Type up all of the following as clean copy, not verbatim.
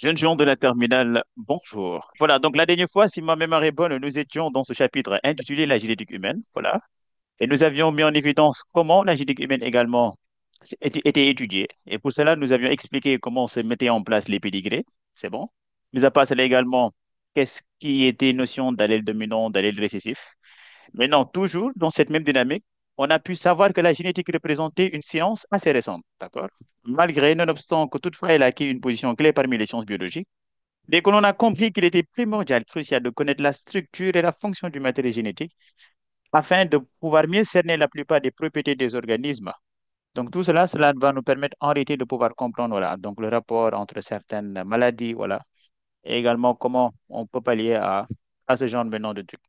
Jeunes gens de la terminale, bonjour. Voilà, donc la dernière fois, si ma mémoire est bonne, nous étions dans ce chapitre intitulé La génétique humaine. Voilà. Et nous avions mis en évidence comment la génétique humaine également était étudiée. Et pour cela, nous avions expliqué comment se mettait en place les pédigrés. C'est bon. Mis à part cela également, qu'est-ce qui était notion d'allèle dominant, d'allèle récessif. Maintenant, toujours dans cette même dynamique, on a pu savoir que la génétique représentait une science assez récente, d'accord? Malgré, nonobstant que toutefois elle a acquis une position clé parmi les sciences biologiques, dès que l'on a compris qu'il était primordial, crucial de connaître la structure et la fonction du matériel génétique afin de pouvoir mieux cerner la plupart des propriétés des organismes. Donc tout cela, cela va nous permettre en réalité de pouvoir comprendre voilà, donc le rapport entre certaines maladies, voilà, et également comment on peut pallier à ce genre maintenant de trucs.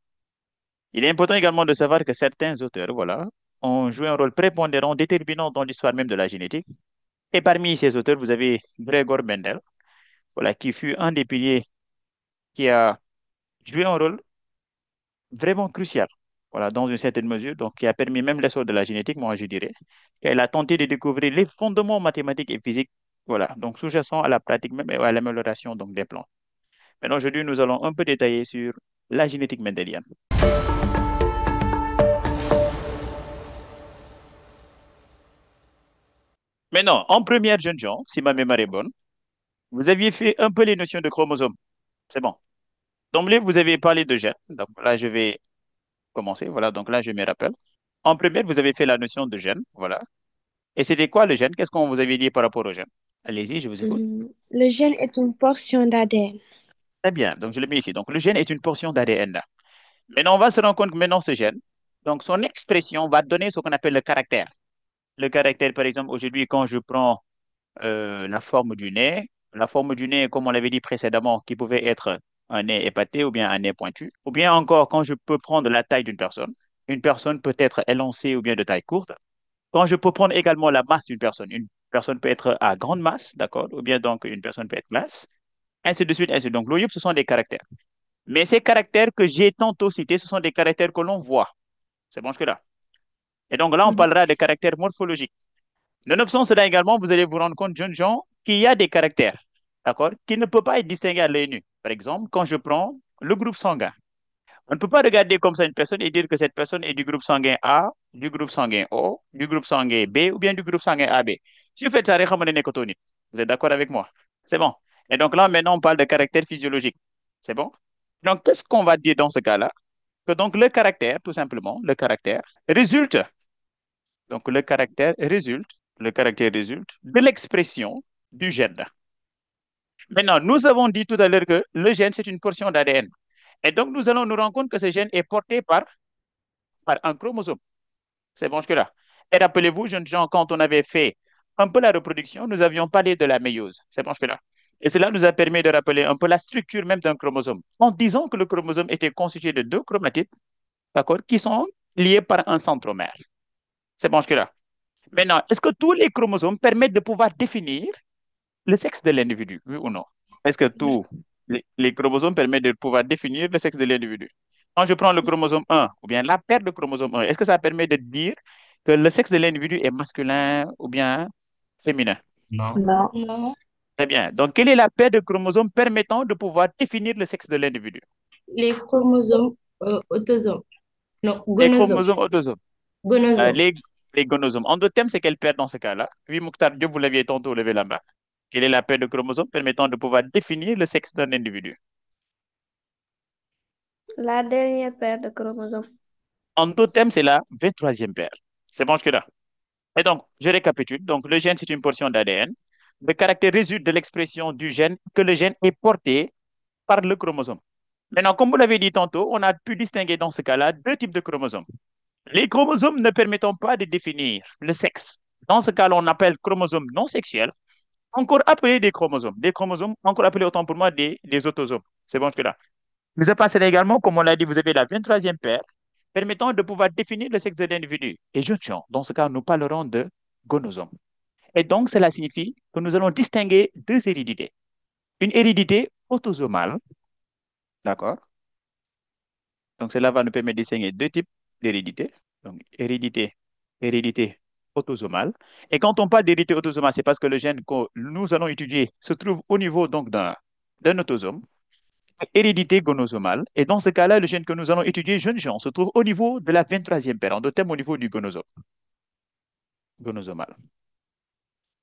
Il est important également de savoir que certains auteurs, voilà, ont joué un rôle prépondérant, déterminant dans l'histoire même de la génétique. Et parmi ces auteurs, vous avez Gregor Mendel, voilà, qui fut un des piliers qui a joué un rôle vraiment crucial, voilà, dans une certaine mesure, donc qui a permis même l'essor de la génétique, moi je dirais. Elle a tenté de découvrir les fondements mathématiques et physiques, voilà, donc sous-jacents à la pratique même et à l'amélioration donc des plantes. Maintenant, aujourd'hui, nous allons un peu détailler sur la génétique mendélienne. Maintenant, en première, jeunes gens, si ma mémoire est bonne, vous aviez fait un peu les notions de chromosomes. C'est bon. D'emblée, vous avez parlé de gènes. Donc là, je vais commencer. Voilà, donc là, je me rappelle. En première, vous avez fait la notion de gène. Voilà. Et c'était quoi le gène? Qu'est-ce qu'on vous avait dit par rapport au gène? Allez-y, je vous écoute. Le gène est une portion d'ADN. Très bien. Donc, je le mets ici. Donc, le gène est une portion d'ADN. Maintenant, on va se rendre compte que maintenant, ce gène, donc son expression va donner ce qu'on appelle le caractère. Le caractère, par exemple, aujourd'hui, quand je prends la forme du nez, comme on l'avait dit précédemment, qui pouvait être un nez épaté ou bien un nez pointu, ou bien encore quand je peux prendre la taille d'une personne. Une personne peut être élancée ou bien de taille courte. Quand je peux prendre également la masse d'une personne, une personne peut être à grande masse, d'accord, ou bien donc une personne peut être mince, ainsi de suite, ainsi de suite. Donc, l'OYUP, ce sont des caractères. Mais ces caractères que j'ai tantôt cités, ce sont des caractères que l'on voit. C'est bon jusque-là. Et donc là, on Mhm. parlera de caractères morphologiques. Nonobstant cela également, vous allez vous rendre compte, jeunes gens, qu'il y a des caractères, d'accord, qui ne peuvent pas être distingués à l'œil nu. Par exemple, quand je prends le groupe sanguin, on ne peut pas regarder comme ça une personne et dire que cette personne est du groupe sanguin A, du groupe sanguin O, du groupe sanguin B ou bien du groupe sanguin AB. Si vous faites ça, vous êtes d'accord avec moi? C'est bon. Et donc là, maintenant, on parle de caractère physiologique. C'est bon? Donc, qu'est-ce qu'on va dire dans ce cas-là? Que donc le caractère, tout simplement, le caractère résulte, donc le caractère résulte de l'expression du gène. Maintenant, nous avons dit tout à l'heure que le gène, c'est une portion d'ADN. Et donc, nous allons nous rendre compte que ce gène est porté par un chromosome. C'est bon jusque-là. Et rappelez-vous, jeunes gens, quand on avait fait un peu la reproduction, nous avions parlé de la méiose. C'est bon jusque-là. Et cela nous a permis de rappeler un peu la structure même d'un chromosome, en disant que le chromosome était constitué de deux chromatides, d'accord, qui sont liés par un centromère. C'est bon jusque-là. Maintenant, est-ce que tous les chromosomes permettent de pouvoir définir le sexe de l'individu, oui ou non? Est-ce que tous les chromosomes permettent de pouvoir définir le sexe de l'individu? Quand je prends le chromosome 1, ou bien la paire de chromosomes 1, est-ce que ça permet de dire que le sexe de l'individu est masculin ou bien féminin? Non. Non. Non. Très bien. Donc, quelle est la paire de chromosomes permettant de pouvoir définir le sexe de l'individu? Les chromosomes autosomes. Non, Les gonosomes. chromosomes autosomes. Euh, Gonosomes. les, les gonosomes. En deux termes, c'est quelle paire dans ce cas-là? Oui, Mokhtar Diop, vous l'aviez tantôt levé la main. Quelle est la paire de chromosomes permettant de pouvoir définir le sexe d'un individu? La dernière paire de chromosomes. En deux termes, c'est la 23e paire. C'est bon jusque-là. Et donc, je récapitule. Donc, le gène, c'est une portion d'ADN. Le caractère résulte de l'expression du gène que le gène est porté par le chromosome. Maintenant, comme vous l'avez dit tantôt, on a pu distinguer dans ce cas-là deux types de chromosomes. Les chromosomes ne permettant pas de définir le sexe. Dans ce cas-là, on appelle chromosomes non sexuels, encore appelés des chromosomes. Des chromosomes, encore appelés autant pour moi des autosomes. C'est bon jusque-là. Vous avez passé également, comme on l'a dit, vous avez la 23e paire permettant de pouvoir définir le sexe de l'individu. Et jeunes gens, dans ce cas, nous parlerons de gonosomes. Et donc, cela signifie que nous allons distinguer deux hérédités. Une hérédité autosomale, d'accord? Donc, cela va nous permettre de distinguer deux types d'hérédité. Donc, hérédité autosomale. Et quand on parle d'hérédité autosomale, c'est parce que le gène que nous allons étudier se trouve au niveau donc d'un d'un autosome, hérédité gonosomale. Et dans ce cas-là, le gène que nous allons étudier, jeunes gens, se trouve au niveau de la 23e paire, en d'autres termes, au niveau du gonosomal.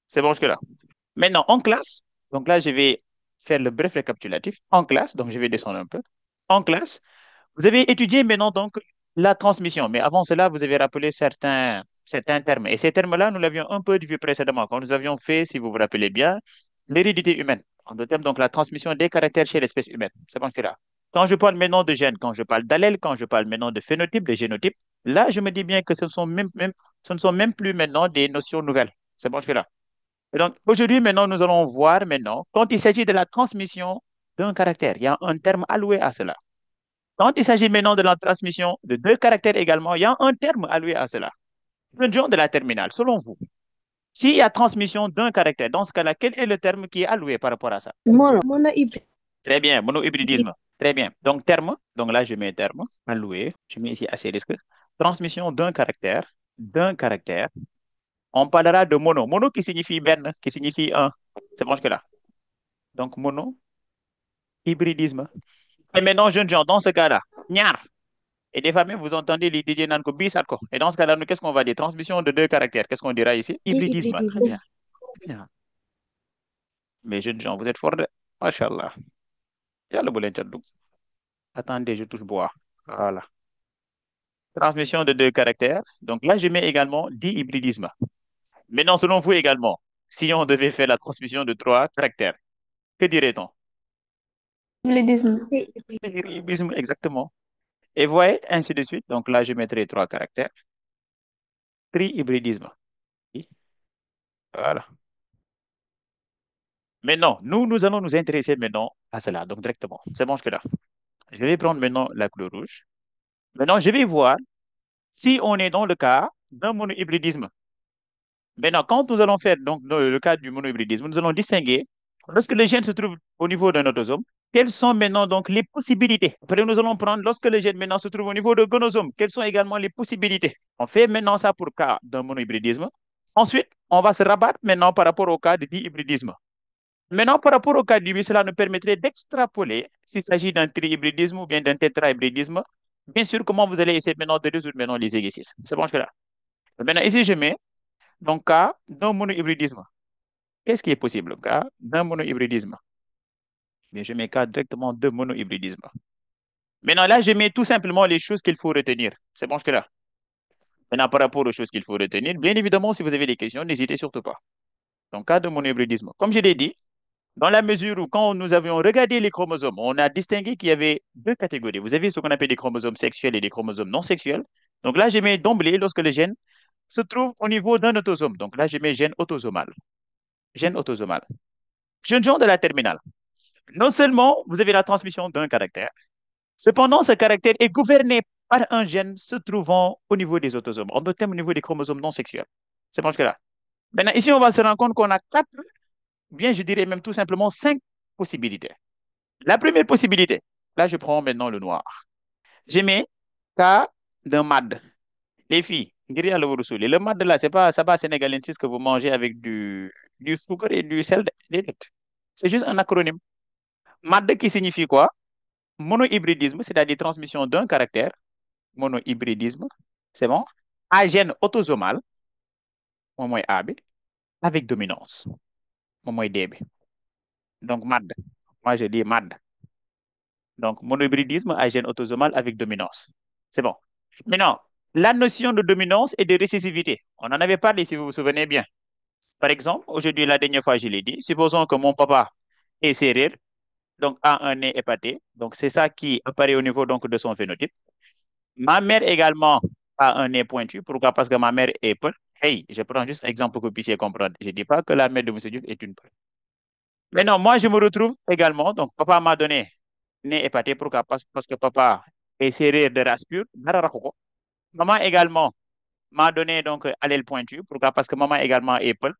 C'est bon jusque-là. Maintenant, en classe, donc là, je vais faire le bref récapitulatif. En classe, donc je vais descendre un peu. En classe, vous avez étudié maintenant donc la transmission, mais avant cela, vous avez rappelé certains termes. Et ces termes-là, nous l'avions un peu vu précédemment, quand nous avions fait, si vous vous rappelez bien, l'hérédité humaine. En d'autres termes, donc la transmission des caractères chez l'espèce humaine. C'est bon jusque-là. Quand je parle maintenant de gènes, quand je parle d'allèles, quand je parle maintenant de phénotypes, de génotypes, là, je me dis bien que ce ne sont même plus maintenant des notions nouvelles. C'est bon jusque-là. Et donc, aujourd'hui, maintenant, nous allons voir maintenant, quand il s'agit de la transmission d'un caractère, il y a un terme alloué à cela. Quand il s'agit maintenant de la transmission de deux caractères également, il y a un terme alloué à cela. Le genre de la terminale, selon vous, s'il y a transmission d'un caractère, dans ce cas-là, quel est le terme qui est alloué par rapport à ça? Monohybride. Très bien, monohybridisme. Très bien. Donc, terme, donc là, je mets terme, alloué, je mets ici astérisque. Transmission d'un caractère. On parlera de mono. Mono qui signifie ben, qui signifie un. C'est bon que là. Donc, monohybridisme. Et maintenant, jeunes gens, dans ce cas-là, ñaar. Et des fois même, vous entendez les DJ Nanko Bisatko. Et dans ce cas-là, nous, qu'est-ce qu'on va dire? Transmission de deux caractères. Qu'est-ce qu'on dira ici? Hybridisme. Très bien. Très bien. Mais jeunes gens, vous êtes forts. Machallah. Yalla bu leen ca dugg. Attendez, je touche bois. Voilà. Transmission de deux caractères. Donc là, je mets également dihybridisme. Maintenant, selon vous également, si on devait faire la transmission de trois caractères, que dirait-on? Hybridisme. Dihybridisme, exactement. Et voyez, ainsi de suite. Donc là, je mettrai trois caractères. Trihybridisme. Oui, voilà. Maintenant, nous allons nous intéresser maintenant à cela, donc directement. C'est bon jusque-là. Je vais prendre maintenant la couleur rouge. Maintenant, je vais voir si on est dans le cas d'un monohybridisme. Maintenant, quand nous allons faire donc dans le cas du monohybridisme, nous allons distinguer, lorsque le gène se trouve au niveau d'un autosome, quelles sont maintenant donc les possibilités? Après, nous allons prendre, lorsque le gène maintenant se trouve au niveau d'un gonosome, quelles sont également les possibilités? On fait maintenant ça pour le cas d'un monohybridisme. Ensuite, on va se rabattre maintenant par rapport au cas de dihybridisme. Maintenant, par rapport au cas du B, cela nous permettrait d'extrapoler s'il s'agit d'un trihybridisme ou bien d'un tétrahybridisme. Bien sûr, comment vous allez essayer maintenant de résoudre maintenant les exercices. C'est bon jusque-là. Maintenant, ici, je mets donc cas d'un monohybridisme. Qu'est-ce qui est possible? Cas d'un monohybridisme. Bien, je mets cas directement de monohybridisme. Maintenant, là, je mets tout simplement les choses qu'il faut retenir. C'est bon jusque-là. Maintenant, par rapport aux choses qu'il faut retenir, bien évidemment, si vous avez des questions, n'hésitez surtout pas. Donc, cas de monohybridisme. Comme je l'ai dit, dans la mesure où, quand nous avions regardé les chromosomes, on a distingué qu'il y avait deux catégories. Vous avez ce qu'on appelle des chromosomes sexuels et des chromosomes non sexuels. Donc là, je mets d'emblée lorsque le gène se trouve au niveau d'un autosome. Donc là, je mets gène autosomal. Gène autosomal. Jeune gens de la terminale. Non seulement vous avez la transmission d'un caractère, cependant, ce caractère est gouverné par un gène se trouvant au niveau des autosomes, en d'autres termes, au niveau des chromosomes non sexuels. C'est bon jusque-là. Maintenant, ici, on va se rendre compte qu'on a quatre, bien, je dirais même tout simplement cinq possibilités. La première possibilité, là, je prends maintenant le noir. Je mets cas d'un mad. Les filles, le mad là, c'est pas ça sénégalensis que vous mangez avec du sucre et du sel. C'est juste un acronyme. Mad qui signifie quoi? Monohybridisme, c'est-à-dire transmission d'un caractère. Monohybridisme, c'est bon? À gène autosomal, au moins AB, avec dominance, au moins DB. Donc, MAD. Moi, je dis MAD. Donc, monohybridisme à gène autosomal avec dominance. C'est bon. Maintenant, la notion de dominance et de récessivité. On en avait parlé, si vous vous souvenez bien. Par exemple, aujourd'hui, la dernière fois, je l'ai dit, supposons que mon papa est sérère, donc a un nez épaté. Donc, c'est ça qui apparaît au niveau donc, de son phénotype. Ma mère également a un nez pointu. Pourquoi? Parce que ma mère est peule. Hey, je prends juste un exemple pour que vous puissiez comprendre. Je ne dis pas que la mère de M. Diouf est une peule. Maintenant, moi, je me retrouve également. Donc, papa m'a donné nez épaté. Pourquoi? Parce que papa est serré de race pure. Maman également m'a donné donc allèle pointu. Pourquoi? Parce que maman également est peule.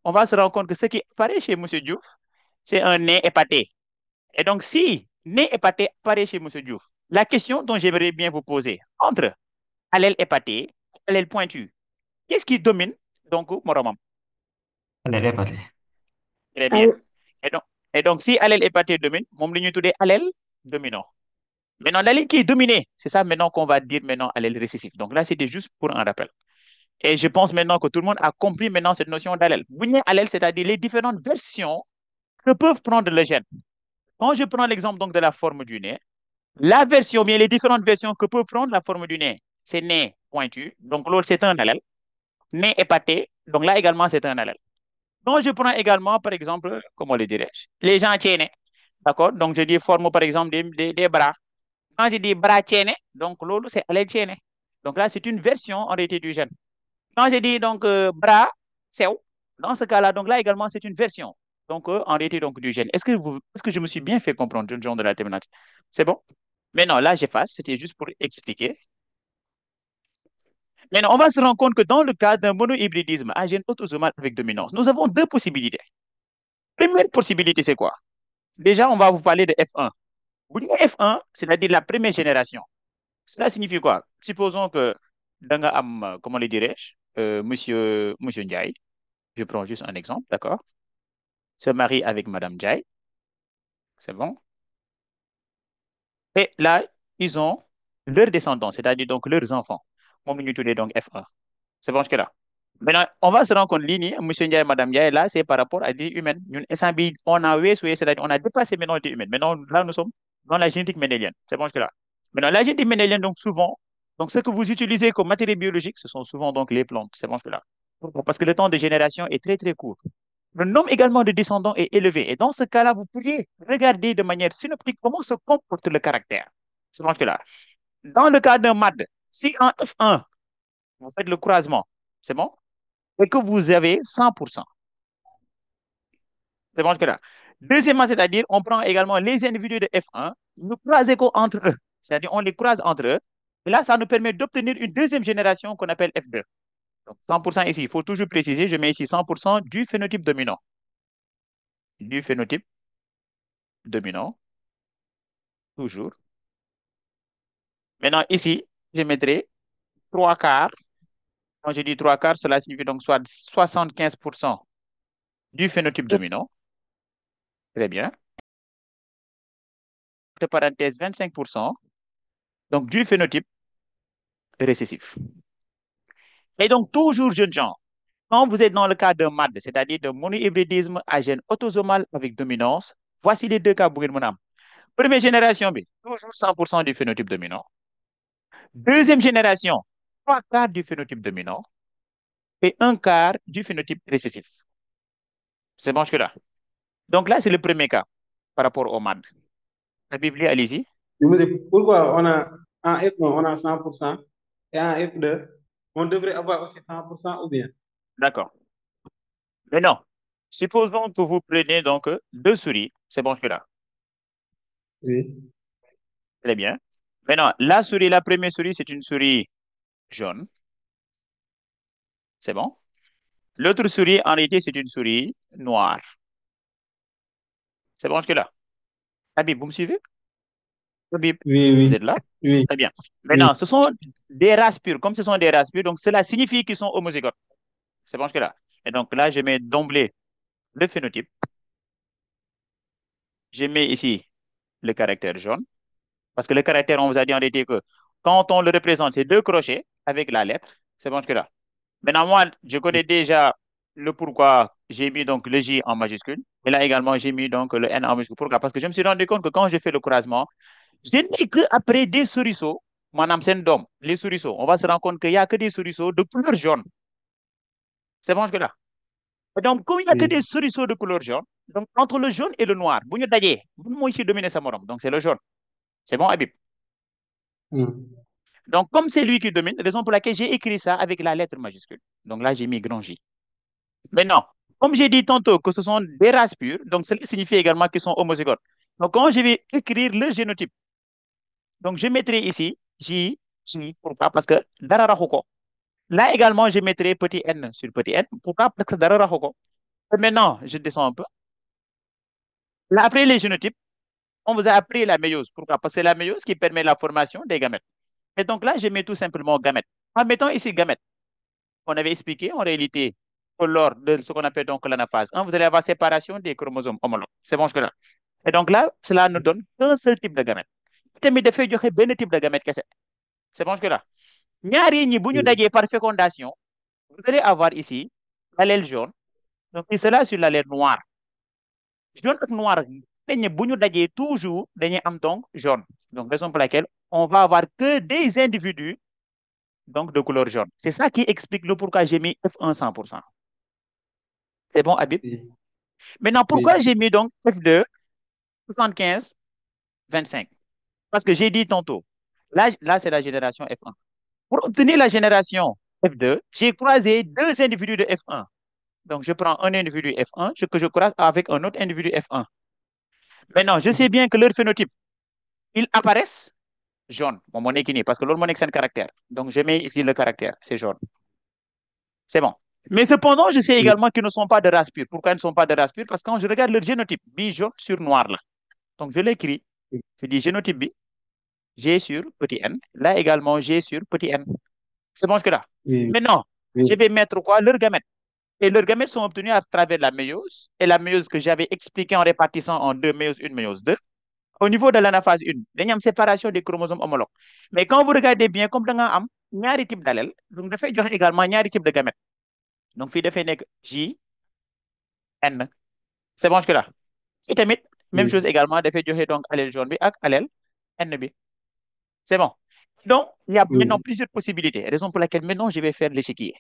On va se rendre compte que ce qui apparaît chez M. Diouf, c'est un nez épaté. Et donc, si nez épaté apparaît chez M. Diouf, la question dont j'aimerais bien vous poser, entre allèle épaté, allèle pointu, qu'est-ce qui domine donc Moromam? Ada dapat ya. Très bien. Et donc, Et donc, si allèle hépaté domine, mon ligne tout allèle dominant. Maintenant, l'allèle qui est dominé, c'est ça maintenant qu'on va dire maintenant allèle récessif. Donc là, c'était juste pour un rappel. Et je pense maintenant que tout le monde a compris maintenant cette notion d'allèle. Allèle, c'est-à-dire les différentes versions que peuvent prendre le gène. Quand je prends l'exemple donc de la forme du nez, la version, bien les différentes versions que peut prendre la forme du nez, c'est nez pointu, donc l'autre c'est un allèle, nez épaté, donc là également c'est un allèle. Donc je prends également, par exemple, comment le dirais-je, les gens tiennent, d'accord? Donc je dis forme par exemple des bras. Quand je dis bras tiennent, donc l'autre c'est allèle tiennent. Donc là c'est une version en réalité du gène. Quand je dis donc bras, c'est où? Dans ce cas-là, donc là également c'est une version. Donc en réalité donc du gène. Est-ce que je me suis bien fait comprendre le genre de la thématique? C'est bon? Maintenant, là, j'efface. C'était juste pour expliquer. Maintenant, on va se rendre compte que dans le cas d'un monohybridisme à gène autosomal avec dominance, nous avons deux possibilités. Première possibilité, c'est quoi? Déjà, on va vous parler de F1. Vous dites F1, c'est-à-dire la première génération. Cela signifie quoi? Supposons que Danga Am, comment le dirais-je, monsieur Ndiaye, je prends juste un exemple, d'accord, se marie avec Madame Ndiaye, c'est bon? Et là, ils ont leurs descendants, c'est-à-dire donc leurs enfants. Mon minute donc F1. C'est bon jusque-là. Maintenant, on va se rendre compte, ligne, monsieur Ndiaye, madame Ndiaye, là, c'est par rapport à des humaines. Nous, on a, c'est-à-dire, on a dépassé maintenant les humaines. Maintenant, là, nous sommes dans la génétique ménélienne. C'est bon jusque-là. Maintenant, la génétique ménélienne, donc, souvent, donc, ce que vous utilisez comme matériaux biologiques, ce sont souvent donc les plantes. C'est bon jusque-là. Pourquoi? Parce que le temps de génération est très, très court. Le nombre également de descendants est élevé. Et dans ce cas-là, vous pourriez regarder de manière synoptique comment se comporte le caractère. C'est bon jusque-là. Dans le cas d'un MAD, si en F1, vous faites le croisement, c'est bon? Et que vous avez 100%. C'est bon jusque-là. Deuxièmement, c'est-à-dire, on prend également les individus de F1, nous croisons entre eux. C'est-à-dire, on les croise entre eux. Et là, ça nous permet d'obtenir une deuxième génération qu'on appelle F2. Donc, 100% ici, il faut toujours préciser, je mets ici 100% du phénotype dominant. Du phénotype dominant, toujours. Maintenant, ici, je mettrai 3 quarts. Quand je dis 3 quarts, cela signifie donc soit 75% du phénotype dominant. Très bien. Entre parenthèses, 25%. Donc, du phénotype récessif. Et donc, toujours jeune gens, quand vous êtes dans le cas d'un MAD, c'est-à-dire de monohybridisme à gène autosomal avec dominance, voici les deux cas pour une première génération, toujours 100% du phénotype dominant. Deuxième génération, 3 quarts du phénotype dominant et 1 quart du phénotype récessif. C'est bon jusque-là. Donc là, c'est le premier cas par rapport au MAD. La Bible, allez-y. Je me dis, pourquoi on a en F1, on a 100% et en F2, on devrait avoir aussi 100% ou bien? D'accord. Mais non. Supposons que vous prenez donc deux souris. C'est bon jusque-là. Oui. Très bien. Maintenant, la souris, la première souris, c'est une souris jaune. C'est bon. L'autre souris, en réalité, c'est une souris noire. C'est bon jusque-là. Habib, vous me suivez? Habib, Oui, vous oui, êtes là? oui, Très bien. oui. Maintenant, ce sont des races pures. Comme ce sont des races pures, donc cela signifie qu'ils sont homozygotes. C'est bon jusque-là. Et donc là, je mets d'emblée le phénotype. Je mets ici le caractère jaune. Parce que le caractère, on vous a dit en réalité que quand on le représente, c'est deux crochets avec la lettre. C'est bon jusque-là. Maintenant, moi, je connais déjà le pourquoi j'ai mis donc le J en majuscule. Et là également, j'ai mis donc le N en majuscule. Pourquoi? Parce que je me suis rendu compte que quand je fais le croisement, je n'ai qu'après des souriceaux, mon c'est d'homme, les souriceaux, on va se rendre compte qu'il n'y a que des souriceaux de couleur jaune. C'est bon jusque-là. Et donc, comme il n'y a que des Oui. souriceaux de couleur jaune, donc entre le jaune et le noir, vous avez moi ici dominer sa morom. Donc, c'est le jaune. C'est bon, Habib. Hmm. Donc, comme c'est lui qui domine, raison pour laquelle j'ai écrit ça avec la lettre majuscule. Donc là, j'ai mis grand J. Maintenant, comme j'ai dit tantôt que ce sont des races pures, donc cela signifie également qu'ils sont homozygotes. Donc, quand je vais écrire le génotype, donc je mettrai ici J, J, pourquoi? Parce que dara raxu ko. Là également, je mettrai petit n sur petit n. Pourquoi? Parce que dara raxu ko. Et maintenant, je descends un peu. Là, après les génotypes, on vous a appris la méiose. Pourquoi? Parce que c'est la méiose qui permet la formation des gamètes. Et donc là, je mets tout simplement gamètes. En mettant ici gamètes, on avait expliqué en réalité lors de ce qu'on appelle donc l'anaphase 1, vous allez avoir séparation des chromosomes homologues. C'est bon jusque-là. Et donc là, cela ne donne qu'un seul type de gamète. tamit dafay joxe benn type de gamète kese. C'est bon jusque-là. ñaari ñi bu ñu Oui. dajee par fécondation, vous allez avoir ici l'allèle jaune, donc il sera sur l'allèle noir. Jaune ak noir, dañ ne bu ñu dajee toujours dañuy am donc jaune. Donc raison pour laquelle on va avoir que des individus donc de couleur jaune. C'est ça qui explique le pourquoi j'ai mis F1 100%. C'est bon, Habib? Oui. Maintenant, pourquoi j'ai mis donc F2 75 25? Parce que j'ai dit tantôt, là c'est la génération F1. Pour obtenir la génération F2, j'ai croisé deux individus de F1. Donc, je prends un individu F1 que je croise avec un autre individu F1. Maintenant, je sais bien que leur phénotype, ils apparaissent jaune. Bon, mon équiné, parce que l'autre mon c'est un caractère. Donc, je mets ici le caractère, c'est jaune. C'est bon. Mais cependant, je sais Oui. également qu'ils ne sont pas de race pure. Pourquoi ils ne sont pas de race pure? Parce que quand je regarde leur génotype, B jaune sur noir là. Donc, je l'écris. Je dis génotype B, G sur petit n. Là également, G sur petit n. C'est bon jusque-là. Oui. Maintenant, Oui. je vais mettre quoi? Leurs gamètes. Et leurs gamètes sont obtenus à travers la méiose. Et la méiose que j'avais expliquée en répartissant en deux méiose 1, méiose 2. Au niveau de l'anaphase 1, il y a une séparation des chromosomes homologues. Mais quand vous regardez bien, comme dans un ñaari type d'allèle, donc dafay joxe également ñaari type de gamètes. Donc fii dafay nekk J, N. C'est bon jusque-là. Et tamit, même Oui. chose également, dafay joxe donc allèle jaune bi ak allèle N bi. C'est bon. Donc, il y a maintenant Oui. plusieurs possibilités. Raison pour laquelle maintenant, je vais faire l'échiquier.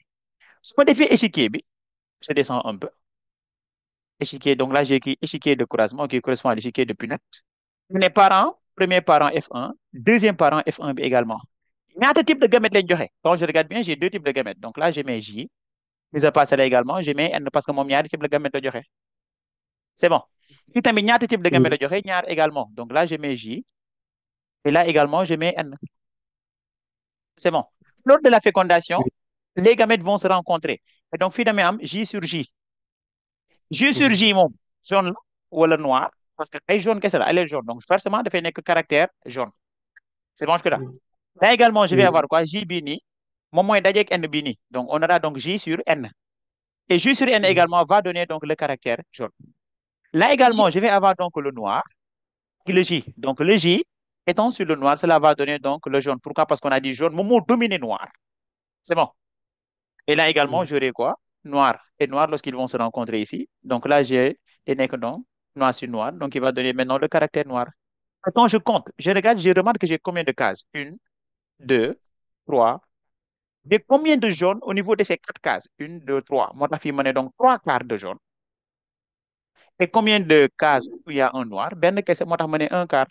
Ce qu'on fait échiquier bi, je descends un peu. Échiquier, donc là, j'ai écrit échiquier de croisement qui correspond à l'échiquier de Punnett. Mes parents, premier parent F1, deuxième parent F1 bi également. Ñaata type de gamètes lañ joxe? Quand je regarde bien, j'ai deux types de gamètes. Donc là, j'ai mes J. Mis à part cela également, j'ai mes N parce que moom ñaari type de gamètes la joxe. C'est bon. Fii tamit ñaata type de gamètes Oui. la joxe? Ñaar également. Donc là, j'ai mes J. Et là également, j'ai mes N. C'est bon. Lors de la fécondation, Oui. les gamètes vont se rencontrer. Et donc, fii damay am J sur J. J sur J moom jaune la wala noir parce que ay jaune kese la elle est jaune. Donc forcément, dafay nekk caractère jaune. C'est bon jusque-là. Là également, je vais Oui. avoir quoi? J bii nii moom mooy dajeeg N bii nii. Donc, on aura donc J sur N. Et J sur N Oui. également va donner donc le caractère jaune. Là également, je vais avoir donc le noir et le J. Donc, le J étant sur le noir, cela va donner donc le jaune. Pourquoi? Parce qu'on a dit jaune, moom moo dominé noir. C'est bon. Et là également, Oui. j'aurai quoi? Noir et noir lorsqu'ils vont se rencontrer ici. Donc là, j'ai des nekk donc noir sur noir. Donc, il va donner maintenant le caractère noir. Quand je compte, je regarde, je remarque que j'ai combien de cases? Une, deux, trois. J'ai combien de jaunes au niveau de ces quatre cases? Une, deux, trois. Moi, ma fille m'en est donc trois quarts de jaune. Et combien de cases où il y a un noir? Ben, que c'est moi, m'en est un quart.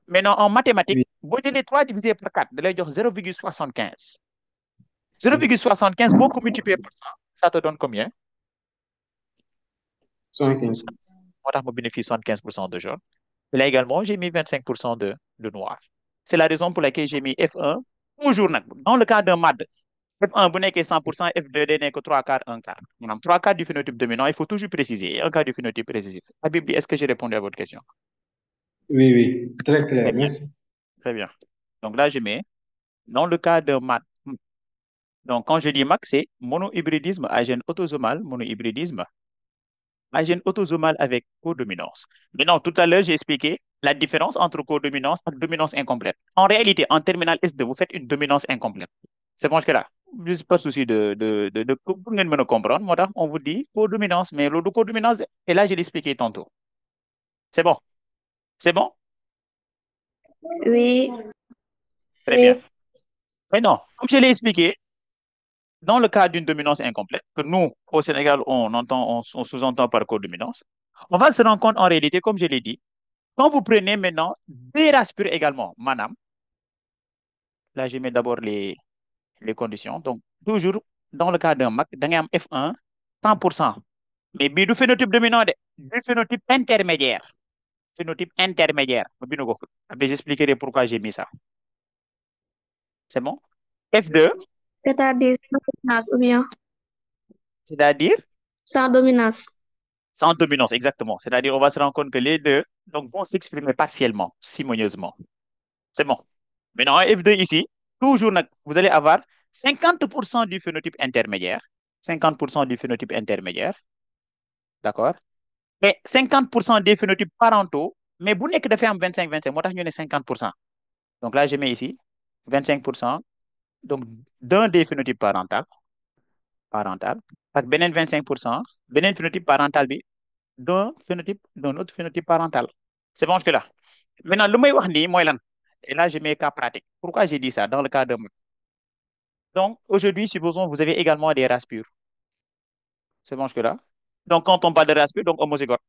Maintenant, en mathématiques, Oui. si les 3 divisé par 4, de 0,75. Oui. 0,75, beaucoup multiplié par ça te donne combien? 75. Moi, je bénéficie 75% de jaune. Et là également, j'ai mis 25% de noir. C'est la raison pour laquelle j'ai mis F1 toujours. Dans le cas d'un MAD, F1 bu nekkee 100%, F2 day nekk 3 quarts, 1 quart. Maanaam 3 quarts du phénotype dominant, il faut toujours préciser. 1 quart du phénotype récessif. Habib, est-ce que j'ai répondu à votre question? Oui, oui. Très Très clair. bien, Merci. très bien. Donc là, je mets, dans le cas d'un MAD, donc quand je dis MAC, c'est monohybridisme à gène autosomal, monohybridisme à gène autosomal avec codominance. Maintenant, tout à l'heure, j'ai expliqué la différence entre codominance et dominance incomplète. En réalité, en terminale S2, vous faites une dominance incomplète. C'est bon jusque-là. Juste pas de souci pour ngeen mën a comprendre. Moo tax, on vous dit codominance, mais loolu du codominance. Et là, je l'ai expliqué tantôt. C'est bon? C'est bon? Oui. Très bien. Maintenant, comme je l'ai expliqué, dans le cas d'une dominance incomplète, que nous, au Sénégal, on sous-entend par codominance, on va se rendre compte en réalité, comme je l'ai dit, quand vous prenez maintenant des races pures également, madame, là, je mets d'abord les conditions. Donc, toujours dans le cas d'un MAC, da ngay am F1 100%. Mais bii du phénotype dominant du phénotype intermédiaire. Phénotype intermédiaire. Après, j'expliquerai pourquoi j'ai mis ça. C'est bon? F2, C'est-à-dire sans dominance ou bien c'est-à-dire sans dominance. sans dominance, exactement. C'est-à-dire, on va se rendre compte que les deux donc, vont s'exprimer partiellement, simonieusement. C'est bon. Maintenant, F2 ici, toujours, vous allez avoir 50% du phénotype intermédiaire, 50% du phénotype intermédiaire, d'accord? Et 50% des phénotypes parentaux, mais vous n'êtes que de faire 25-25, moi, je 50%. Donc là, je mets ici 25%, donc d'un des phénotypes parental, avec benen 25%, benen phénotype parental, d'un autre phénotype parental. C'est bon jusque-là. Maintenant, le may wax ni moy lan. Et là, je mets cas pratique. Pourquoi j'ai dit ça dans le cas de... Donc, aujourd'hui, supposons que vous avez également des races pures. C'est bon jusque-là. Donc, quand on parle de race pure, donc homozygote.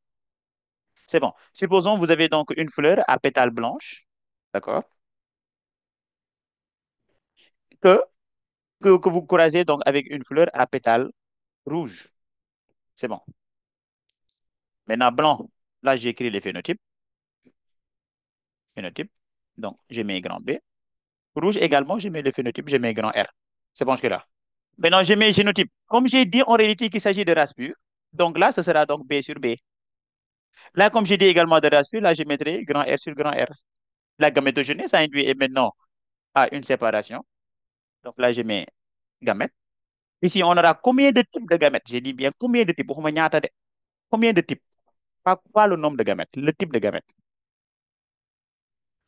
C'est bon. Supposons que vous avez donc une fleur à pétales blanches, d'accord, que, que vous croisez donc avec une fleur à pétales rouges. C'est bon. Maintenant, blanc, là, j'ai écrit les phénotypes. Phénotype. Donc, je mets grand B. Rouge également, je mets le phénotype, je mets grand R. C'est bon jusque-là. Maintenant, je mets génotype. Comme j'ai dit en réalité qu'il s'agit de race pure, donc là, ce sera donc B sur B. Là, comme j'ai dit également de race pure, là, je mettrai grand R sur grand R. La gamétogénèse, ça induit et maintenant à une séparation. Donc là, je mets gamète. Ici, on aura combien de types de gamètes? J'ai dit bien combien de types? Combien de types? Pas le nombre de gamètes, le type de gamète.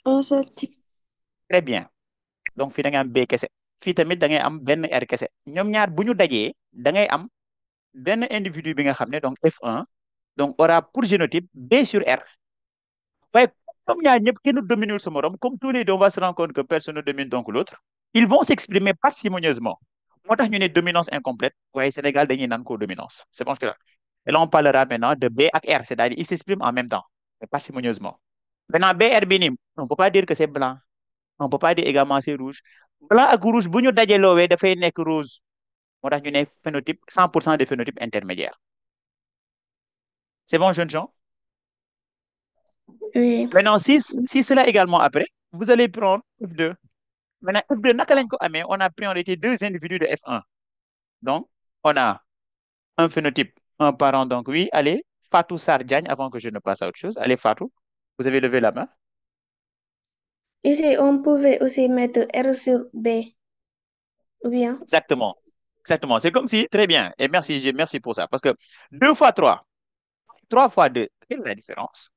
Un seul type. Très bien. Donc, fii da ngay am B kese. Fii tamit da ngay am benn R kese. ñoom ñaar bu ñu dajee da ngay am benn individu bi nga xam ne donc F1 donc aura pour génotype B sur R. Ouais, comme ñaar ñëpp kenn domine sa morom, comme tous les deux, on va se rendre compte que personne ne domine donc l'autre, ils vont s'exprimer parcimonieusement. Moo tax ñu ne dominance incomplète, waaye Sénégal dañuy naan co-dominance. C'est bon là. Et là, on parlera maintenant de B ak R, c'est-à-dire ils s'expriment en même temps, mais parcimonieusement. Maintenant, BR bi nii, on ne peut pas dire que c'est blanc, on ne peut pas dire également c'est rouge. Blanc ak rouge bu ñu dajeloowee dafay nekk rose. Moo tax ñu ne phénotype 100% des phénotypes intermédiaires. C'est bon, jeunes gens? Oui. Maintenant, si cela également après, vous allez prendre F2. Maintenant, F2, naka lañ ko amee, on a pris en réalité deux individus de F1. Donc, on a un phénotype, un parent. Donc, oui, allez, Fatou Sardiagne, avant que je ne passe à autre chose. Allez, Fatou, vous avez levé la main. Ici, on pouvait aussi mettre R sur B, ou bien? Exactement. Exactement. C'est comme si, très bien. Et merci, merci pour ça. Parce que 2 fois 3, 3 fois 2, quelle est la différence?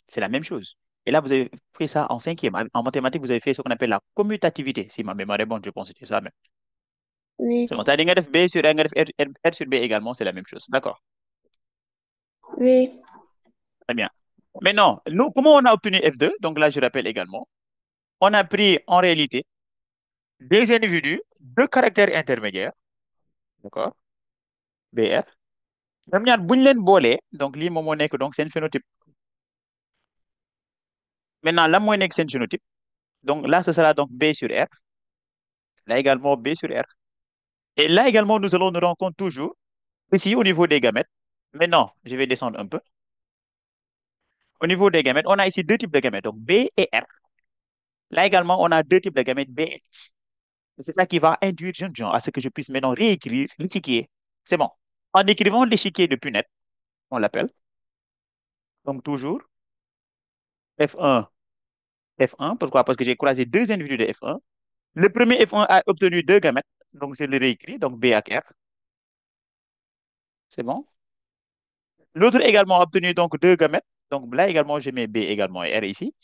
C'est la même chose. Et là, vous avez pris ça en cinquième. En mathématiques, vous avez fait ce qu'on appelle la commutativité. Si ma mémoire est bonne, je pense que c'est ça même. Oui. C'est bon. T'as dit nga def B sur R, nga def R sur B également, c'est la même chose. D'accord. Oui. Très bien. Maintenant, nous, comment on a obtenu F2? Donc là, je rappelle également, on a pris en réalité des individus de caractère intermédiaire, d'accord, BR. ñoom ñaar bu ñu leen boolee, donc lii moom moo nekk donc seen phénotype. Maintenant, lan mooy nekk seen génotype? Donc là, ce sera donc B sur R. Là également, B sur R. Et là également, nous allons nous rendre compte toujours, ici au niveau des gamètes. Maintenant, je vais descendre un peu. Au niveau des gamètes, on a ici deux types de gamètes, donc B et R. Là également, on a deux types de gamètes, B et R. C'est ça qui va induire jeune gens à ce que je puisse maintenant réécrire l'échiquier. C'est bon. En écrivant l'échiquier de Punnett, on l'appelle. Donc toujours F1, F1. Pourquoi? Parce que j'ai croisé deux individus de F1. Le premier F1 a obtenu deux gamètes. Donc je le réécris, donc B avec R. C'est bon. L'autre également a obtenu donc deux gamètes. Donc là également, je mets B également et R ici.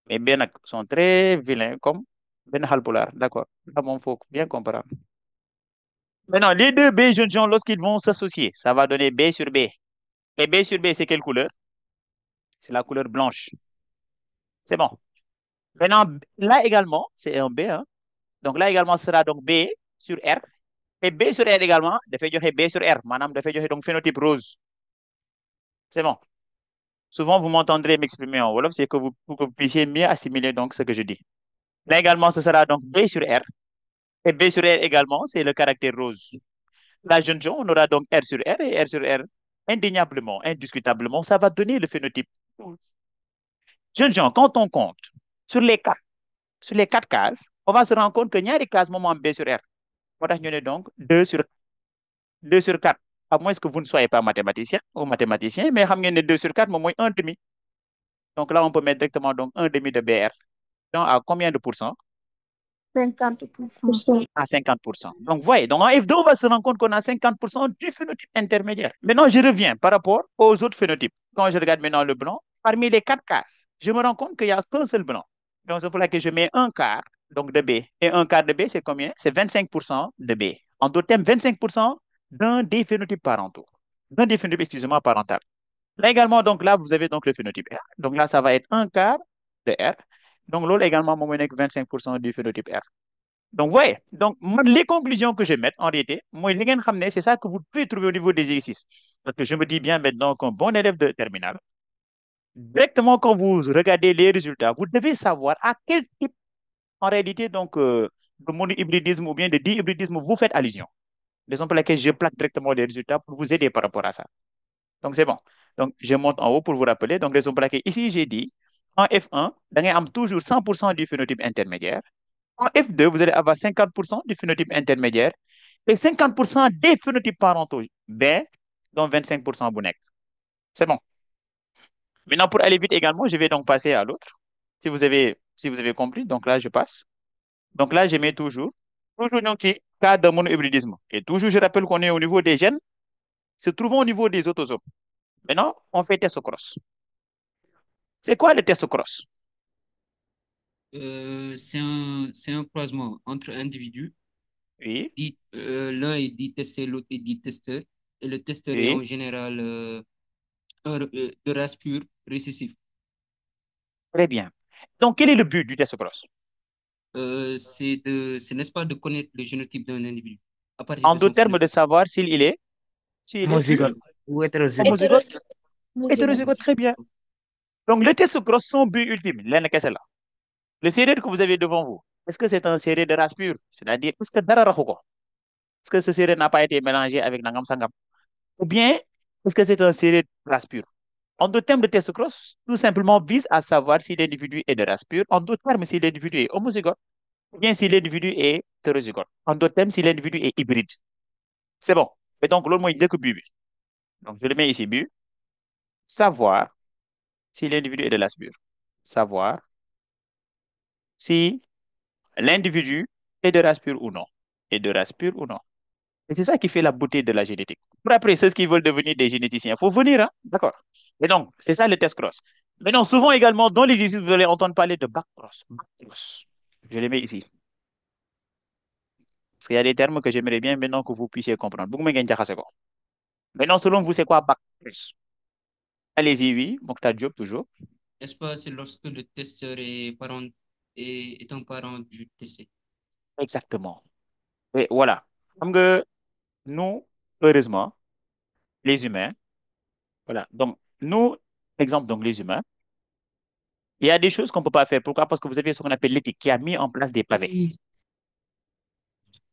Mais B sont très vilains comme Ben Halpolar. D'accord. Là, il faut bien comprendre. Maintenant, les deux B jeunes gens, lorsqu'ils vont s'associer, ça va donner B sur B. Et B sur B, c'est quelle couleur? C'est la couleur blanche. C'est bon. Maintenant, là également, c'est un B. Hein. Donc là également, ce sera donc B sur R. Et B sur R également, dafay joxe B sur R. Madame, dafay joxe donc phénotype rose. C'est bon. Souvent, vous m'entendrez m'exprimer en Wolof, c'est que pour que vous puissiez mieux assimiler donc ce que je dis. Là également, ce sera donc B sur R. Et B sur R également, c'est le caractère rose. Là, jeune gens, on aura donc R sur R et R sur R. Indéniablement, indiscutablement, ça va donner le phénotype. Jeunes gens, quand on compte sur les quatre cases, on va se rendre compte que ñaari cases moom moo am B sur R. Moo tax ñu ne donc 2 sur 4. À moins que vous ne soyez pas mathématicien ou mathématicien, mais xam ngeen ne 2 sur 4 moom mooy 1 demi. Donc là, on peut mettre directement donc 1 demi de BR. Donc à combien de pourcents? 50%. À 50%. Donc, voyez, donc en F2, on va se rendre compte qu'on a 50% du phénotype intermédiaire. Maintenant, je reviens par rapport aux autres phénotypes. Quand je regarde maintenant le blanc, parmi les quatre cases, je me rends compte qu'il n'y a qu'un seul blanc. Donc, c'est pour laquelle je mets un quart donc de B. Et un quart de B, c'est combien? C'est 25% de B. En d'autres termes, 25% d'un des phénotypes parentaux. D'un des phénotypes, excusez-moi, parental. Là également, donc là, vous avez donc le phénotype R. Donc là, ça va être un quart de R. Donc l'autre également, mon 25% du phénotype R. Donc, vous voyez, donc, les conclusions que je mets, en réalité, moi, c'est ça que vous pouvez trouver au niveau des exercices. Parce que je me dis bien maintenant qu'un bon élève de terminale, directement quand vous regardez les résultats, vous devez savoir à quel type, en réalité, donc, de monohybridisme ou bien de dihybridisme vous faites allusion. Raison pour laquelle je plaque directement les résultats pour vous aider par rapport à ça. Donc, c'est bon. Donc, je monte en haut pour vous rappeler. Donc, raison pour laquelle ici, j'ai dit, en F1, vous avez toujours 100% du phénotype intermédiaire. En F2, vous allez avoir 50% du phénotype intermédiaire et 50% des phénotypes parentaux B, dont 25% Bounek. C'est bon. Maintenant, pour aller vite également, je vais donc passer à l'autre. Si vous avez compris, donc là, je passe. Donc là, je mets toujours donc, cas de monohybridisme. Et toujours, je rappelle qu'on est au niveau des gènes, se trouvant au niveau des autosomes. Maintenant, on fait test cross. C'est quoi le test cross? C'est un croisement entre individus. Oui, L'un est dit testé, l'autre est dit testeur. Et le testeur est en oui, général de race pure récessive. très bien. Donc, quel est le but du test cross? N'est-ce pas, de connaître le génotype d'un individu à partir En de son d'autres termes, phénotype. de savoir s'il est Homozygote ou hétérozygote. homozygote, hétérozygote, très bien. Donc, le test cross, son but ultime, l'un qu'est-ce là? Le série que vous avez devant vous, est-ce que c'est un série de race pure? C'est-à-dire, est-ce que dara raxu ko? Est-ce que ce série n'a pas été mélangé avec Nangam Sangam? Ou bien, est-ce que c'est un série de race pure? En d'autres termes, le test cross, tout simplement, vise à savoir si l'individu est de race pure. En d'autres termes, si l'individu est homozygote, ou bien si l'individu est hétérozygote. En d'autres termes, si l'individu est hybride. C'est bon. Et donc, l'autre, moi, il dit que but. Donc, je le mets ici, but. Savoir si l'individu est de race pure. Savoir si l'individu est de race pure ou non. Est de race pure ou non. Et c'est ça qui fait la beauté de la génétique. Pour après, ceux qui veulent devenir des généticiens, il faut venir, hein? D'accord. Et donc, c'est ça le test cross. Maintenant, souvent également, dans l'exercice, vous allez entendre parler de back cross. Back cross. Je les mets ici. Parce qu'il y a des termes que j'aimerais bien maintenant que vous puissiez comprendre. Maintenant, selon vous, c'est quoi back cross? Allez-y, oui. Mokhtar Diop, toujours. N'est-ce pas, c'est lorsque le testeur est un parent du testé. Exactement. Et voilà. Comme que nous, heureusement, les humains, voilà. Donc, nous, exemple, donc les humains, il y a des choses qu'on ne peut pas faire. Pourquoi? Parce que vous avez ce qu'on appelle l'éthique qui a mis en place des pavés. Oui.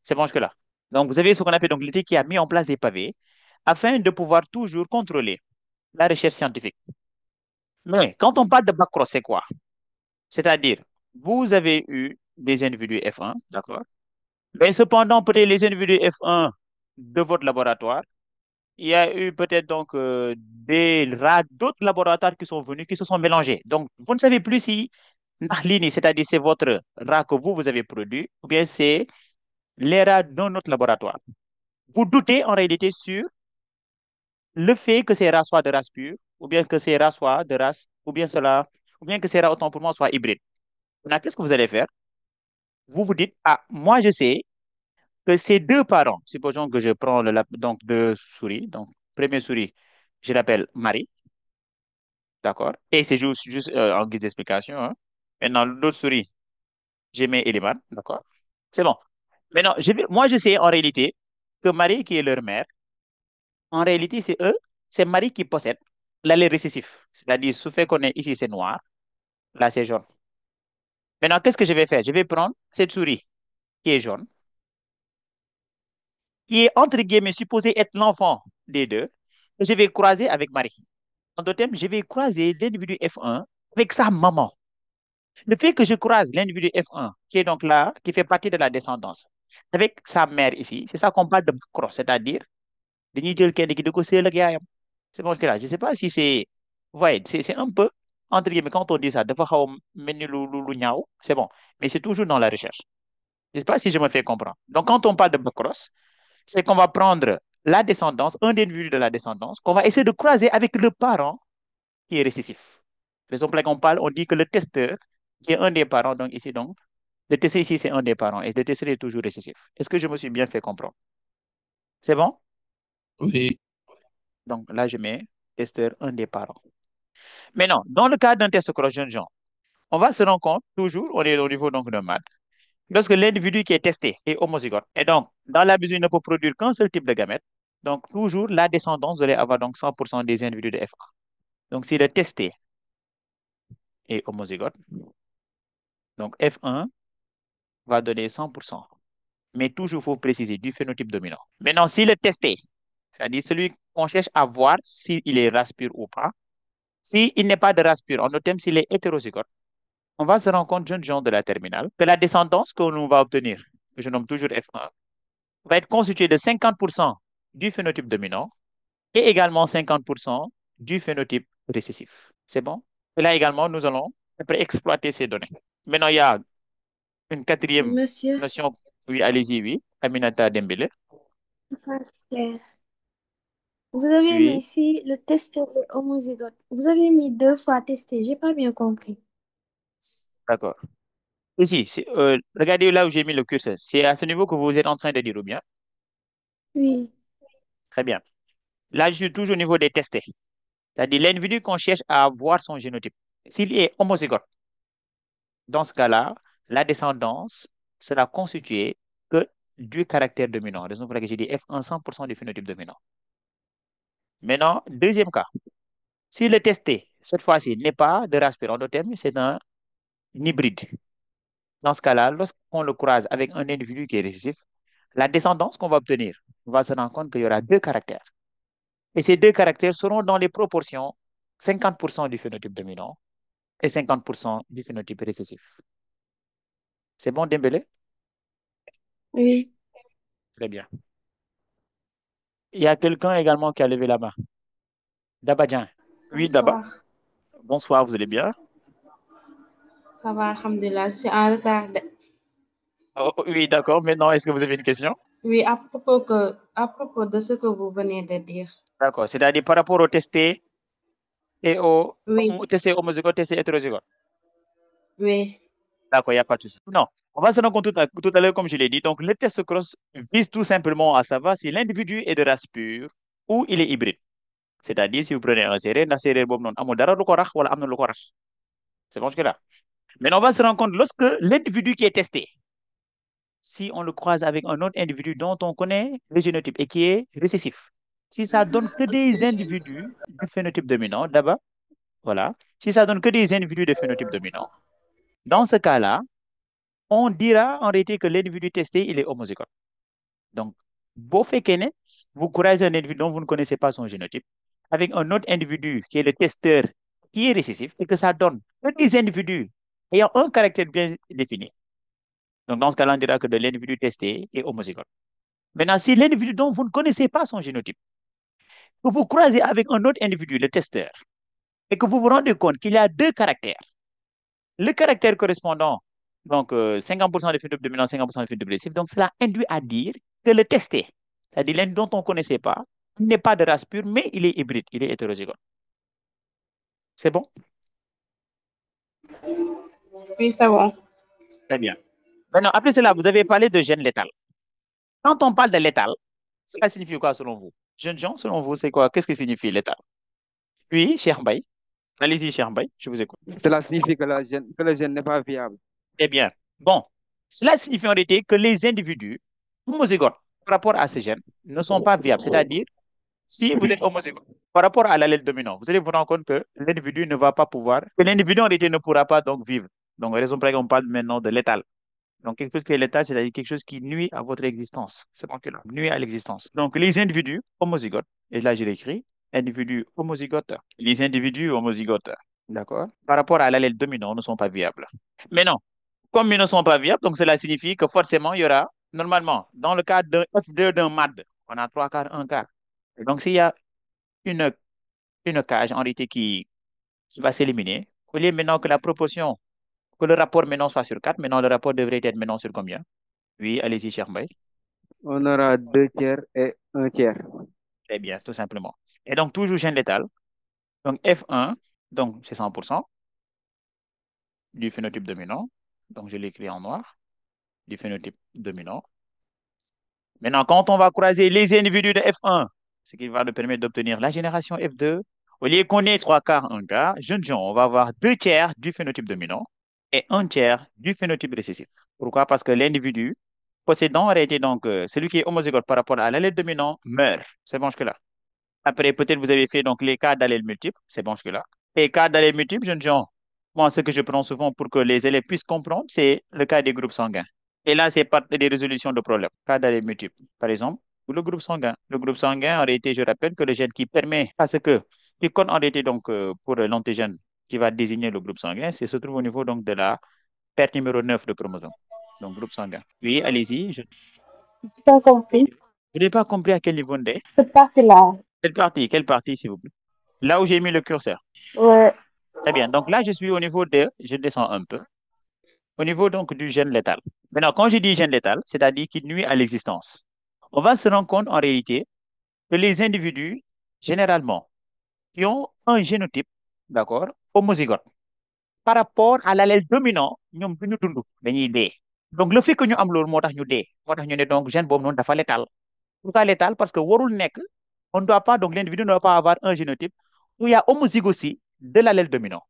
C'est bon jusque-là. Donc, vous avez ce qu'on appelle donc l'éthique qui a mis en place des pavés afin de pouvoir toujours contrôler la recherche scientifique. Mais quand on parle de bac cross, c'est quoi? C'est-à-dire, vous avez eu des individus F1, d'accord? Mais cependant, peut-être les individus F1 de votre laboratoire, il y a eu peut-être donc des rats d'autres laboratoires qui sont venus, qui se sont mélangés. Donc, vous ne savez plus si Nahlini, c'est-à-dire c'est votre rat que vous avez produit, ou bien c'est les rats d'un autre laboratoire. Vous doutez en réalité sur le fait que ces rats soient de race pure, ou bien que ces rats soient de race, ou bien que ces rats, autant pour moi, soient hybrides. Maintenant, qu'est-ce que vous allez faire? Vous vous dites, ah, moi je sais que ces deux parents, supposons que je prends donc deux souris, donc première souris, je l'appelle Marie, d'accord? Et c'est juste en guise d'explication, hein. Maintenant, l'autre souris, je mets Eliman, d'accord? C'est bon. Maintenant, moi je sais en réalité que Marie, qui est leur mère, en réalité, c'est Marie qui possède l'allèle récessif. C'est-à-dire, ce fait qu'on est ici, c'est noir, là, c'est jaune. Maintenant, qu'est-ce que je vais faire? Je vais prendre cette souris qui est jaune, qui est entre guillemets supposée être l'enfant des deux, et je vais croiser avec Marie. En d'autres termes, je vais croiser l'individu F1 avec sa maman. Le fait que je croise l'individu F1, qui est donc là, qui fait partie de la descendance, avec sa mère ici, c'est ça qu'on parle de cross, c'est-à-dire, dañuy jël kenn ki di ko séel ak yaayam. C'est bon, là. Je ne sais pas si c'est. Vous voyez, c'est un peu, entre guillemets, quand on dit ça, des fois, c'est bon. Mais c'est toujours dans la recherche. Je ne sais pas si je me fais comprendre. Donc, quand on parle de backcross, c'est qu'on va prendre la descendance, un individu de la descendance, qu'on va essayer de croiser avec le parent qui est récessif. Par exemple, quand on parle, on dit que le testeur, qui est un des parents, donc ici, donc, le testeur ici, c'est un des parents, et le testeur est toujours récessif. Est-ce que je me suis bien fait comprendre? C'est bon? Oui, Donc là, je mets testeur, un des parents. Maintenant, dans le cas d'un test cross-jeune genre, on va se rendre compte, toujours, on est au niveau donc de maths, lorsque l'individu qui est testé est homozygote, et donc, dans la mesure où il ne peut produire qu'un seul type de gamète, donc toujours la descendance devrait avoir donc 100% des individus de F1. Donc, si le testé est homozygote, donc F1 va donner 100%. Mais toujours, il faut préciser du phénotype dominant. Maintenant, si le testé, c'est-à-dire celui qu'on cherche à voir s'il est race pure ou pas, s'il n'est pas de race pure, en d'autres termes, s'il est hétérozygote, on va se rendre compte, jeunes gens de la terminale, que la descendance que l'on va obtenir, que je nomme toujours F1, va être constituée de 50% du phénotype dominant et également 50% du phénotype récessif. C'est bon? Et là également, nous allons après exploiter ces données. Maintenant, il y a une quatrième Monsieur, notion. Oui, allez-y, oui. Aminata Dembélé. c'est pas clair. Vous avez mis Oui, ici le testeur est homozygote. Vous avez mis deux fois testé. J'ai pas bien compris. d'accord. Ici, regardez là où j'ai mis le curseur. C'est à ce niveau que vous êtes en train de dire, ou bien? Oui. Très bien. Là, je suis toujours au niveau des testés. C'est-à-dire l'individu qu'on cherche à voir son génotype. S'il est homozygote, dans ce cas-là, la descendance sera constituée que du caractère dominant. Raison pour laquelle j'ai dit F1 100% du phénotype dominant. Maintenant, deuxième cas. Si le testé, cette fois-ci, n'est pas de race pure endotherme, c'est un hybride. Dans ce cas-là, lorsqu'on le croise avec un individu qui est récessif, la descendance qu'on va obtenir, on va se rendre compte qu'il y aura deux caractères. Et ces deux caractères seront dans les proportions 50% du phénotype dominant et 50% du phénotype récessif. C'est bon, Dembélé? Oui. Très bien. Il y a quelqu'un également qui a levé la main. Dabadjan. Oui, Daba. Bonsoir, Bonsoir, vous allez bien? ça va, alhamdulillah, je suis en retard. Oh, oui, d'accord. Maintenant, est-ce que vous avez une question? Oui, à propos de ce que vous venez de dire. D'accord. C'est-à-dire par rapport au testé et Oui, au testé homozygote, testé hétérozygote. oui, D'accord, il n'y a pas de souci. Non, on va se rendre compte tout à l'heure, comme je l'ai dit. Donc, le test cross vise tout simplement à savoir si l'individu est de race pure ou il est hybride. C'est-à-dire, si vous prenez un séeréer, la séeréer boobu noonu amul dara lu ko rax wala am na lu ko rax. C'est bon jusque-là. Mais on va se rendre compte lorsque l'individu qui est testé, si on le croise avec un autre individu dont on connaît le génotype et qui est récessif, si ça donne que des individus du phénotype dominant, d'abord, voilà, si ça donne que des individus de phénotype dominant, dans ce cas-là, on dira en réalité que l'individu testé, il est homozygote. Donc, beau fait qu'elle vous croisez un individu dont vous ne connaissez pas son génotype avec un autre individu qui est le testeur qui est récessif et que ça donne que des individus ayant un caractère bien défini. Donc, dans ce cas-là, on dira que de l'individu testé est homozygote. Maintenant, si l'individu dont vous ne connaissez pas son génotype, que vous croisez avec un autre individu, le testeur, et que vous vous rendez compte qu'il y a deux caractères, le caractère correspondant, donc 50% de phénotype dominant, 50% de phénotype récessif, donc cela induit à dire que le testé, c'est-à-dire l'un dont on ne connaissait pas, il n'est pas de race pure, mais il est hybride, il est hétérozygote. C'est bon? oui, c'est bon. Très bien. Maintenant, après cela, vous avez parlé de gène létal. Quand on parle de létal, cela signifie quoi selon vous? Jeunes gens, selon vous, c'est quoi? Qu'est-ce que signifie létal? Oui, Cheikh Mbaye. Allez-y, Cheikh Mbaye, je vous écoute. Cela signifie que, que le gène n'est pas viable. Eh bien, bon, cela signifie en réalité que les individus homozygotes par rapport à ces gènes ne sont pas viables. C'est-à-dire, si vous êtes homozygote par rapport à l'allèle dominant, vous allez vous rendre compte que l'individu ne va pas pouvoir, que l'individu en réalité ne pourra pas donc vivre. Donc, raison pour laquelle on parle maintenant de létal. Donc, quelque chose qui est létal, c'est-à-dire quelque chose qui nuit à votre existence. C'est bon que là, nuit à l'existence. Donc, les individus homozygotes, et là, je l'écris, individus homozygotes, les individus homozygotes, d'accord, par rapport à l'allèle dominant, ne sont pas viables. Mais non, comme ils ne sont pas viables, donc cela signifie que forcément, il y aura, normalement, dans le cas d'un F2 d'un MAD, on a trois quarts, un quart. Et donc, s'il y a une, une cage en réalité qui va s'éliminer, au lieu maintenant que la proportion, que le rapport maintenant soit sur 4, maintenant le rapport devrait être maintenant sur combien? Oui, allez-y, cher Mbaye. On aura 2 tiers et 1 tiers. Très bien, tout simplement. Et donc, toujours gène létal. Donc, F1, donc c'est 100% du phénotype dominant. Donc, je l'écris en noir, du phénotype dominant. Maintenant, quand on va croiser les individus de F1, ce qui va nous permettre d'obtenir la génération F2, au lieu qu'on ait 3 quarts, 1 quart, jeunes gens, on va avoir 2 tiers du phénotype dominant et 1 tiers du phénotype récessif. Pourquoi? Parce que l'individu possédant aurait été donc celui qui est homozygote par rapport à l'allèle dominant meurt. C'est bon jusque-là. Après, peut-être vous avez fait donc les cas d'allèles multiples. C'est bon jusque-là. Et cas d'allèles multiples, jeunes gens, moi, ce que je prends souvent pour que les élèves puissent comprendre, c'est le cas des groupes sanguins. Et là, c'est pas des résolutions de problèmes. Cas d'allèles multiples, par exemple, ou le groupe sanguin. Le groupe sanguin aurait été, je rappelle, que le gène qui permet à ce que, qui code aurait été donc pour l'antigène qui va désigner le groupe sanguin, c'est se trouve au niveau donc de la paire numéro 9 de chromosome. Donc, groupe sanguin. Oui, allez-y. Pas compris. Je n'ai pas compris à quel niveau on est. Cette partie-là. Quelle partie, s'il vous plaît? Là où j'ai mis le curseur. Ouais. Très bien. Donc là, je suis au niveau de, je descends un peu, au niveau donc du gène létal. Maintenant, quand je dis gène létal, c'est-à-dire qu'il nuit à l'existence. On va se rendre compte en réalité que les individus, généralement, qui ont un génotype, d'accord, homozygote, par rapport à l'allèle dominant, ñoom duñu dund dañuy dee. Donc le fait que ñu am loolu moo tax ñu dee moo tax ñu ne donc gène boobu noonu dafa létal. Pourquoi létal? Parce que warul nekk, on ne doit pas, donc l'individu ne doit pas avoir un génotype où il y a homozygosie de l'allèle dominant.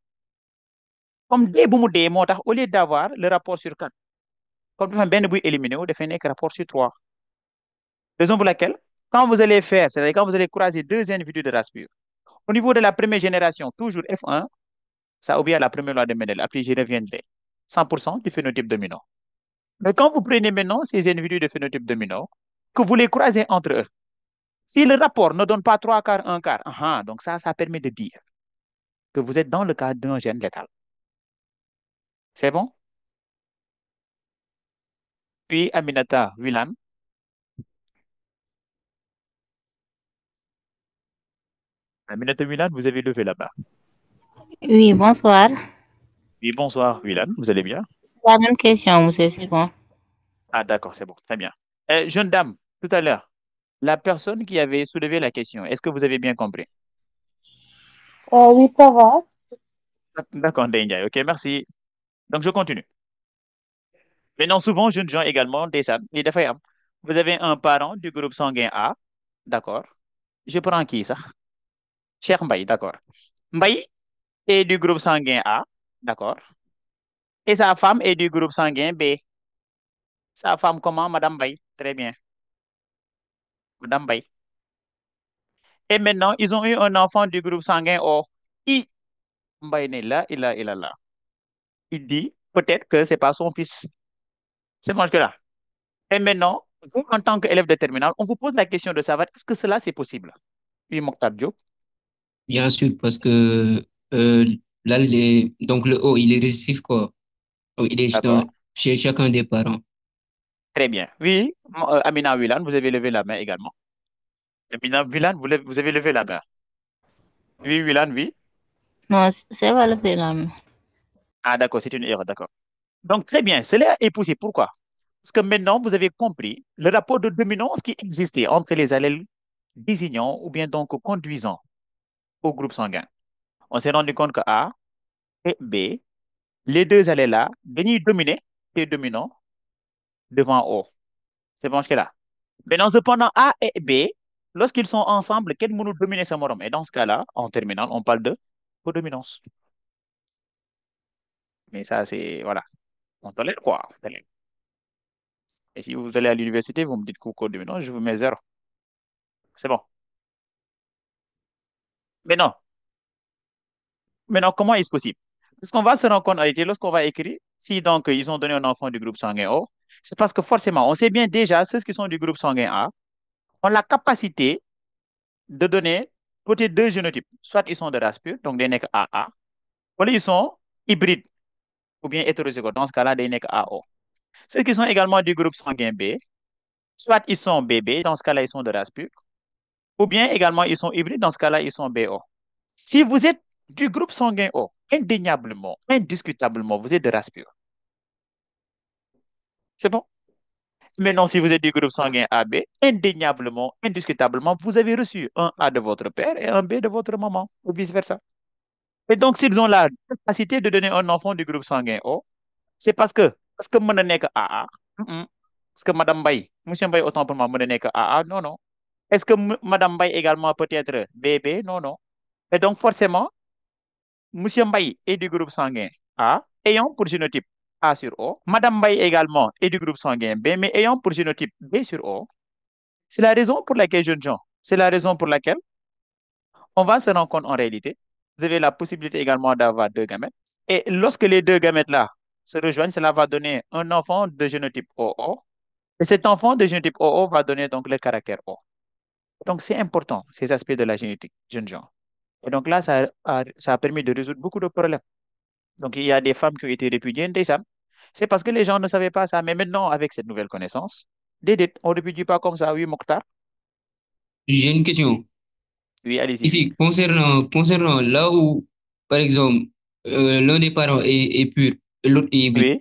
Comme dee bu mu dee moo tax au lieu d'avoir le rapport sur 4, comme dafa am benn buy éliminé wu dafay nekk rapport sur 3. Raison pour laquelle, quand vous allez faire, c'est-à-dire quand vous allez croiser deux individus de race pure, au niveau de la première génération, toujours F1, ça obéit à la première loi de Mendel. Après, j'y reviendrai. 100% du phénotype dominant. Mais quand vous prenez maintenant ces individus de phénotype dominant, que vous les croisez entre eux, si le rapport ne donne pas 3 quarts, 1 quart, donc ça permet de dire que vous êtes dans le cas d'un gène létal. C'est bon? Puis Aminata Wilan. Aminata Wilan, vous avez levé la main. Oui, bonsoir. Oui, bonsoir Wilan, vous allez bien? C'est la même question, monsieur, c'est bon. Ah, d'accord, c'est bon, très bien. Jeune dame, tout à l'heure, la personne qui avait soulevé la question, est-ce que vous avez bien compris? Oui, ça va. D'accord, Ndeye Ndiaye, ok, merci. Donc, je continue. Maintenant, souvent, jeunes gens également, des fois, vous avez un parent du groupe sanguin A, d'accord? Je prends qui, ça? Cheikh Mbaye, d'accord. Mbaye est du groupe sanguin A, d'accord? Et sa femme est du groupe sanguin B. Sa femme comment? Madame Mbaye. Très bien. Madame Mbaye. Et maintenant, ils ont eu un enfant du groupe sanguin O. I. Mbaye n'est là, il a là. Il dit peut-être que c'est pas son fils. C'est bon jusque-là. Et maintenant, vous, en tant qu'élève de terminale, on vous pose la question de savoir est-ce que cela c'est possible? Oui, Mokhtar Diop. Bien sûr, parce que euh, là, donc le O, il est récessif, quoi. Donc, il est D'accord. chez chacun des parents. Très bien. Oui, Amina Wilan, vous avez levé la main également. Amina Wilan, vous avez levé la main. Oui, Wilan, oui. Non, c'est pas le problème. Ah, d'accord, c'est une erreur, d'accord. Donc, très bien, cela est possible. Pourquoi? Parce que maintenant, vous avez compris le rapport de dominance qui existait entre les allèles désignant ou bien donc conduisant au groupe sanguin. On s'est rendu compte que A et B, les deux allèles-là, dañuy dominer et dominants devant O. C'est bon jusque-là. Maintenant, cependant, A et B, lorsqu'ils sont ensemble, quel mënul dominer sa morom? Et dans ce cas-là, en terminale, on parle de codominance. Mais ça, c'est, voilà, on tolère quoi? On tolère. Et si vous allez à l'université, vous me dites codominance, je vous mets 0. C'est bon. Maintenant, comment est-ce possible? Parce qu'on va se rendre compte en réalité, lorsqu'on va écrire, si donc ils ont donné un enfant du groupe sanguin O, c'est parce que forcément, on sait bien déjà, ceux qui sont du groupe sanguin A ont la capacité de donner peut-être deux génotypes. Soit ils sont de race pure, donc des NEC AA, ou ils sont hybrides ou bien hétérozygotes. Dans ce cas-là, des NEC AO. Ceux qui sont également du groupe sanguin B, soit ils sont BB, dans ce cas-là, ils sont de race pure, ou bien également ils sont hybrides, dans ce cas-là, ils sont BO. Si vous êtes du groupe sanguin O, indéniablement, indiscutablement, vous êtes de race pure. C'est bon? Maintenant, si vous êtes du groupe sanguin AB, indéniablement, indiscutablement, vous avez reçu un A de votre père et un B de votre maman, ou vice-versa. Et donc, s'ils ont la capacité de donner un enfant du groupe sanguin O, c'est parce que mën na nekk AA. Mm-mm. Est-ce que Madame Mbaye, Monsieur Mbaye, autant pour moi, mën na nekk AA? Non, non. Est-ce que Madame Mbaye également peut être BB? Non, non. Et donc, forcément, Monsieur Mbaye est du groupe sanguin A, ayant pour génotype A sur O. Madame Mbaye également est du groupe sanguin B, mais ayant pour génotype B sur O. C'est la raison pour laquelle, jeunes gens, c'est la raison pour laquelle on va se rendre compte en réalité, vous avez la possibilité également d'avoir deux gamètes. Et lorsque les deux gamètes-là se rejoignent, cela va donner un enfant de génotype OO. Et cet enfant de génotype OO va donner donc le caractère O. Donc, c'est important, ces aspects de la génétique, jeunes gens. Et donc là, ça a permis de résoudre beaucoup de problèmes. Donc, il y a des femmes qui ont été répudiées, ndeysaan. C'est parce que les gens ne savaient pas ça. Mais maintenant, avec cette nouvelle connaissance, on ne répudie pas comme ça. Oui, Mokhtar. J'ai une question. Oui, allez-y. Ici, concernant là où, par exemple, l'un des parents est pur et l'autre est hybride.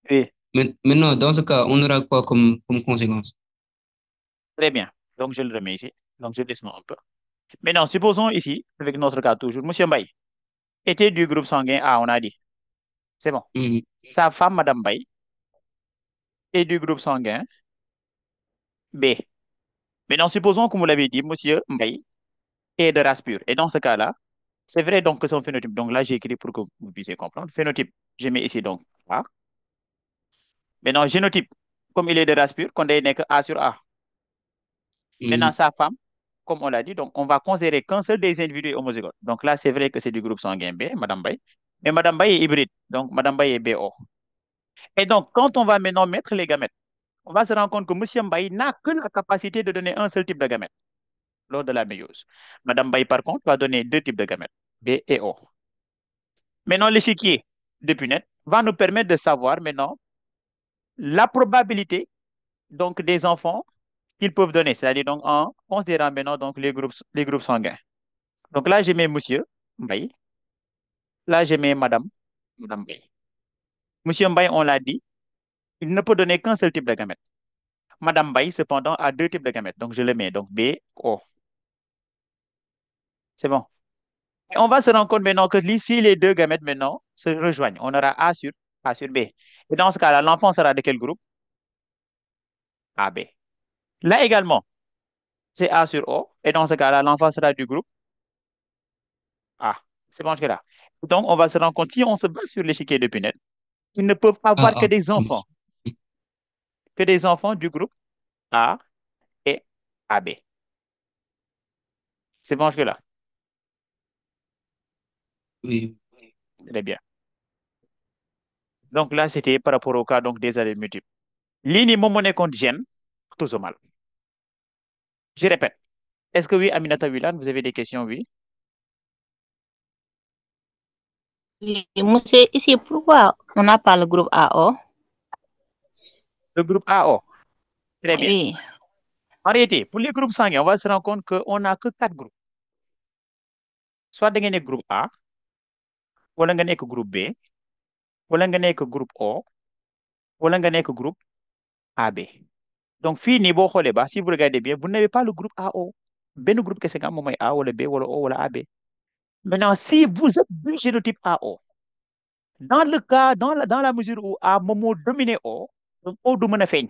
Oui, oui, Maintenant, dans ce cas, on aura quoi comme conséquence? très bien. Donc, je le remets ici. Donc, je descends un peu. Maintenant, supposons ici, avec notre cas toujours, Monsieur Mbaye était du groupe sanguin A, on a dit. C'est bon. Mhm. Sa femme, Madame Mbaye, est du groupe sanguin B. Maintenant, supposons, comme vous l'avez dit, Monsieur Mbaye est de race pure. Et dans ce cas-là, c'est vrai donc que son phénotype, donc là j'ai écrit pour que vous puissiez comprendre. Phénotype, je mets ici donc A. Maintenant, génotype, comme il est de race pure, qu'on n'est que A sur A. Maintenant, Mhm. sa femme, comme on l'a dit, donc on va considérer qu'un seul des individus est homozygote. Donc là, c'est vrai que c'est du groupe sanguin B, Madame Baye. Mais Madame Baye est hybride, donc Madame Baye est BO. Et donc, quand on va maintenant mettre les gamètes, on va se rendre compte que Monsieur Mbaye n'a que la capacité de donner un seul type de gamète lors de la méiose. Madame Baye, par contre, va donner deux types de gamètes, B et O. Maintenant, l'échiquier de Punnett va nous permettre de savoir maintenant la probabilité donc des enfants qu'ils peuvent donner, c'est-à-dire donc en considérant maintenant donc les groupes sanguins. Donc là, j'ai mis Monsieur Mbaye, là, j'ai mis Madame Mbaye. Monsieur Mbaye, on l'a dit, il ne peut donner qu'un seul type de gamète. Madame Mbaye, cependant, a deux types de gamètes. Donc, je le mets, donc B, O. C'est bon. Et on va se rendre compte maintenant que si les deux gamètes maintenant se rejoignent, on aura A sur B. Et dans ce cas-là, l'enfant sera de quel groupe? AB. Là également, c'est A sur O. Et dans ce cas-là, l'enfant sera du groupe A. C'est bon jusque-là. Donc, on va se rendre compte, si on se base sur l'échiquier de Punnett, ils ne peuvent avoir Ah, ah. que des enfants du groupe A et AB. C'est bon jusque-là. Oui. Très bien. Donc là, c'était par rapport au cas donc, des arrêts multiples. L'ini momone contre gène, tout mal. Je répète. Est-ce que oui, Aminata Willan, vous avez des questions? Oui. Oui, monsieur, ici, pourquoi on n'a pas le groupe AO? Le groupe AO. Très bien. Oui, En réalité, pour les groupes sanguins, on va se rendre compte qu'on n'a que quatre groupes. Soit vous avez groupe A, wala nga nekk groupe B, wala nga nekk groupe O, wala nga nekk groupe AB. Donc, fini, si vous regardez bien, vous n'avez pas le groupe AO. Ben groupe que c'est quand même A, ou le B, ou le O, ou le AB. Maintenant, si vous êtes du génotype AO, dans la mesure où A momo dominé O, donc O du mën a feeñ.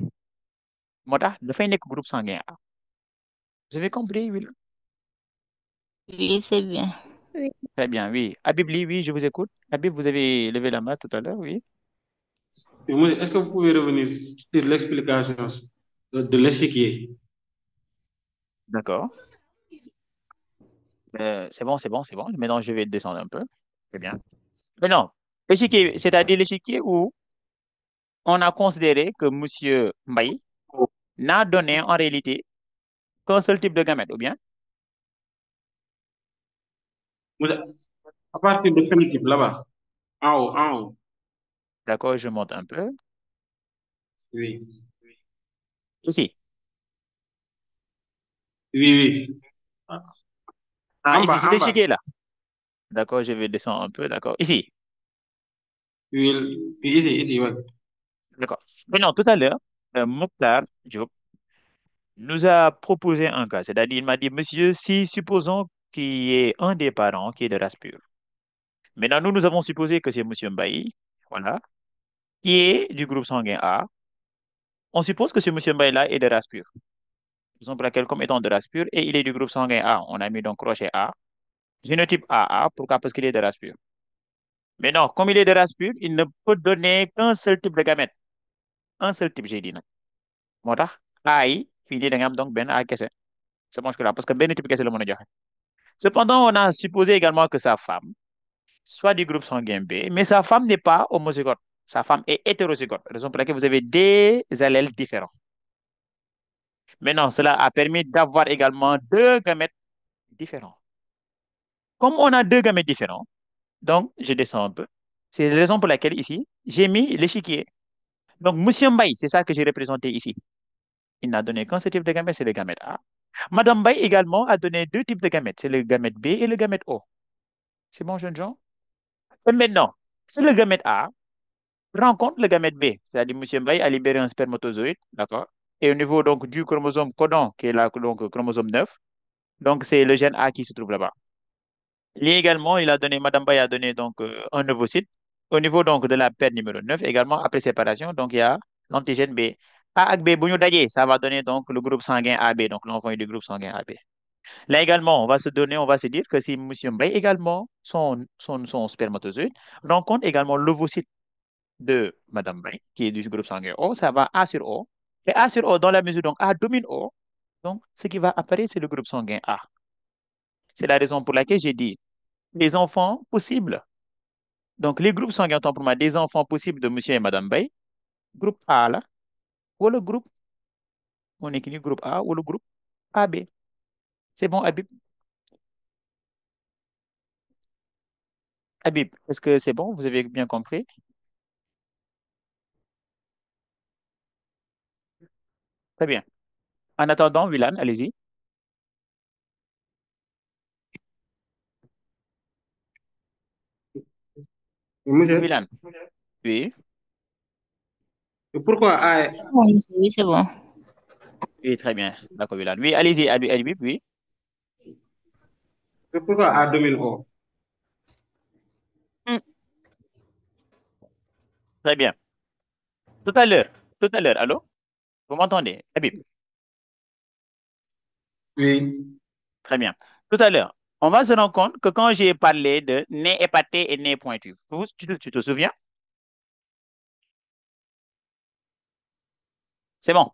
moo tax dafay nekk groupe sanguin A. Vous avez compris, oui? oui, c'est bien. Oui. Très bien, oui. Habib, oui, je vous écoute. Habib, vous avez levé la main tout à l'heure, oui. Est-ce que vous pouvez revenir sur l'explication de l'échiquier? D'accord. C'est bon, c'est bon, c'est bon. Maintenant, je vais descendre un peu. Très bien. Maintenant, l'échiquier, c'est-à-dire l'échiquier où on a considéré que M. Mbaye n'a donné en réalité qu'un seul type de gamète, ou bien? À partir de phénotype là-bas, en haut. D'accord, je monte un peu. Oui, Ici. oui. Ah, En ici, bas, c'est en bas. l'échiquier là. D'accord, je vais descendre un peu, d'accord. Ici. Oui, ici, ouais. D'accord. Maintenant, tout à l'heure, Mokhtar Diop nous a proposé un cas, c'est-à-dire il m'a dit, monsieur, si supposons qu'il y ait un des parents qui est de race pure. Maintenant, nous avons supposé que c'est monsieur Mbaye, voilà, qui est du groupe sanguin A. On suppose que ce monsieur Mbaye-là est de race pure. Raison pour laquelle, comme étant de race pure, et il est du groupe sanguin A, on a mis donc crochet A. Génotype AA, pourquoi? Parce qu'il est de race pure. Mais non, comme il est de race pure, il ne peut donner qu'un seul type de gamète. Un seul type, j'ai dit. Moo tax A yi fii nii da nga am donc benn A kese. C'est bon là parce que benn type kese la mën a joxe. Cependant, on a supposé également que sa femme soit du groupe sanguin B, mais sa femme n'est pas homozygote. Sa femme est hétérozygote, raison pour laquelle vous avez des allèles différents. Maintenant, cela a permis d'avoir également deux gamètes différents. Comme on a deux gamètes différents, donc je descends un peu. C'est la raison pour laquelle ici, j'ai mis l'échiquier. Donc, Monsieur Mbaye, c'est ça que j'ai représenté ici. Il n'a donné qu'un seul type de gamète, c'est le gamète A. Madame Mbaye également a donné deux types de gamètes, c'est le gamète B et le gamète O. C'est bon, jeunes gens? Et maintenant, si le gamète A rencontre le gamète B, c'est-à-dire Monsieur Mbaye a libéré un spermatozoïde, d'accord? Et au niveau donc du chromosome codon, qui est là, donc chromosome 9, donc c'est le gène A qui se trouve là-bas. Lui également, Madame Mbaye a donné donc un ovocyte. Au niveau donc de la paire numéro 9, également après séparation, donc il y a l'antigène B. A avec B, bu ñu dajee, ça va donner donc le groupe sanguin AB, donc l'enfant est du groupe sanguin AB. Là également, on va se dire que si M. Mbaye également, son spermatozoïde rencontre également l'ovocyte de Madame Mbaye, qui est du groupe sanguin O, ça va A sur O. Et A sur O, dans la mesure donc A domine O, donc ce qui va apparaître, c'est le groupe sanguin A. C'est la raison pour laquelle j'ai dit les enfants possibles. Donc, les groupes sanguins sont pour moi des enfants possibles de monsieur et madame Bay. Groupe A là, ou le groupe, on écrit groupe A ou le groupe AB. C'est bon, Habib? Habib, est-ce que c'est bon? Vous avez bien compris? Très bien. En attendant, Wilan, allez-y. Monsieur, Wilan, oui, pourquoi A est... Oui, oui, c'est bon. oui, très bien. D'accord, Wilan. Oui, allez-y, Habib, oui. Pourquoi A domine O? Hmm, très bien. Tout à l'heure, allô? Vous m'entendez? Habib, Oui, très bien. Tout à l'heure, on va se rendre compte que quand j'ai parlé de nez épaté et nez pointu, tu te souviens? C'est bon.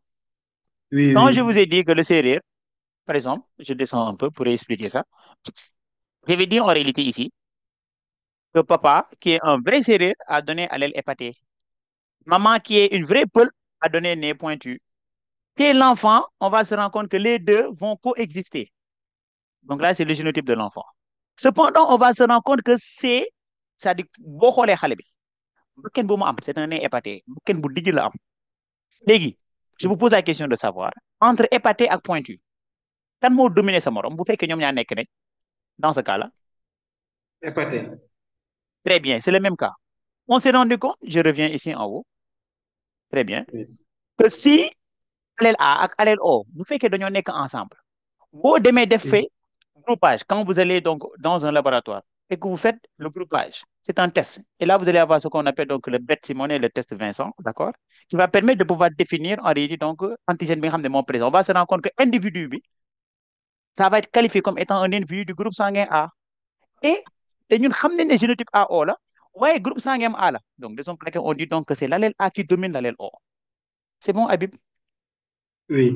oui, Quand je vous oui. ai dit que le serrure, par exemple, je descends un peu pour expliquer ça. Je vais dire en réalité ici que papa, qui est un vrai serrure, a donné allèle épaté. Maman, qui est une vraie peule, a donné nez pointu. Et l'enfant, on va se rendre compte que les deux vont coexister. Donc là, c'est le génotype de l'enfant. Cependant, on va se rendre compte que c'est-à-dire, boo xoolee xale bi, bukken bu mu am, c'est un nez épaté. Bukken bu dijj la am. Léegi, je vous pose la question de savoir, entre épaté et pointu, kan moo dominé sa morom bu fekkee ñoom ñaar nekk nañ dans ce cas-là? Épaté. Très bien, c'est le même cas. On s'est rendu compte, je reviens ici en haut, très bien, Oui. que si allèle A ak allèle O, bu fekkee dañoo nekk ensemble, boo demee def fait groupage, quand vous allez donc dans un laboratoire et que vous faites le groupage, c'est un test. Et là, vous allez avoir ce qu'on appelle donc le BET Simon et le test Vincent, d'accord? Qui va permettre de pouvoir définir en réalité donc antigène bi nga xam ne moo présent. On va se rendre compte que individu bi, ça va être qualifié comme étant un individu du groupe sanguin A. Et te ñun xam nañ ne génotype AO la, waaye groupe sanguin A la. Donc, de son on dit donc que c'est l'allèle A qui domine l'allèle O. C'est bon, Habib? Oui.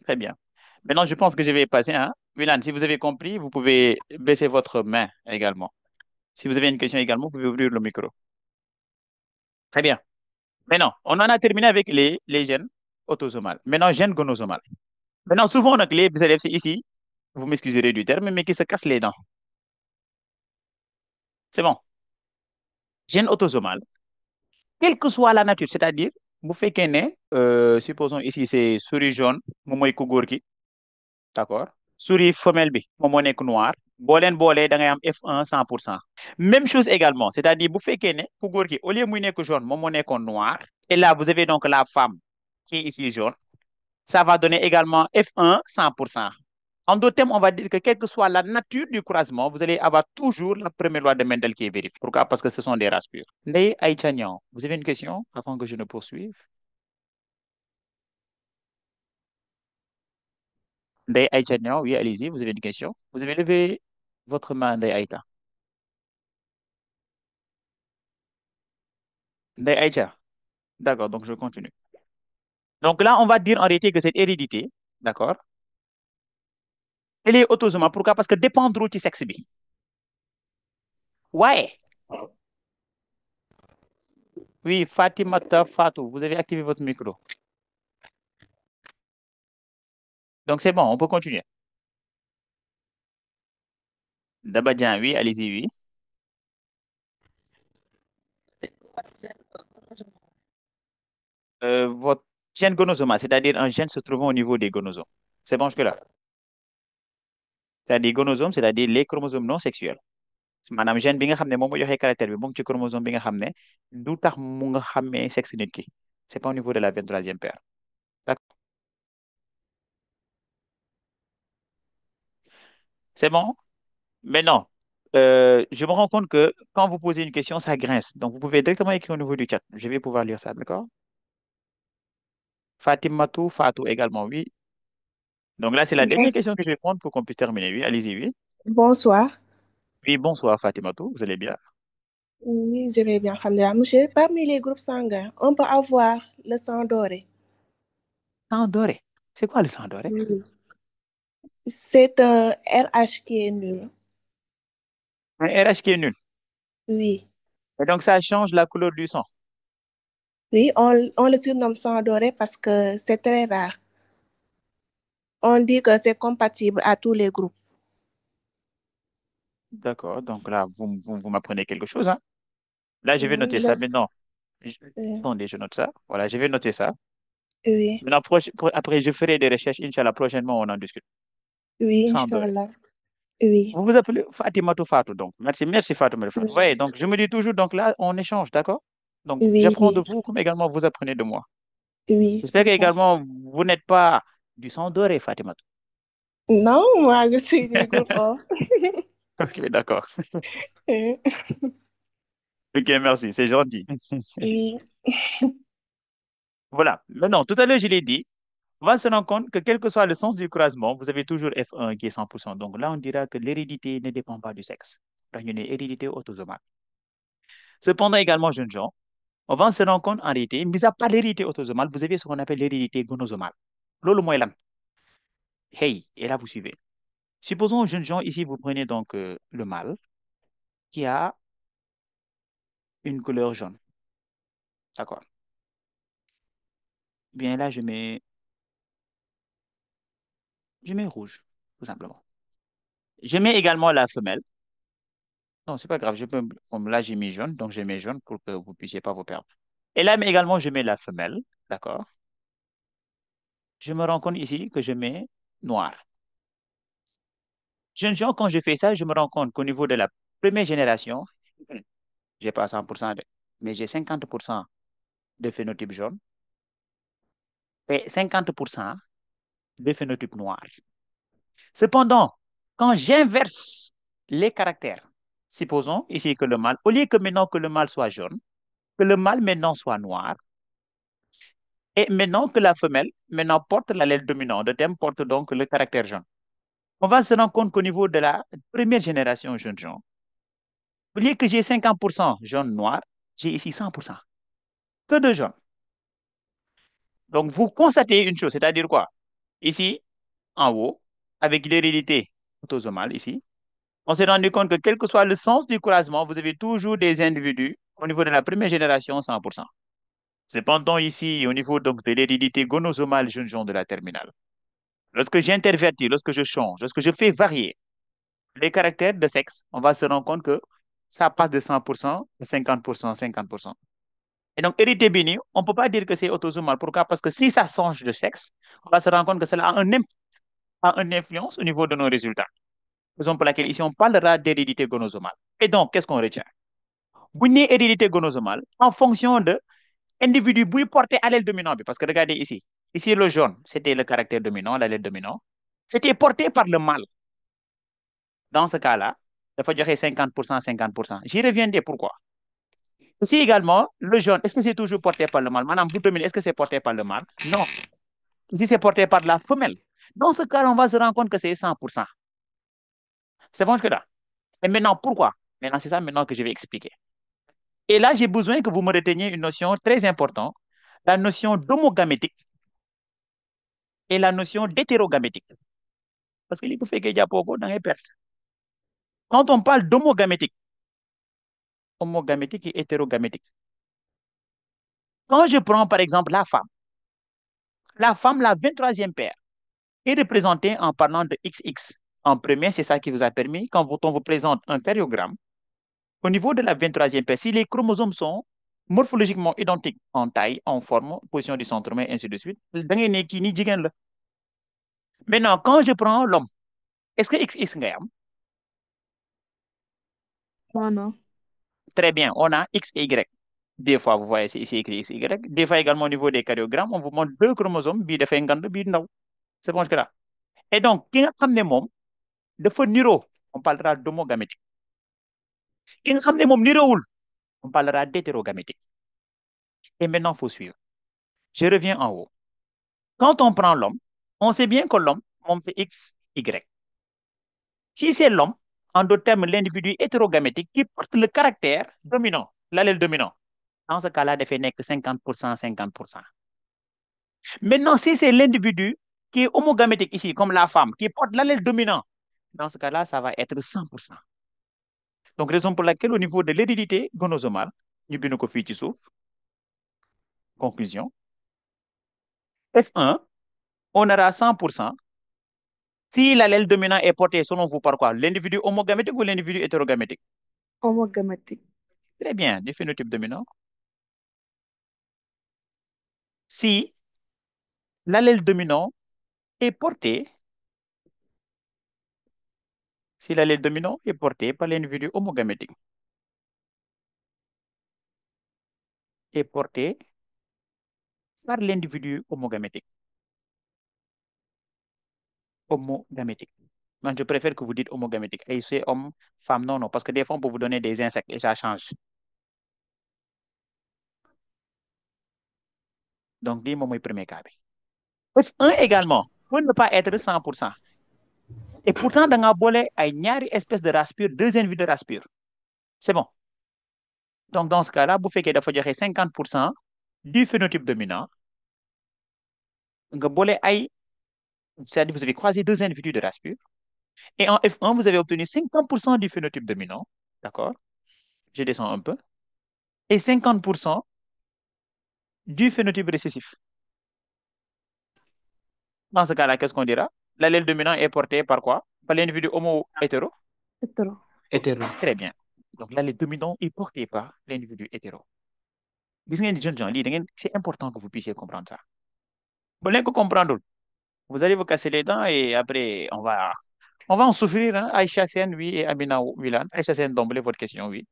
Très bien. Maintenant, je pense que je vais passer. Hein? Milan, si vous avez compris, vous pouvez baisser votre main également. Si vous avez une question également, vous pouvez ouvrir le micro. Très bien. Maintenant, on en a terminé avec les gènes autosomales. Maintenant, gènes gonosomales. Maintenant, souvent, on a les élèves, c'est ici, vous m'excuserez du terme, mais qui se cassent les dents. C'est bon. Gène autosomal, quelle que soit la nature, c'est-à-dire, vous faites qu'un nez, supposons ici, c'est souris jaune, moom mooy ku góor ki, d'accord? Souris femelle bi, moom moo nekk noir. Boo leen boolee, da ngay am F1 100%. Même chose également, c'est-à-dire, bu fekkee ne ku góor ki, au lieu muy nekk jaune, moom moo nekkoon noir. Et là, vous avez donc la femme qui est ici jaune, ça va donner également F1 100%. En d'autres termes, on va dire que quelle que soit la nature du croisement, vous allez avoir toujours la première loi de Mendel qui est vérifiée. Pourquoi? Parce que ce sont des races pures. Ndeye Aïcha Niang, vous avez une question avant que je ne poursuive? Ndeye Aïcha Niang, oui, allez-y, vous avez une question? Vous avez levé votre main, Ndeye Aïcha. Ndeye Aïcha, d'accord, donc je continue. Donc là, on va dire en réalité que cette hérédité, d'accord, elle est autosomale. Pourquoi? Parce que dépendre du sexe. Ouais. Oui, Fatimata Fatou, vous avez activé votre micro. Donc c'est bon, on peut continuer. Dabadjan, oui, allez-y, oui. Votre gène gonosoma, c'est-à-dire un gène se trouvant au niveau des gonosomes. C'est bon jusque-là? C'est-à-dire gonosomes, c'est-à-dire les chromosomes non sexuels. Maanaam gène bi nga xam ne moom moo joxe caractère bi mu ngi ci chromosome bi nga xam ne du tax mu nga xàmmee sexe nit ki. C'est pas au niveau de la 23e paire. D'accord? C'est bon? Maintenant, je me rends compte que quand vous posez une question, ça grince. Donc, vous pouvez directement écrire au niveau du chat. Je vais pouvoir lire ça, d'accord? Fatimatou, Fatou également, oui. Donc là, c'est la dernière question que je vais prendre pour qu'on puisse terminer. Oui, allez-y, oui. Bonsoir. Oui, bonsoir Fatimatou, vous allez bien? Oui, je vais bien, alhamdoulilah. Monsieur, parmi les groupes sanguins, on peut avoir le sang doré. Sang doré. C'est quoi le sang doré? Oui. C'est un RH qui est nul. Un RH qui est nul. Oui. Et donc, ça change la couleur du sang. Oui, on le surnomme sang doré parce que c'est très rare. On dit que c'est compatible à tous les groupes. D'accord, donc là, vous m'apprenez quelque chose, hein? Là, je vais noter ça Le- maintenant. euh, Attendez, je note ça. Voilà, je vais noter ça. Oui, Maintenant, après, je ferai des recherches. Inch'Allah, prochainement, on en discute. oui, Sang doré. Inch'Allah. Oui, Vous vous appelez Fatimatou Fatou, donc. Merci, merci Fatimatou Fatou. oui, Oui, donc je me dis toujours, donc là, on échange, d'accord? Donc, oui, j'apprends de oui, vous comme également vous apprenez de moi. oui, c'est J'espère que ça. également, vous n'êtes pas du sang doré, Fatimatou. Non, moi, je suis du groupe O. Ok, d'accord. Euh, Ok, merci, c'est gentil. Oui, Voilà. Maintenant, tout à l'heure, je l'ai dit, on va se rendre compte que quel que soit le sens du croisement, vous avez toujours F1 qui est 100%. Donc là, on dira que l'hérédité ne dépend pas du sexe. Donc, il y a une hérédité autosomale. Cependant, également, jeunes gens, on va se rendre compte en réalité, mis à part l'hérédité autosomale, vous avez ce qu'on appelle l'hérédité gonosomale. Lolo mooy lan? Hey, et là, vous suivez. Supposons, jeunes gens, ici, vous prenez donc le mâle qui a une couleur jaune. D'accord. Bien là, je mets rouge, tout simplement. Je mets également la femelle. Non, c'est pas grave. Comme là, j'ai mis jaune, donc je mets jaune pour que vous puissiez pas vous perdre. Et là, mais également, je mets la femelle. D'accord. Je me rends compte ici que je mets noir. Jeunes gens, quand je fais ça, je me rends compte qu'au niveau de la première génération, j'ai pas 100%, mais j'ai 50% de phénotype jaune et 50% de phénotype noir. Cependant, quand j'inverse les caractères, supposons ici que le mâle, au lieu que maintenant que le mâle soit jaune, que le mâle maintenant soit noir, et maintenant que la femelle maintenant porte l'allèle dominant, de thème porte donc le caractère jaune. On va se rendre compte qu'au niveau de la première génération jeune jaune, au lieu que j'ai 50% jaune noir, j'ai ici 100%. Que de jaune. Donc vous constatez une chose, c'est-à-dire quoi? Ici, en haut, avec l'hérédité autosomale ici, on s'est rendu compte que quel que soit le sens du croisement, vous avez toujours des individus au niveau de la première génération 100%. Cependant, ici, au niveau donc de l'hérédité gonosomale jeune jaune de la terminale, lorsque j'intervertis, lorsque je change, lorsque je fais varier les caractères de sexe, on va se rendre compte que ça passe de 100% à 50%, 50%. Et donc, hérité béni, on ne peut pas dire que c'est autosomal. Pourquoi? Parce que si ça change de sexe, on va se rendre compte que cela a une influence au niveau de nos résultats. Raison pour laquelle ici, on parlera d'hérédité gonosomale. Et donc, qu'est-ce qu'on retient? Vous n'avez hérédité gonosomale en fonction de individu buy porter allèle dominant parce que regardez ici. Ici, le jaune, c'était le caractère dominant, l'allèle dominant. C'était porté par le mâle. Dans ce cas-là, il faut dire 50%, 50%. J'y reviendrai pourquoi. Ici également, le jaune, est-ce que c'est toujours porté par le mâle? Madame, vous dominez, est-ce que c'est porté par le mâle? Non. Ici, c'est porté par la femelle. Dans ce cas, on va se rendre compte que c'est 100%. C'est bon que là. Et maintenant, pourquoi? Maintenant, c'est ça maintenant que je vais expliquer. Et là, j'ai besoin que vous me reteniez une notion très importante, la notion d'homogamétique et la notion d'hétérogamétique. Parce que il fait que y a beaucoup dans les pertes. Quand on parle d'homogamétique, homogamétique et hétérogamétique, quand je prends par exemple la femme, la 23e paire, est représentée en parlant de XX. En premier, c'est ça qui vous a permis, quand on vous présente un karyogramme, au niveau de la 23e paire, si les chromosomes sont morphologiquement identiques en taille, en forme, position du centromère, et ainsi de suite, maintenant, quand je prends l'homme, est-ce que XX ngay am? Non, non. Très bien, on a X et Y. Des fois, vous voyez, c'est ici écrit X, Y. Des fois, également, au niveau des karyogrammes, on vous montre deux chromosomes, bii dafay ngand, bii ndaw. C'est bon jusque-là. Et donc, ki nga xam ne moom dafa niroo, on parlera d'homogamétique. Ki nga xam ne moom niroowul, on parlera d'hétérogamétique. Et maintenant, il faut suivre. Je reviens en haut. Quand on prend l'homme, on sait bien que l'homme, c'est X, Y. Si c'est l'homme, en d'autres termes, l'individu hétérogamétique qui porte le caractère dominant, l'allèle dominant, dans ce cas-là, il fait que 50%, 50%. Maintenant, si c'est l'individu qui est homogamétique ici, comme la femme, qui porte l'allèle dominant, dans ce cas-là, ça va être 100%. Donc, raison pour laquelle, au niveau de l'hérédité gonosomale, ñu bind ko fii ci suuf, conclusion, F1, on aura 100% si l'allèle dominant est porté, selon vous, par quoi? L'individu homogamétique ou l'individu hétérogamétique? Homogamétique. Très bien, du phénotype dominant. Si l'allèle dominant est porté, si l'allèle dominant est porté par l'individu homogamétique, est porté par l'individu homogamétique. Homogamétique. Moi, je préfère que vous dites homogamétique. Et c'est homme, femme, non, non, parce que des fois, on peut vous donner des insectes et ça change. Donc, dis-moi mon premier cas. Un également, peut ne pas être 100%. Et pourtant, dans la bolée, il y a une espèce de race pure, deux individus de race pure. C'est bon. Donc, dans ce cas-là, vous faites qu'il faut dire 50% du phénotype dominant. C'est-à-dire vous avez croisé deux individus de race pure. Et en F1, vous avez obtenu 50% du phénotype dominant. D'accord? Je descends un peu. Et 50% du phénotype récessif. Dans ce cas-là, qu'est-ce qu'on dira? L'allèle dominant est porté par quoi? Par l'individu homo-hétéro? Hétéro. Hétéro. Très bien. Donc l'allèle dominant est porté par l'individu hétéro. Gis ngeen di jeunes gens, c'est important que vous puissiez comprendre ça. Vous voulez comprendre? Vous allez vous casser les dents et après, on va en souffrir. Hein? Aïcha Sen, oui, et Amina Wilan. Aïcha Sen, d'emblée, votre question, oui.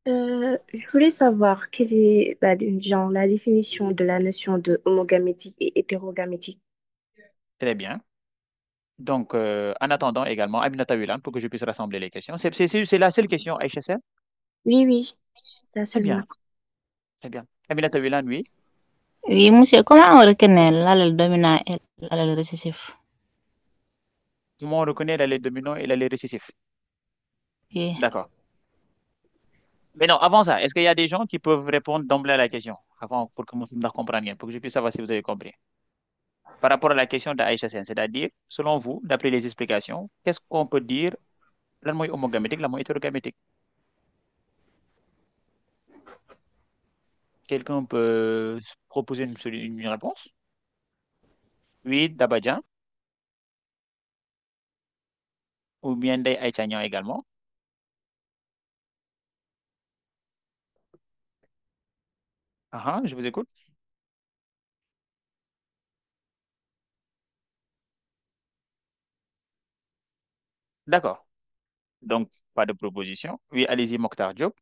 Je voulais savoir quelle est genre, la définition de la notion de homogamétique et hétérogamétique. Très bien. Donc, en attendant également, Aminata Wilan, pour que je puisse rassembler les questions. C'est la seule question, Aïcha Sen? Oui, oui, c'est Très bien. seulement. Très bien. Aminata Wilan, oui. Oui, monsieur, comment on reconnaît l'allèle dominant et l'allèle récessif? Comment on reconnaît l'allèle dominant et l'allèle récessif? Oui. D'accord. Mais non, avant ça, est-ce qu'il y a des gens qui peuvent répondre d'emblée à la question, avant, pour que je puisse comprendre bien, pour que je puisse savoir si vous avez compris? Par rapport à la question d'Aïcha Sen, c'est-à-dire, selon vous, d'après les explications, qu'est-ce qu'on peut dire, lan mooy homogamétique, lan mooy hétérogamétique? Quelqu'un peut proposer une réponse? Oui, Dabadjan, ou bien Ndeye Aïcha Niang également. Ah, je vous écoute. D'accord. Donc, pas de proposition. Oui, allez-y, Mokhtar Diop.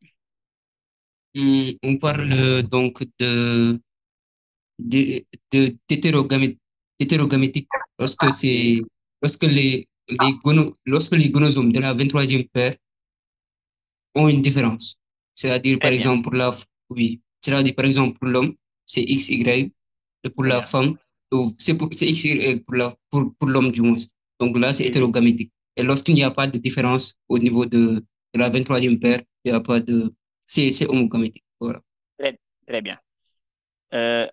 On parle donc de, d'hétérogamétique lorsque lorsque les gonosomes de la 23e paire ont une différence. C'est-à-dire, Très par bien, exemple, oui. C'est-à-dire, par exemple, pour l'homme, c'est XY, et pour très la bien. femme, c'est XY pour l'homme du moins. Donc là, c'est Oui, oui. hétérogamétique. Et lorsqu'il n'y a pas de différence au niveau de la 23e paire, il n'y a pas de, c'est homogamétique. Voilà. Très, très bien.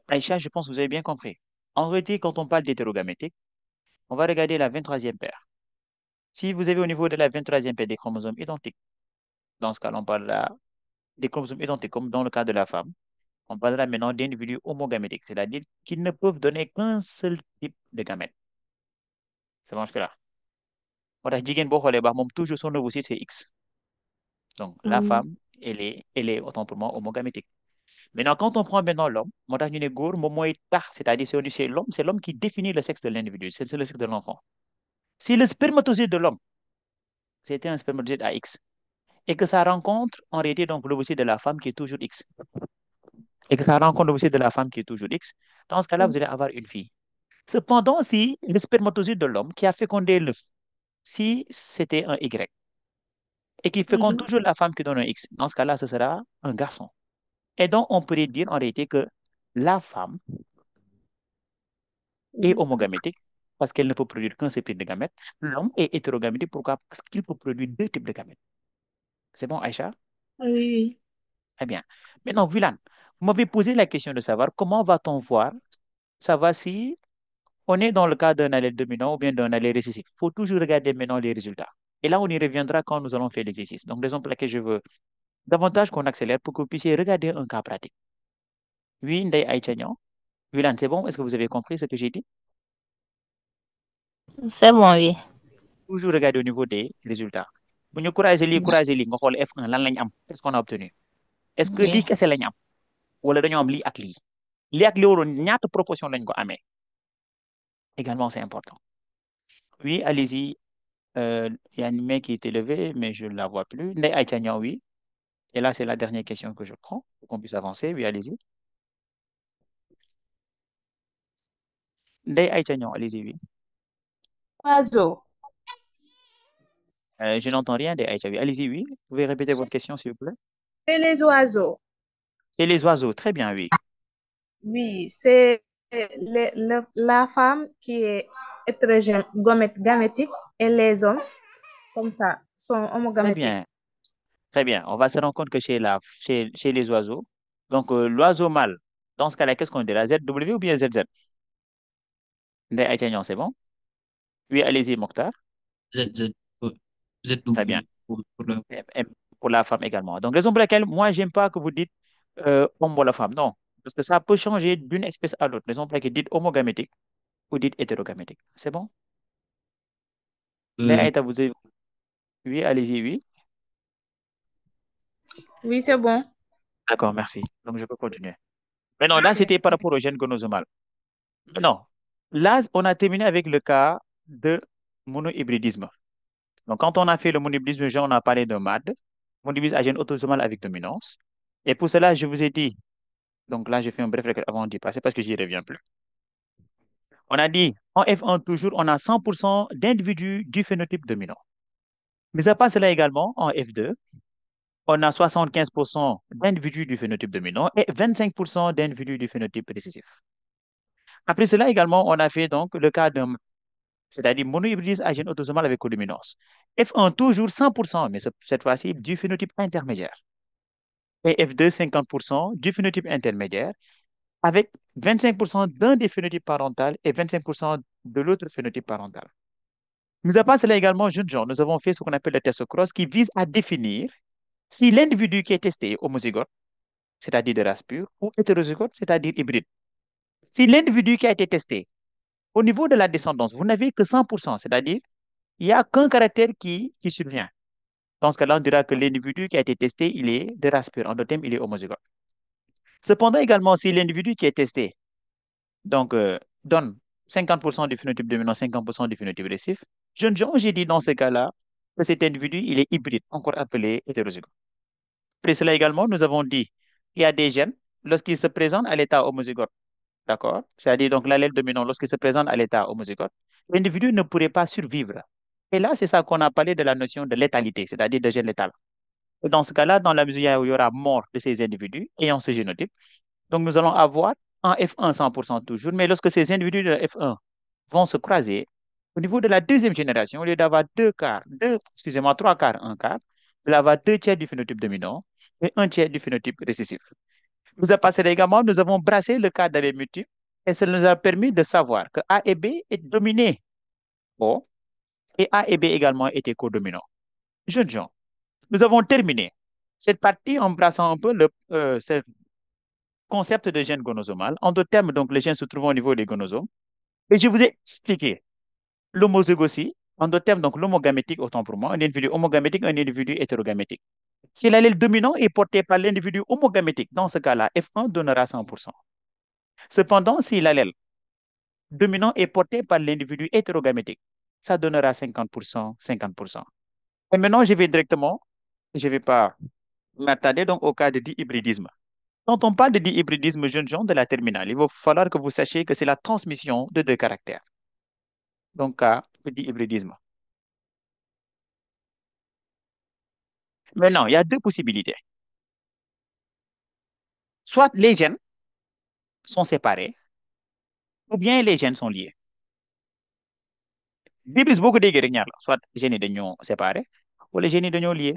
Aïcha, je pense que vous avez bien compris. En réalité, quand on parle d'hétérogamétique, on va regarder la 23e paire. Si vous avez au niveau de la 23e paire des chromosomes identiques, dans ce cas, on parlera des chromosomes identiques, comme dans le cas de la femme, on parlera maintenant d'individus homogamétiques, c'est-à-dire qu'ils ne peuvent donner qu'un seul type de gamète. Ça marche que là. Moo tax jigéen boo xoolee baax moom toujours son ovocyte c'est X. Donc la Mm. femme, elle est autant pour moi homogamétique. Maintenant, quand on prend maintenant l'homme, moo tax ñu ne góor moom mooy tax, c'est-à-dire c'est l'homme qui définit le sexe de l'individu, c'est le sexe de l'enfant. Si le spermatozoïde de l'homme, c'était un spermatozoïde à X, et que ça rencontre en réalité donc l'ovocyte de la femme qui est toujours X, et que ça rencontre l'ovocyte de la femme qui est toujours X, dans ce cas-là, vous allez avoir une fille. Cependant, si le spermatozoïde de l'homme qui a fécondé l'œuf, si c'était un Y, et qui féconde Mhm. toujours la femme qui donne un X, dans ce cas-là, ce sera un garçon. Et donc, on pourrait dire en réalité que la femme est Mhm. homogamétique parce qu'elle ne peut produire qu'un seul type de gamètes. L'homme est hétérogamétique, pourquoi? Parce qu'il peut produire deux types de gamètes. C'est bon, Aïcha? Oui, oui. Très bien. Maintenant, Vulan, vous m'avez posé la question de savoir comment va-t-on voir, savoir si on est dans le cas d'un allèle dominant ou bien d'un allèle récessif. Il faut toujours regarder maintenant les résultats. Et là, on y reviendra quand nous allons faire l'exercice. Donc, raison pour laquelle je veux davantage qu'on accélère pour que vous puissiez regarder un cas pratique. Oui, Ndeye Aïcha Niang. Vulan, c'est bon? Est-ce que vous avez compris ce que j'ai dit? C'est bon, oui. Toujours regarder au niveau des résultats. Bu ñu croiser lii nga xool F1 lan lañ am qu'est-ce qu'on a obtenu est-ce que lii Oui. kese lañ am wala dañoo am lii ak lii lii ak lii waroon ñaata proportion lañ ko amee également c'est important. Oui, allez-y. Il y a une main qui est élevée, mais je ne la vois plus. Ndeye Aïcha Niang, oui. Et là, c'est la dernière question que je prends pour qu'on puisse avancer. Oui, allez-y. Ndeye Aïcha Niang, allez-y, oui. Oiseau. Je n'entends rien, Ndeye Aïcha, oui. Allez-y, oui. Vous pouvez répéter votre question, s'il vous plaît. C'est les oiseaux. Et les oiseaux, très bien, oui. Oui, c'est la femme qui est gamétique et les hommes, comme ça, sont Très homogamétiques. bien, très bien. On va se rendre compte que chez les oiseaux, donc l'oiseau mâle, dans ce cas-là, qu'est-ce qu'on dira? ZW ou bien ZZ? Ndeye Aïcha Niang, c'est bon? Oui, allez-y, Mokhtar. Z, ouais. Très bien. ZW pour la. Et pour la femme également. Donc, raison pour laquelle moi, j'aime pas que vous dites homme ou la femme. Non, parce que ça peut changer d'une espèce à l'autre. Raison pour laquelle dites homogamétique ou dites hétérogamétique. C'est bon? Euh, Oui, allez-y, oui. Oui, c'est bon. D'accord, merci. Donc, je peux continuer. Mais non, là, c'était par rapport au gène gonosomal. Non, là, on a terminé avec le cas de monohybridisme. Donc, quand on a fait le monohybridisme, on a parlé d'un MAD, monohybridisme à gène autosomal avec dominance. Et pour cela, je vous ai dit, donc là, j'ai fait un bref récap avant d'y passer parce que j'y reviens plus. On a dit, en F1 toujours, on a 100% d'individus du phénotype dominant. Mais à part cela également, en F2, on a 75% d'individus du phénotype dominant et 25% d'individus du phénotype récessif. Après cela également, on a fait donc le cas d'un, c'est-à-dire monohybridisme à gène autosomal avec codominance. F1 toujours 100%, mais cette fois-ci du phénotype intermédiaire. Et F2, 50% du phénotype intermédiaire avec 25% d'un des phénotypes parentaux et 25% de l'autre phénotype parental. Mis à part cela également, jeunes gens, nous avons fait ce qu'on appelle le test cross qui vise à définir si l'individu qui est testé est homozygote, c'est-à-dire de race pure, ou hétérozygote, c'est-à-dire hybride. Si l'individu qui a été testé, au niveau de la descendance, vous n'avez que 100%, c'est-à-dire il n'y a qu'un caractère qui survient. Dans ce cas-là, on dira que l'individu qui a été testé, il est de race pure. En d'autres termes, il est homozygote. Cependant, également, si l'individu qui est testé donc, donne 50% du phénotype dominant, 50% du phénotype récessif, jeune gens, j'ai dit dans ce cas-là que cet individu, il est hybride, encore appelé hétérozygote. Après cela également, nous avons dit il y a des gènes, lorsqu'ils se présentent à l'état homozygote, d'accord? C'est-à-dire donc l'allèle dominant, lorsqu'il se présente à l'état homozygote, l'individu ne pourrait pas survivre. Et là, c'est ça qu'on a parlé de la notion de létalité, c'est-à-dire de gène létal. Et dans ce cas-là, dans la mesure où il y aura mort de ces individus ayant ce génotype, donc nous allons avoir un F1 100% toujours, mais lorsque ces individus de F1 vont se croiser, au niveau de la deuxième génération, au lieu d'avoir excusez-moi, trois quarts, un quart, il va avoir deux tiers du phénotype dominant et un tiers du phénotype récessif. Nous a passé également, nous avons brassé le cas des multiples et cela nous a permis de savoir que A et B est dominé O et A et B également étaient codominants. Jeunes gens, nous avons terminé cette partie en brassant un peu ce concept de gène gonosomal. En d'autres termes, donc, les gènes se trouvent au niveau des gonosomes. Et je vous ai expliqué l'homozygosie, en d'autres termes, donc l'homogamétique, autant pour moi, un individu homogamétique, un individu hétérogamétique. Si l'allèle dominant est porté par l'individu homogamétique, dans ce cas-là, F1 donnera 100%. Cependant, si l'allèle dominant est porté par l'individu hétérogamétique, ça donnera 50%, 50%. Et maintenant, je vais directement, je ne vais pas m'attarder donc au cas de dihybridisme. Quand on parle de dihybridisme jeunes gens de la terminale, il va falloir que vous sachiez que c'est la transmission de deux caractères. Donc, cas de dihybridisme. Maintenant, il y a deux possibilités. Soit les gènes sont séparés, ou bien les gènes sont liés. Biblis beaucoup de guerrières, soit les gènes sont séparés, ou les gènes sont liés.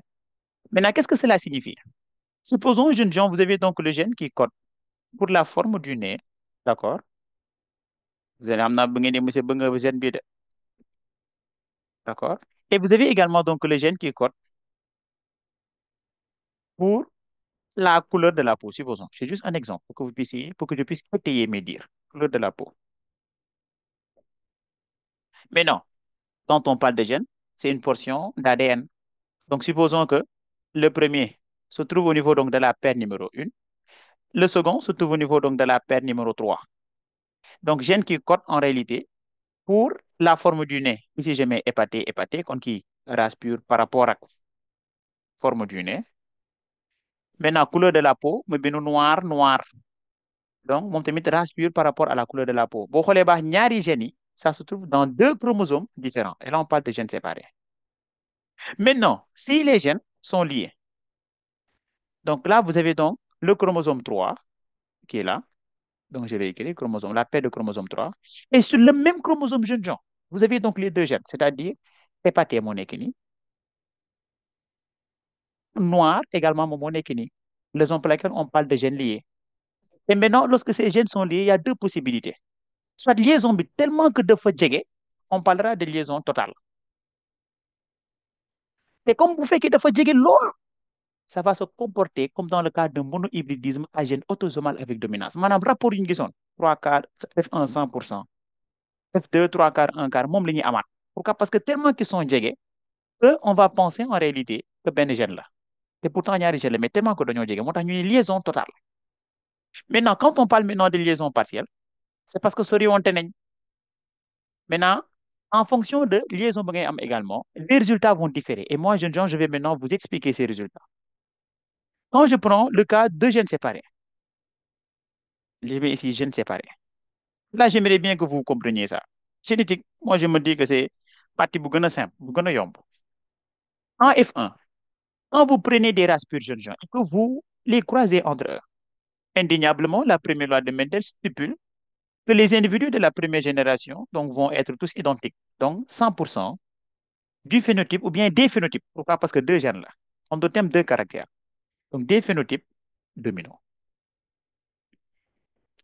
Maintenant, qu'est-ce que cela signifie? Supposons, jeunes gens, vous avez donc le gène qui code pour la forme du nez, d'accord? Vous allez amener un gène, d'accord? Et vous avez également donc le gène qui code pour la couleur de la peau, supposons. C'est juste un exemple pour que vous puissiez, pour que je puisse étayer mes dires. Couleur de la peau. Mais non, quand on parle de gènes, c'est une portion d'ADN. Donc, supposons que le premier se trouve au niveau donc, de la paire numéro 1. Le second se trouve au niveau donc, de la paire numéro 3. Donc, gène qui code en réalité pour la forme du nez. Ici, je mets hépaté, hépaté, comme qui race pure par rapport à la forme du nez. Maintenant, couleur de la peau, me bino noir, noir. Donc, mon tamit race pure par rapport à la couleur de la peau. Bon, ñaari gènes, ça se trouve dans deux chromosomes différents. Et là, on parle de gènes séparés. Maintenant, si les gènes sont liés, donc là, vous avez donc le chromosome 3 qui est là. Donc, je vais écrire chromosome, la paire de chromosome 3. Et sur le même chromosome jeune gens, vous avez donc les deux gènes, c'est-à-dire hépaté monekini, noir également monekini. Raison pour laquelle on parle de gènes liés. Et maintenant, lorsque ces gènes sont liés, il y a deux possibilités. Soit liaison bi tellement que de fois on parlera de liaison totale. Et comme vous faites que de fois l'eau, ça va se comporter comme dans le cas d'un monohybridisme à gène autosomal avec dominance. Madame, rapport une guison, 3 quarts, F1 100%, F2, 3 quarts, 1 quart, mom ligne amat. Pourquoi? Parce que tellement qu'ils sont djégés, on va penser en réalité que ben gène là. Et pourtant, il y a des gènes, mais tellement que nous avons une liaison totale. Maintenant, quand on parle maintenant de liaison partielle, c'est parce que ce on tenait. Maintenant, en fonction de liaison également, les résultats vont différer. Et moi, jeune gens, je vais maintenant vous expliquer ces résultats. Quand je prends le cas de gènes séparés, je vais ici gènes séparés. Là, j'aimerais bien que vous compreniez ça. Génétique, moi, je me dis que c'est partie simple, yomb. En F1, quand vous prenez des races pures jeunes gens et que vous les croisez entre eux, indéniablement, la première loi de Mendel stipule que les individus de la première génération donc, vont être tous identiques. Donc, 100% du phénotype ou bien des phénotypes. Pourquoi? Parce que deux gènes là. On doit deux caractères. Donc, des phénotypes dominants.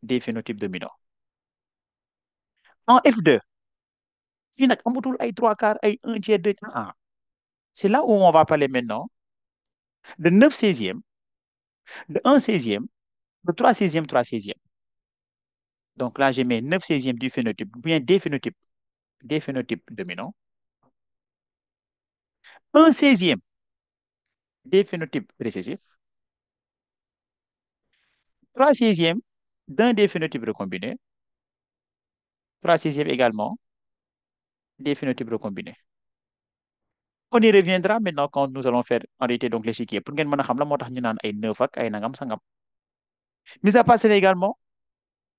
Des phénotypes dominants. En F2, si on a 3 quarts, 1 tiers, 2 tiers, c'est là où on va parler maintenant de 9 16e, de 1 16e, de 3 16e, 3 16e. Donc là, j'ai mis 9 16e du phénotype, ou bien des phénotypes dominants. 1 16e des phénotypes récessifs. 3 16e d'un des phénotypes recombinés. 3 16e également des phénotypes recombinés. On y reviendra maintenant quand nous allons faire en réalité donc l'échiquier. Pour que nous sachions la 9 ak ay nangam sangam. Mis à part cela également,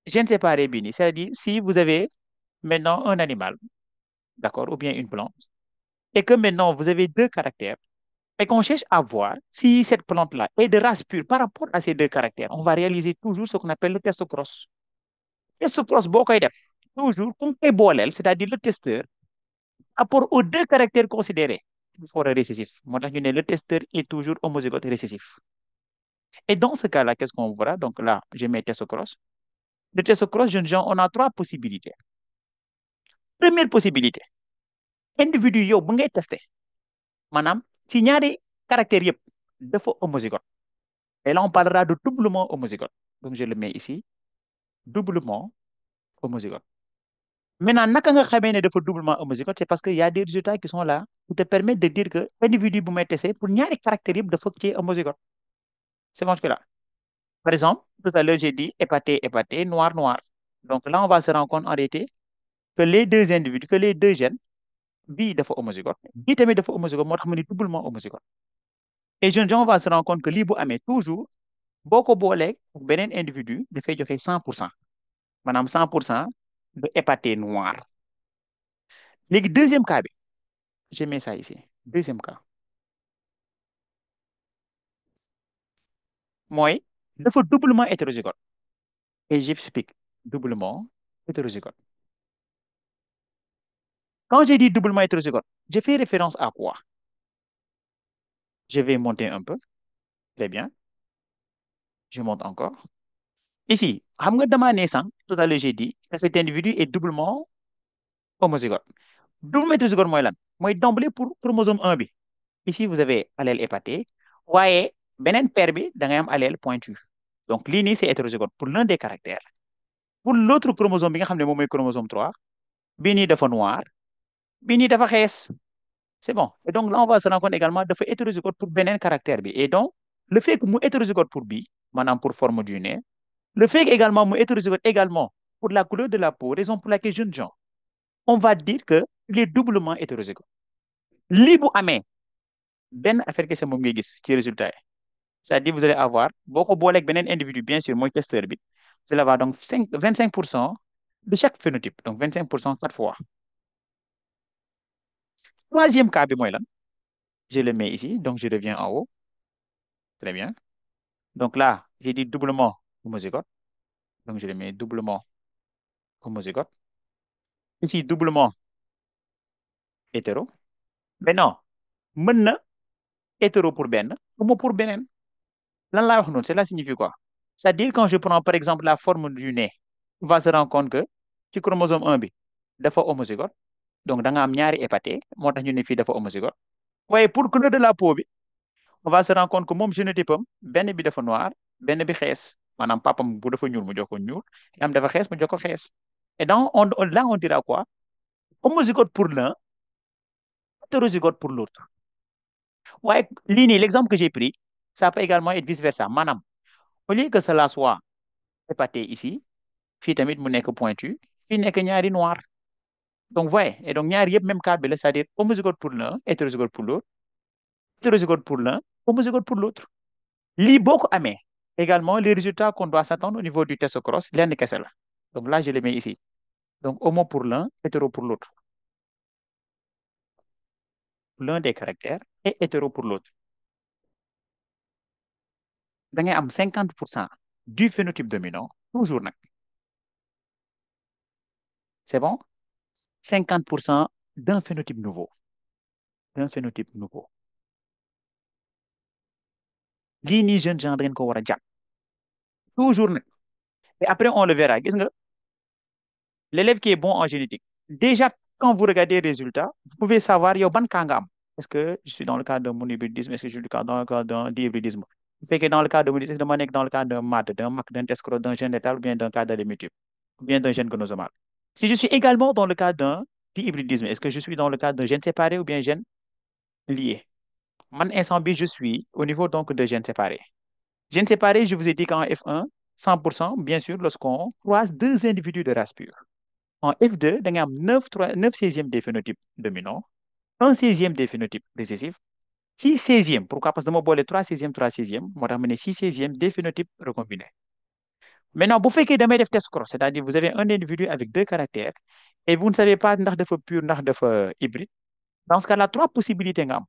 gènes séparés bini, c'est-à-dire si vous avez maintenant un animal, d'accord, ou bien une plante, et que maintenant vous avez deux caractères, et qu'on cherche à voir si cette plante-là est de race pure par rapport à ces deux caractères, on va réaliser toujours ce qu'on appelle le test cross. Test cross, beaucoup def, toujours, qu'on peut bolel, c'est-à-dire le testeur, rapport aux deux caractères considérés, il faut récessif. Moi, le testeur est toujours homozygote récessif. Et dans ce cas-là, qu'est-ce qu'on verra? Donc là, je mets test cross. Le test cross, jeunes gens, on a trois possibilités. Première possibilité, individu yow bu ngay testé maanaam si ñaari caractères yëpp dafa homozygote. Et là, on parlera de doublement homozygote. Donc, je le mets ici, doublement homozygote. Maintenant, naka nga xamee ne dafa doublement homozygote, c'est parce qu'il y a des résultats qui sont là qui te permettent de dire que l'individu bu may testé pour ñaari caractères yëpp dafa ci homozygote. C'est bon là. Par exemple, tout à l'heure, j'ai dit hépaté, hépaté, noir, noir. Donc là, on va se rendre compte en réalité que les deux individus, que les deux gènes, bii dafa homozygote, bii tamit dafa homozygote, moo tax ma ni doublement homozygote. Et jeunes gens, on va se rendre compte que lii bu amee toujours boo ko boolee beneen individu dafay joxe 100%. Maanaam 100% de hépaté noir. Léegi deuxième cas bi, je mets ça ici. Deuxième cas. mooy dafa doublement hétérozygote. Et j'explique doublement hétérozygote. Quand j'ai dit doublement hétérozygote, je fais référence à quoi? Je vais monter un peu. Très bien. Je monte encore. Ici, xam nga dama ne sànq, tout à l'heure j'ai dit que cet individu est doublement homozygote. Doublement hétérozygote mooy lan? Mooy d'emblée pour chromosome 1 bi. Ici, vous avez allèle hépaté. waaye beneen paire bi da ngay am allèle pointu. Donc lii nii c'est hétérozygote pour l'un des caractères. Pour l'autre chromosome bi nga xam ne moom mooy chromosome 3, bii nii dafa noir, bii nii dafa xees. C'est bon. Et donc là, on va se rendre compte également dafa hétérozygote pour beneen caractère bi. Et donc, le fait que mu hétérozygote pour bii, maanaam pour forme du nez, le fait également mu hétérozygote également pour la couleur de la peau, raison pour laquelle jeunes gens, on va dire que il est doublement hétérozygote. Lii bu amee benn affaire kese moom ngay gis ci résultat yi. C'est-à-dire vous allez avoir boo ko booleeg beneen individu bien sûr mooy testeur bi, vous allez avoir donc 25% de chaque phénotype. Donc 25% 4 fois. Troisième cas bi mooy lan? Je le mets ici, donc je reviens en haut. Très bien. Donc là, j'ai dit doublement homozygote. Donc je le mets doublement homozygote. Ici, doublement hétéro. Mais non, mën na hétéro pour benn, homo pour beneen. Lan laa wax noonu, cela signifie quoi? C'est-à-dire quand je prends par exemple la forme du nez, on va se rendre compte que ci chromosome 1 bi dafa homozygote. Donc da nga am ñaari hépaté, moo tax ñu ne fii dafa homozygote. waaye pour couleur de la peau bi, on va se rendre compte que moom génotype am benn bi dafa noir, benn bi xees. Maanaam papam bu dafa ñuul mu jox ko ñuul, am dafa xees mu jox ko xees. Et donc là on dira quoi? Homozygote pour l'un, hétérozygote pour l'autre. waaye lii nii l'exemple que j'ai pris, ça peut également être vice-versa. Maanaam au lieu que cela soit hépaté ici, fii tamit mu nekk pointu, fii nekk ñaari noir. Donc voyez, et donc ñaari yëpp même cas bi la, c'est-à-dire homozygote pour l'un, hétérozygote pour l'autre, hétérozygote pour l'un, homozygote pour l'autre. Lii boo ko amee également les résultats qu'on doit s'attendre au niveau du test cross lenn kese la. Donc là je le mets ici. Donc homo pour l'un, hétéro pour l'autre. L'un des caractères et hétéro pour l'autre. Da ngay am 50% du phénotype dominant toujours nag. C'est bon? 50% d'un phénotype nouveau. D'un phénotype nouveau. Lii nii jeune gens da ngeen ko war a jàpp. Toujours nag. Et après on le verra. Gis nga l'élève qui est bon en génétique, déjà quand vous regardez les résultats, vous pouvez savoir yow ban cas nga am. Est-ce que je suis dans le cadre d'un monohybridisme? Est-ce que je suis dans le cadre d'un dihybridisme? Bu fekkee dans le cadre de monohybridisme, dama nekk dans le cadre d'un MAD, d'un MAC, d'un test cross, d'un gène létal ou bien d'un cadre de multiple, ou bien d'un gène gonosomal. Si je suis également dans le cadre d'un dihybridisme, est-ce que je suis dans le cadre d'un gène séparé ou bien gène lié? Man instant bi, je suis au niveau donc de gènes séparés. Gènes séparés, je vous ai dit qu'en F1, 100%, bien sûr, lorsqu'on croise deux individus de race pure. En F2, da nga am 9 16e des phénotypes dominants, 1 16e des phénotypes récessifs, 6 16e. Pourquoi? Parce que dama boole 3 16e, 3 16e, moo tax ma ne 6 16e des phénotypes recombinés. Maintenant, vous faites que damay def test cross, c'est-à-dire vous avez un individu avec deux caractères et vous ne savez pas ndax dafa pur, ndax dafa hybride. Dans ce cas-là, trois possibilités nga am.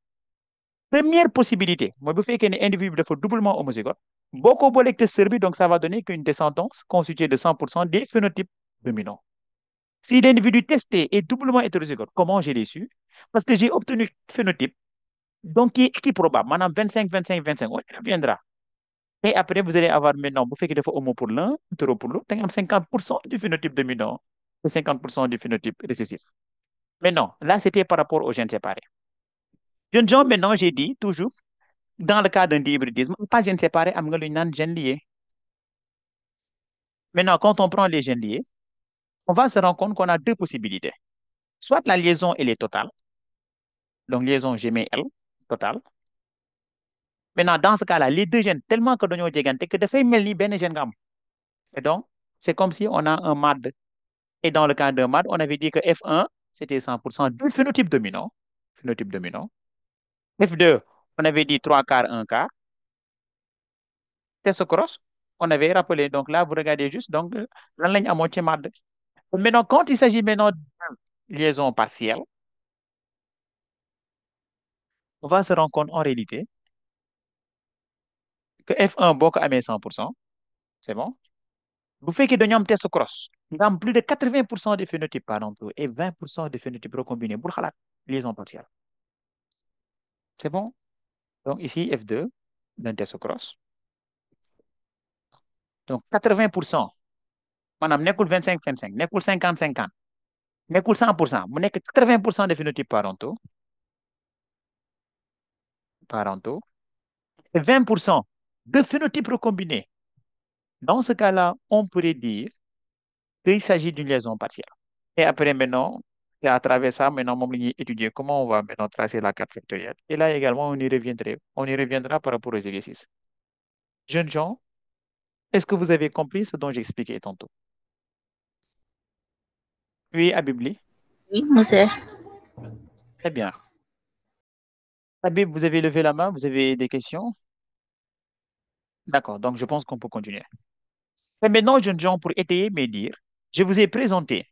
Première possibilité, moi, vous faites qu'un individu bi dafa doublement homozygote. Beaucoup de testeur bi, donc ça va donner qu'une descendance constituée de 100% des phénotypes dominants. Si l'individu testé est doublement hétérozygote, comment j'ai les su? Parce que j'ai obtenu le phénotype, donc qui est équiprobable. Maintenant, 25, 25, 25, on y reviendra. Et après, vous allez avoir maintenant, vous faites qu'il faut homo pour l'un, hétéro pour l'autre, 50% du phénotype dominant et 50% du phénotype récessif. Maintenant, là, c'était par rapport aux gènes séparés. Jeunes gens, maintenant, j'ai dit toujours, dans le cas d'un dihybridisme, pas gènes séparés, am nga lu ñu naan gènes liés. Maintenant, quand on prend les gènes liés, on va se rendre compte qu'on a deux possibilités. Soit la liaison, elle est totale, donc liaison G-L, totale. Maintenant, dans ce cas-là, les deux gènes, tellement que dañoo jegante que dafay mel ni benn gène nga am. Et donc, c'est comme si on a un MAD. Et dans le cas d'un MAD, on avait dit que F1, c'était 100% du phénotype dominant. Phénotype dominant. F2, on avait dit 3 quarts, 1 quart. Test cross, on avait rappelé. Donc là, vous regardez juste, donc, lan lañ amoon ci MAD. Maintenant, quand il s'agit maintenant de liaison partielle, on va se rendre compte en réalité que F1 boo ko amee 100%, c'est bon. Vous faites que dañoo am test cross, nga am plus de 80% des phénotypes parentaux et 20% des phénotypes recombinés bul xalaat liaison partielle. C'est bon? Donc ici, F2 d'un test cross. Donc 80%, maanaam nekkul 25-25, nekkul 50-50, nekkul 100%, mu nekk 80% des phénotypes parentaux et 20% de phénotypes recombinés. Dans ce cas-là, on pourrait dire qu'il s'agit d'une liaison partielle. Et après, maintenant, et à travers ça, maintenant, on va étudier comment on va maintenant tracer la carte factorielle. Et là également, on y reviendra par rapport aux exercices. Jeunes gens, est-ce que vous avez compris ce dont j'ai expliqué tantôt? Oui, Abibli? Oui, monsieur. Très bien. Habib, vous avez levé la main, vous avez des questions? D'accord, donc je pense qu'on peut continuer. Et maintenant, jeunes gens, pour étayer mes dires, je vous ai présenté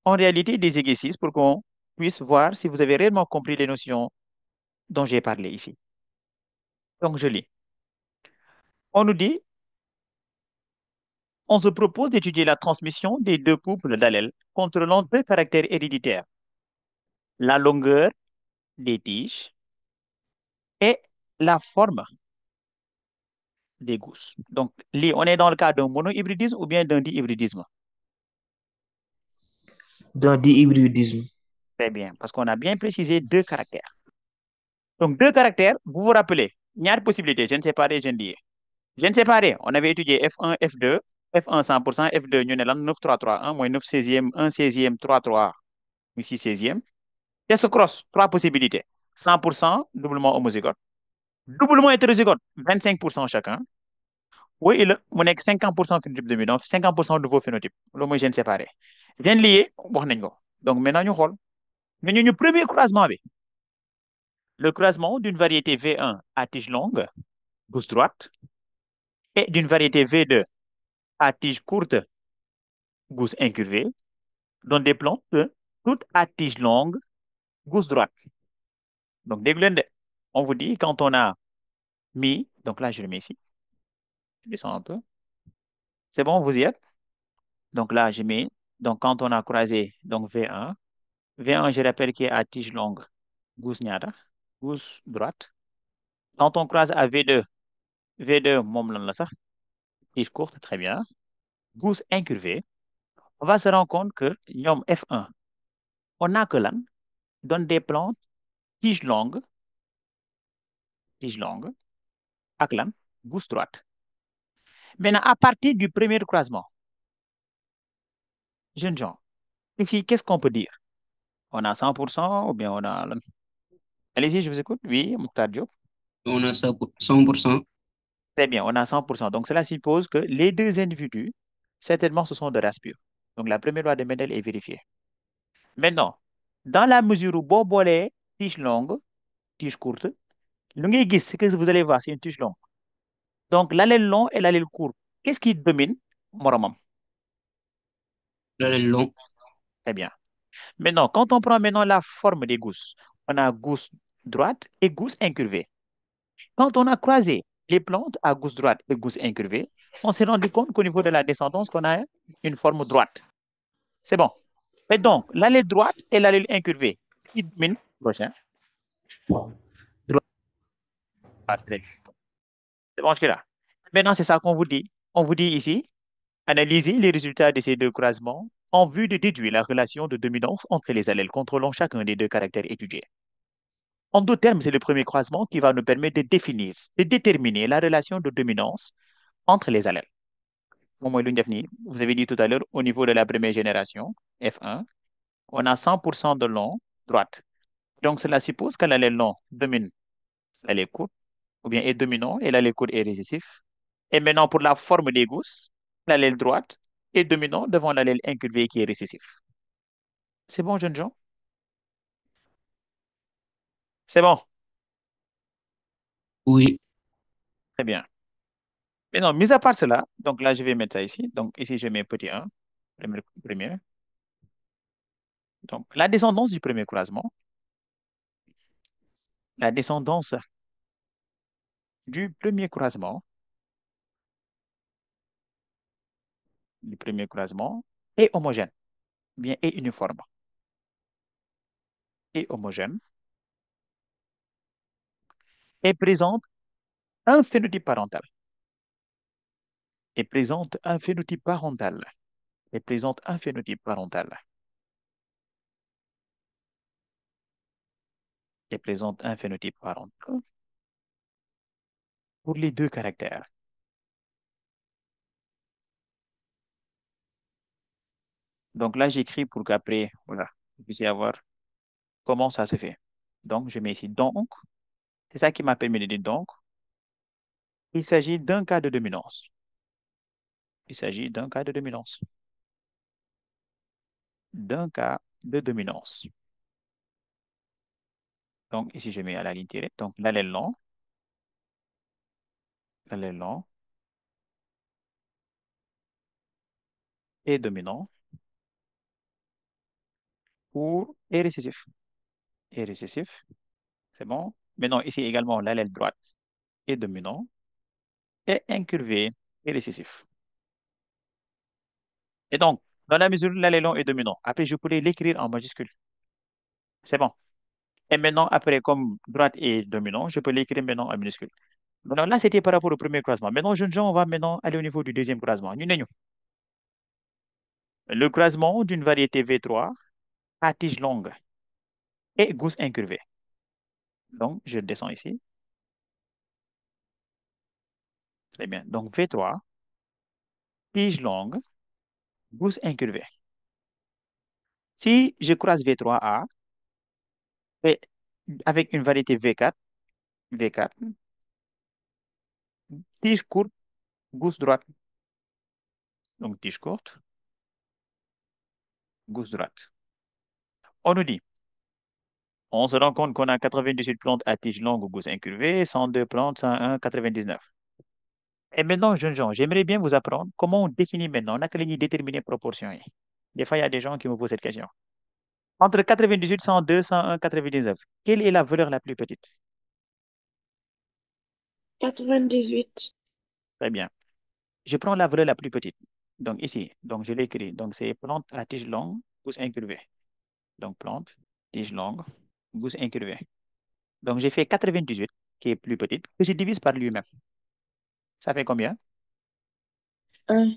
en réalité des exercices pour qu'on puisse voir si vous avez réellement compris les notions dont j'ai parlé ici. Donc, je lis. On nous dit, on se propose d'étudier la transmission des deux couples d'allèles contrôlant deux caractères héréditaires, la longueur des tiges et la forme des gousses. Donc, on est dans le cas d'un monohybridisme ou bien d'un dihybridisme. D'un dihybridisme. Très bien, parce qu'on a bien précisé deux caractères. Donc, deux caractères, vous vous rappelez, il y a une possibilité, gènes séparés, gènes liés. Gènes séparés, on avait étudié F1, F2, F1 100%, F2, ñu ne lan 9, 3, 3, 1, moins 9 16e, 1 16e, 3, 3, 6 16e. Test cross, trois possibilités. 100%, doublement homozygote. Doublement hétérozygote, 25% chacun. Oui, mu nekk 50% phénotype dominant, 50% nouveau phénotype. Loolu mooy gène séparé. Gène lié, wax nañ ko. Donc maintenant, ñu xool. Ñu premier croisement bi. Le croisement d'une variété V1 à tige longue, gauche droite, et d'une variété V2 à tige courte, gauche incurvée, donne des plantes toutes à tige longue, gauche droite. Donc, déglu leen de. On vous dit, quand on a mis, donc là, je le mets ici. Je descends un peu. C'est bon, vous y êtes? Donc là, je mets, donc quand on a croisé, donc V1, V1, je rappelle qu'il est à tige longue, gauche ñaata, gauche droite. Quand on croise à V2, V2, moom lan la sax, tige courte, très bien. Gauche incurvée. On va se rendre compte que ñoom F1, on a que lan, donne des plantes, tige longue, ak lan, gauche droite. Maintenant, à partir du premier croisement, jeunes gens, ici, qu'est-ce qu'on peut dire? On a 100% ou bien on a... Allez-y, je vous écoute. Oui, Mokhtar Diop. On a ça pour 100%. Très bien, on a 100%. Donc, cela suppose que les deux individus, certainement, ce sont de race pure. Donc, la première loi de Mendel est vérifiée. Maintenant, dans la mesure où boo boolee tige longue, tige courte, lu ngay gis, ce que vous allez voir, c'est une tige longue. Donc, l'allèle long et l'allèle court, qu'est-ce qui domine? moromam. L'allèle long. Très bien. Maintenant, quand on prend maintenant la forme des gousses, on a gousse droite et gousse incurvée. Quand on a croisé les plantes à gousse droite et gousse incurvée, on s'est rendu compte qu'au niveau de la descendance, qu'on a une forme droite. C'est bon. Et donc, l'allée droite et l'allée incurvée, ce qui domine, prochain. Ah, très bien. C'est bon, jusque-là. Maintenant, c'est ça qu'on vous dit. On vous dit ici, analysez les résultats de ces deux croisements en vue de déduire la relation de dominance entre les allèles contrôlant chacun des deux caractères étudiés. En d'autres termes, c'est le premier croisement qui va nous permettre de définir, de déterminer la relation de dominance entre les allèles. Vous avez dit tout à l'heure, au niveau de la première génération, F1, on a 100% de long droite. Donc, cela suppose que l'allèle long domine l'allèle court, ou bien est dominant et l'allèle court est récessif. Et maintenant, pour la forme des gousses, l'allèle droite est dominant devant l'allèle incurvé qui est récessif. C'est bon, jeunes gens? C'est bon? Oui. Très bien. Maintenant, mis à part cela, donc là, je vais mettre ça ici. Donc, ici, je mets petit 1, premier. Donc, la descendance du premier croisement, la descendance du premier croisement, est homogène, bien est uniforme, est homogène, et présente un phénotype parental, et présente un phénotype parental, et présente un phénotype parental, et présente un phénotype parental pour les deux caractères. Donc là, j'écris pour qu'après, voilà, vous puissiez avoir comment ça se fait. Donc, je mets ici donc. C'est ça qui m'a permis de dire donc. Il s'agit d'un cas de dominance. Il s'agit d'un cas de dominance. D'un cas de dominance. Donc, ici, je mets à la ligne tirée. Donc, l'allèle long est dominant pour est récessif. Est récessif, c'est bon. Maintenant, ici également, l'allèle droite est dominant et incurvé est récessif. Et donc, dans la mesure où l'allèle long est dominant, après, je pourrais l'écrire en majuscule. C'est bon. Et maintenant, après, comme droite est dominant, je peux l'écrire maintenant en minuscule. Maintenant, là, c'était par rapport au premier croisement. Maintenant, jeunes gens, on va maintenant aller au niveau du deuxième croisement. Le croisement d'une variété V3 à tige longue et gousse incurvée. Donc, je descends ici. Très bien. Donc, V3, tige longue, gousse incurvée. Si je croise V3A et avec une variété V4, tige courte, gousse droite. Donc, tige courte, gousse droite. On nous dit, on se rend compte qu'on a 98 plantes à tige longue ou gousse incurvée, 102 plantes, 101, 99. Et maintenant, jeunes gens, j'aimerais bien vous apprendre comment on définit maintenant, on a que les déterminer proportions. Des fois, il y a des gens qui me posent cette question. Entre 98, 102, 101, 99, quelle est la valeur la plus petite? 98. Très bien. Je prends la valeur la plus petite. Donc ici, donc je l'écris. Donc c'est plante à tige longue, gousse incurvée. Donc plante, tige longue, gousse incurvée. Donc j'ai fait 98, qui est plus petite, que je divise par lui-même. Ça fait combien? 1.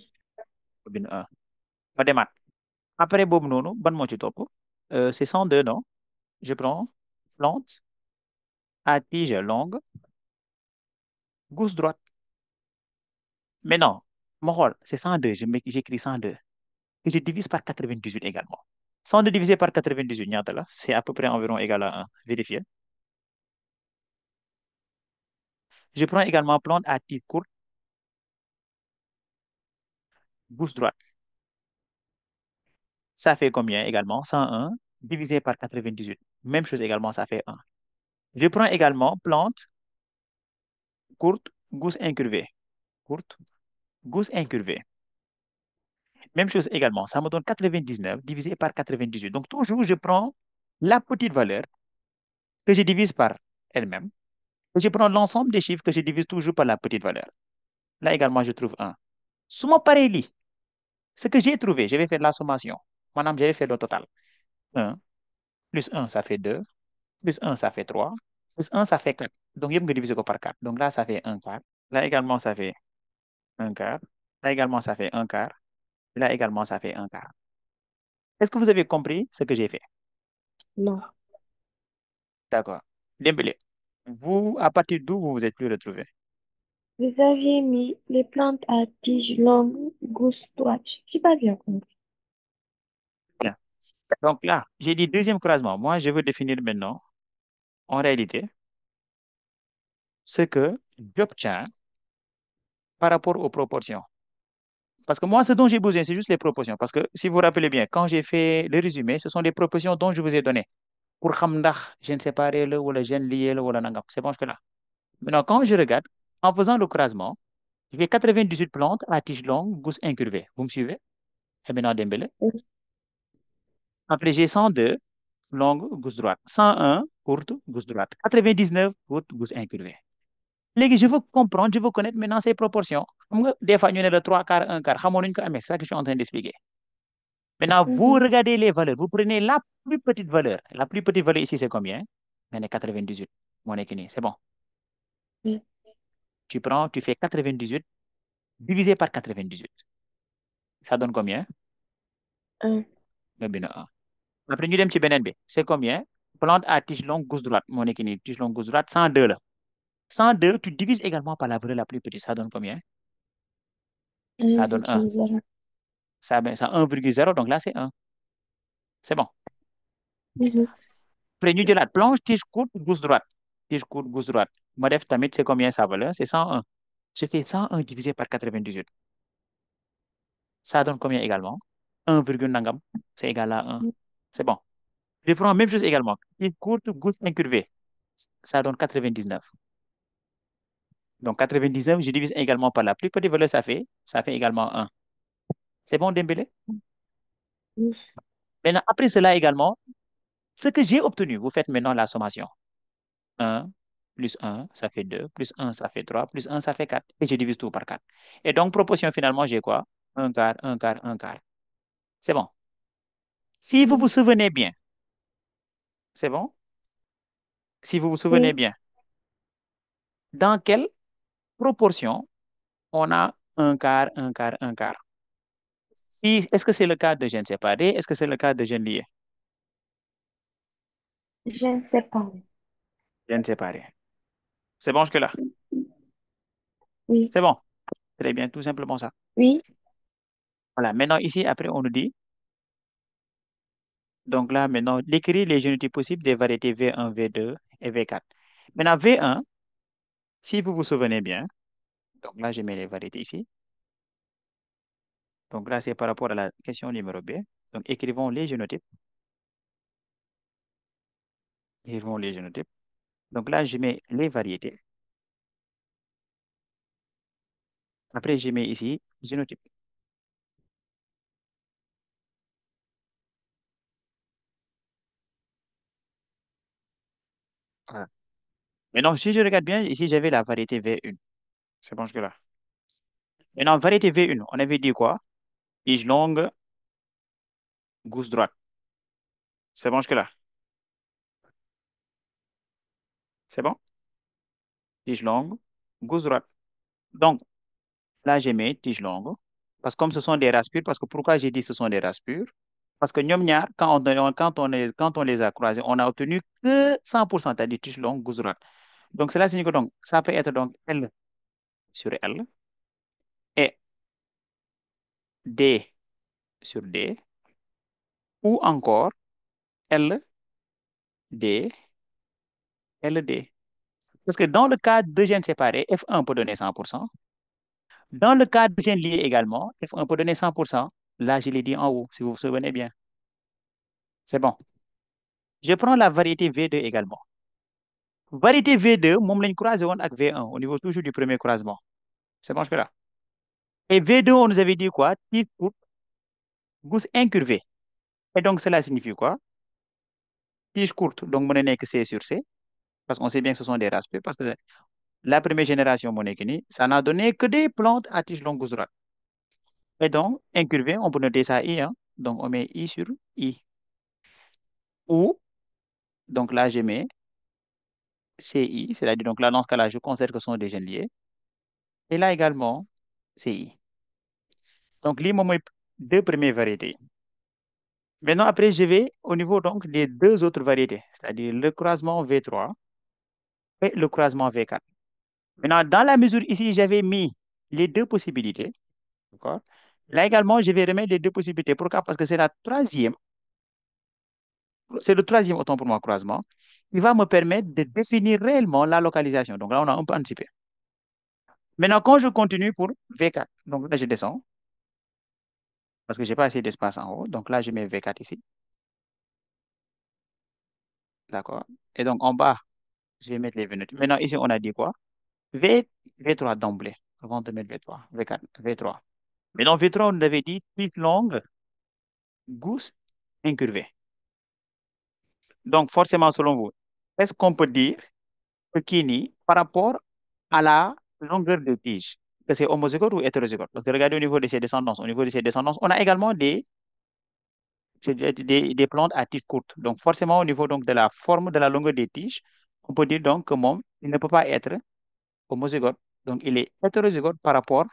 Combien 1. Ma démat. Après boobu noonu, ban moo ci topp? C'est 102, non? Je prends plante à tige longue, gousse droite. Maintenant, ma xool, c'est 102, j'écris 102. Et je divise par 98 également. 102 divisé par 98, ñaata la? C'est à peu près environ égal à 1. Vérifiez. Je prends également plante à tige courte, gousse droite. Ça fait combien également? 101 divisé par 98. Même chose également, ça fait 1. Je prends également plante courte, gousse incurvée. Courte, gousse incurvée. Même chose également, ça me donne 99 divisé par 98. Donc, toujours, je prends la petite valeur que je divise par elle-même. Et je prends l'ensemble des chiffres que je divise toujours par la petite valeur. Là également, je trouve 1. Suma pareil, ce que j'ai trouvé, je vais faire la sommation. Madame, je vais faire le total. 1 plus 1, ça fait 2. Plus 1, ça fait 3. Plus 1, ça fait 4. Donc, je vais diviser par 4. Donc là, ça fait un quart. Là également, ça fait un quart. Là également, ça fait un quart. Là également, ça fait un quart. Est-ce que vous avez compris ce que j'ai fait? Non. D'accord. Dembélé, vous, à partir d'où vous vous êtes plus retrouvé? Vous aviez mis les plantes à tiges longues, gauche droite. Je n'ai pas bien compris. Bien. Donc là, j'ai dit deuxième croisement. Moi, je veux définir maintenant, en réalité, ce que j'obtiens par rapport aux proportions. Parce que moi, ce dont j'ai besoin, c'est juste les proportions. Parce que si vous vous rappelez bien, quand j'ai fait le résumé, ce sont les proportions dont je vous ai donné. Pour xam ndax gène séparé la wala gène lié la wala nangam. C'est bon jusque là. Maintenant, quand je regarde, en faisant le croisement, je vais 98 plantes à tige longue, gousse incurvée. Vous me suivez? Et maintenant, Dembélé. Oui. Après, j'ai 102, longue, gousse droite. 101, courte, gousse droite. 99, courte, gousse incurvée. Léegi, je veux comprendre, je veux connaître maintenant ces proportions. Xam nga, des fois, ñu ne le 3 quarts, 1 quart. Xamoon nañu ko amee, c'est ça que je suis en train d'expliquer. Maintenant, vous regardez les valeurs. Vous prenez la plus petite valeur. La plus petite valeur ici, c'est combien? On est 98. Mon équilibre, c'est bon. Oui. Tu prends, tu fais 98 divisé par 98. Ça donne combien? 1. Nga bind 1. Après, ñu dem ci beneen bi. C'est combien? Plante à tige longue, gauche droite. Mon équilibre, tige longue, gauche droite, 102 là. 102, tu divises également par la valeur la plus petite. Ça donne combien? Ça donne 1. 1,0. Ça, 1,0, donc là, c'est 1. C'est bon. Après, ñu jëlaat planche, tige courte, gauche droite. Tige courte, gauche droite. Ma def tamit, c'est combien sa valeur? C'est 101. Je fais 101 divisé par 98. Ça donne combien également? 1, nangam. C'est égal à 1. C'est bon. Je prends la même chose également. Tige courte, gauche incurvée. Ça donne 99. Donc 99, je divise également par la plus petite valeur, ça fait également 1. C'est bon, Dembélé? Oui. Maintenant, après cela également, ce que j'ai obtenu, vous faites maintenant la sommation. 1 plus 1, ça fait 2, plus 1, ça fait 3, plus 1, ça fait 4. Et je divise tout par 4. Et donc, proportion finalement, j'ai quoi? Un quart, un quart, un quart. C'est bon. Si vous vous souvenez bien, c'est bon? Si vous vous souvenez Oui. bien, dans quelle proportion on a un quart, un quart, un quart? Si, est-ce que c'est le cas de gènes séparés? Est-ce que c'est le cas de gènes liés? Je ne sais pas. Gènes séparés. C'est bon jusque-là? Oui. C'est bon. Très bien, tout simplement ça. Oui. Voilà, maintenant ici, après, on nous dit, donc là, maintenant, décrire les génotypes possibles des variétés V1, V2 et V4. Maintenant, V1, si vous vous souvenez bien, donc là, je mets les variétés ici. Donc là, c'est par rapport à la question numéro B. Donc, écrivons les génotypes. Écrivons les génotypes. Donc là, je mets les variétés. Après, je mets ici génotype. Voilà. Maintenant, si je regarde bien, ici, j'avais la variété V1. C'est bon jusque-là. Maintenant, variété V1, on avait dit quoi? Tige longue, gousse droite. C'est bon jusque-là? C'est bon? Tige longue, gousse droite. Donc, là, j'ai mis tige longue. Parce que comme ce sont des races pures, parce que pourquoi j'ai dit ce sont des races pures? Parce que ñoom ñaar, quand on les a croisés, on a obtenu que 100%, c'est-à-dire tige longue, gousse droite. Donc, cela signifie que donc, ça peut être donc L sur L et D sur D, ou encore L, D, L, D. Parce que dans le cas de gènes séparés, F1 peut donner 100%. Dans le cas de gènes liés également, F1 peut donner 100%. Là, je l'ai dit en haut, si vous vous souvenez bien. C'est bon. Je prends la variété V2 également. Variété V2, moom lañ croisé woon avec V1 au niveau toujours du premier croisement. C'est bon jusque-là. Et V2, on nous avait dit quoi? Tige courte, gousse incurvée. Et donc, cela signifie quoi? Tige courte, donc mon n'est que C sur C, parce qu'on sait bien que ce sont des raspeux, parce que la première génération Monekini, ça n'a donné que des plantes à tige longue gousse droite. Et donc, incurvé, on peut noter ça I, hein. Donc, on met I sur I. Ou, donc là, je mets CI, c'est-à-dire, donc là, dans ce cas-là, je considère que ce sont des gènes liés. Et là également, CI. Donc, les deux premières variétés. Maintenant, après, je vais au niveau donc des deux autres variétés, c'est-à-dire le croisement V3 et le croisement V4. Maintenant, dans la mesure ici, j'avais mis les deux possibilités. D'accord? Là également, je vais remettre les deux possibilités. Pourquoi? Parce que c'est le troisième autant pour moi croisement. Il va me permettre de définir réellement la localisation. Donc là, on a un peu anticipé. Maintenant, quand je continue pour V4, donc là, je descends parce que je n'ai pas assez d'espace en haut. Donc là, je mets V4 ici. D'accord? Et donc en bas, je vais mettre les V9. Maintenant, ici, on a dit quoi? V3 d'emblée, avant de mettre V3, V4, V3. Mais dans V3, on avait dit toute longue, gousse incurvée. Donc, forcément, selon vous, est-ce qu'on peut dire que Kini, par rapport à la longueur de tige, que c'est homozygote ou hétérozygote? Parce que regardez au niveau de ses descendances, on a également des plantes à tiges courtes. Donc, forcément, au niveau donc, de la forme, de la longueur des tiges, on peut dire donc que il ne peut pas être homozygote. Donc, il est hétérozygote par rapport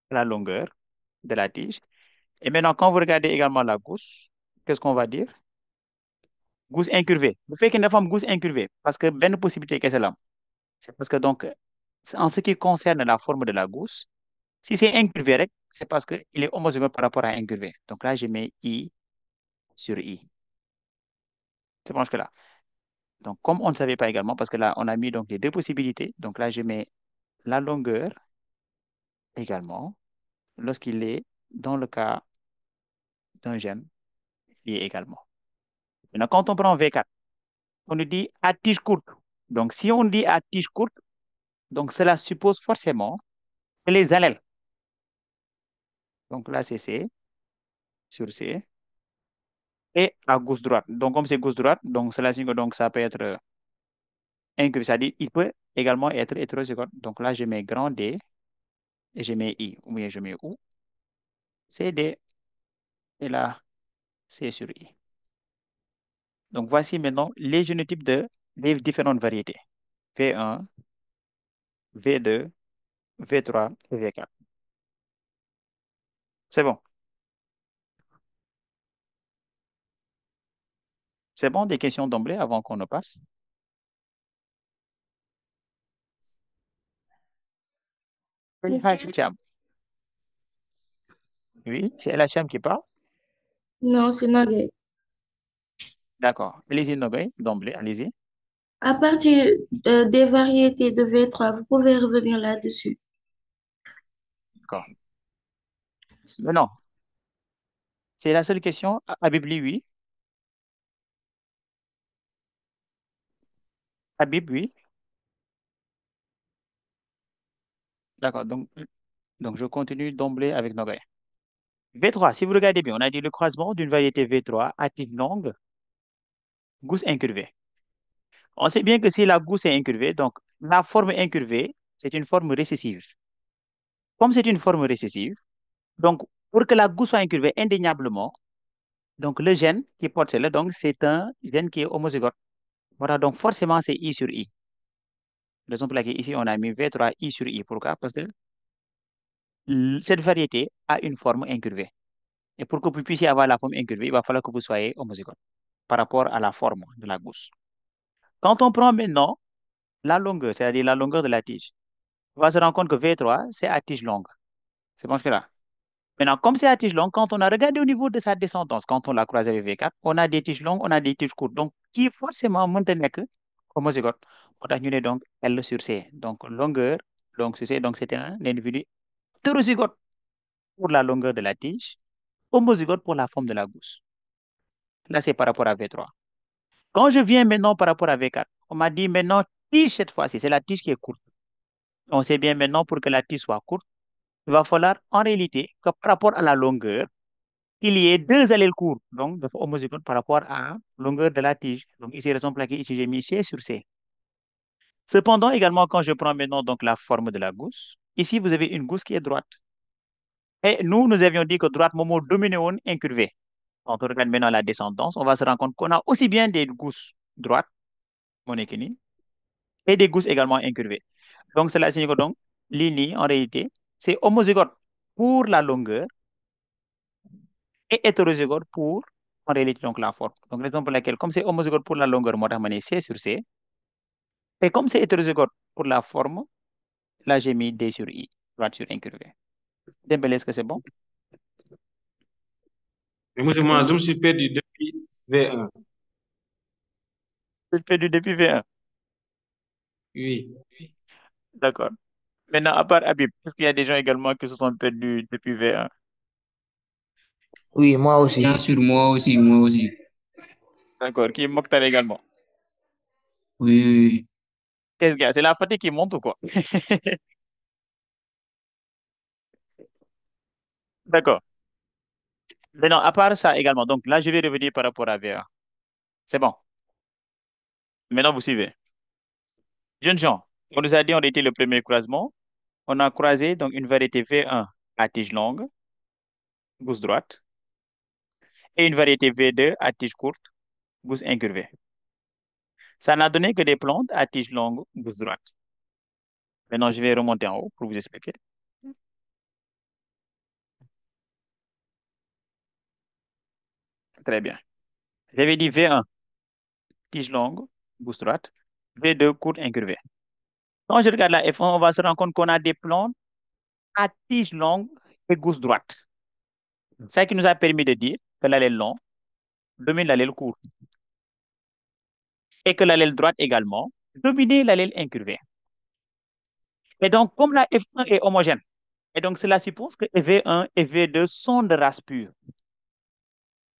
à la longueur de la tige. Et maintenant, quand vous regardez également la gousse, qu'est-ce qu'on va dire? Gousse incurvée. Vous faites qu'une forme gousse incurvée, parce que ben possibilité que c'est là. C'est parce que donc, en ce qui concerne la forme de la gousse, si c'est incurvé, c'est parce qu'il est homozygote par rapport à incurvé. Donc là, je mets I sur I. C'est bon que là. Donc, comme on ne savait pas également, parce que là, on a mis donc les deux possibilités. Donc là, je mets la longueur également, lorsqu'il est dans le cas d'un gène lié également. Maintenant, quand on prend V4, on nous dit à tige courte. Donc, si on dit à tige courte, donc cela suppose forcément que les allèles, donc là, c'est C sur C, et à gauche droite. Donc, comme c'est gauche droite, donc cela signifie que donc, ça peut être incurvé, c'est-à-dire il peut également être hétérozygote. Donc là, je mets grand D et je mets I, ou bien je mets U, C, D, et là, C sur I. Donc, voici maintenant les génotypes des différentes variétés. V1, V2, V3 et V4. C'est bon. C'est bon, des questions d'emblée avant qu'on ne passe. Oui, c'est LHM qui parle. Non, c'est Nogay. D'accord. Allez-y, Nogay, d'emblée, allez-y. À partir des variétés de V3, vous pouvez revenir là-dessus. D'accord. Mais non, c'est la seule question. Habib, oui. Habib, oui. D'accord. Donc, je continue d'emblée avec Nogay. V3, si vous regardez bien, on a dit le croisement d'une variété V3 à tige longue, gousse incurvée. On sait bien que si la gousse est incurvée, donc la forme incurvée, c'est une forme récessive. Comme c'est une forme récessive, donc pour que la gousse soit incurvée indéniablement, donc le gène qui porte cela, donc c'est un gène qui est homozygote. Voilà, donc forcément c'est I sur I. Raison pour laquelle ici on a mis V3 I sur I. Pourquoi? Parce que cette variété a une forme incurvée. Et pour que vous puissiez avoir la forme incurvée, il va falloir que vous soyez homozygote par rapport à la forme de la gousse. Quand on prend maintenant la longueur, c'est-à-dire la longueur de la tige, on va se rendre compte que V3, c'est à tige longue. C'est bon, là. Maintenant, comme c'est à tige longue, quand on a regardé au niveau de sa descendance, quand on l'a croisé avec V4, on a des tiges longues, on a des tiges courtes. Donc, qui forcément maintenait que homozygote. On a donc L sur C. Donc, longueur, donc sur C, donc c'était un individu hétérozygote pour la longueur de la tige, homozygote pour la forme de la gousse. Là, c'est par rapport à V3. Quand je viens maintenant par rapport à V4, on m'a dit maintenant tige cette fois-ci, c'est la tige qui est courte. On sait bien maintenant pour que la tige soit courte, il va falloir en réalité que par rapport à la longueur, qu'il y ait deux allèles courts, donc de homozygote par rapport à la longueur de la tige. Donc ici, raison pour laquelle ici j'ai mis C sur C. Cependant, également, quand je prends maintenant donc la forme de la gousse, ici vous avez une gousse qui est droite. Et nous avions dit que droite, momo dominé on incurvé. Quand on regarde maintenant la descendance, on va se rendre compte qu'on a aussi bien des gousses droites, monekini, et des gousses également incurvées. Donc cela signifie que donc, l'ini, en réalité, c'est homozygote pour la longueur et hétérozygote pour, en réalité, donc la forme. Donc raison pour laquelle, comme c'est homozygote pour la longueur, moi, j'ai C sur C, et comme c'est hétérozygote pour la forme, là, j'ai mis D sur I, droite sur incurvé. Dembélé, est-ce que c'est bon? Mais moi, je me suis perdu depuis V1. C'est perdu depuis V1. Oui. D'accord. Maintenant, à part Habib, est-ce qu'il y a des gens également qui se sont perdus depuis V1? Oui, moi aussi. Bien sûr, moi aussi, moi aussi. D'accord. Qui est Mokhtar également? Oui, oui, oui. Qu'est-ce qu'il y a? C'est la fatigue qui monte ou quoi? D'accord. Maintenant, à part ça également, donc là, je vais revenir par rapport à V1. C'est bon. Maintenant, vous suivez. Jeunes gens, on nous a dit on était le premier croisement. On a croisé donc une variété V1 à tige longue, gousse droite, et une variété V2 à tige courte, gousse incurvée. Ça n'a donné que des plantes à tige longue, gousse droite. Maintenant, je vais remonter en haut pour vous expliquer. Très bien. J'avais dit V1, tige longue, gousse droite, V2, courte incurvée. Quand je regarde la F1, on va se rendre compte qu'on a des plantes à tige longue et gousse droite. Ça qui nous a permis de dire que l'allèle long domine l'allèle court et que l'allèle droite également domine l'allèle incurvé. Et donc, comme la F1 est homogène, et donc cela suppose que V1 et V2 sont de race pure.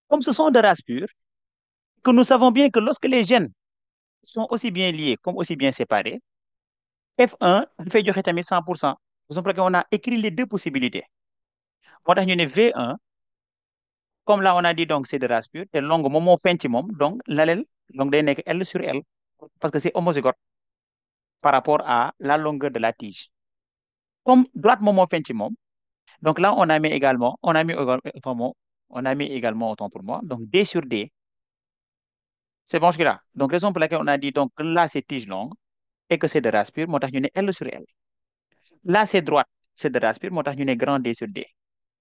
Comme ce sont de race pure, que nous savons bien que lorsque les gènes sont aussi bien liés comme aussi bien séparés, F1 fait joxe tamit 100%. C'est pour ça qu'on a écrit les deux possibilités. Moo tax ñu ne V1, comme là on a dit donc c'est de race pure, et longue moom moo feeñ ci moom, donc l'allèle donc day nekk L sur L, parce que c'est homozygote par rapport à la longueur de la tige. Comme droite moom moo feeñ ci moom, donc là on a mis également, on a mis également autant pour moi, donc D sur D. C'est bon jusque-là. Donc raison pour laquelle on a dit donc là c'est tige longue et que c'est de race pure, moo tax ñu ne L sur L. Là c'est droite, c'est de race pure, moo tax ñu ne grand D sur D.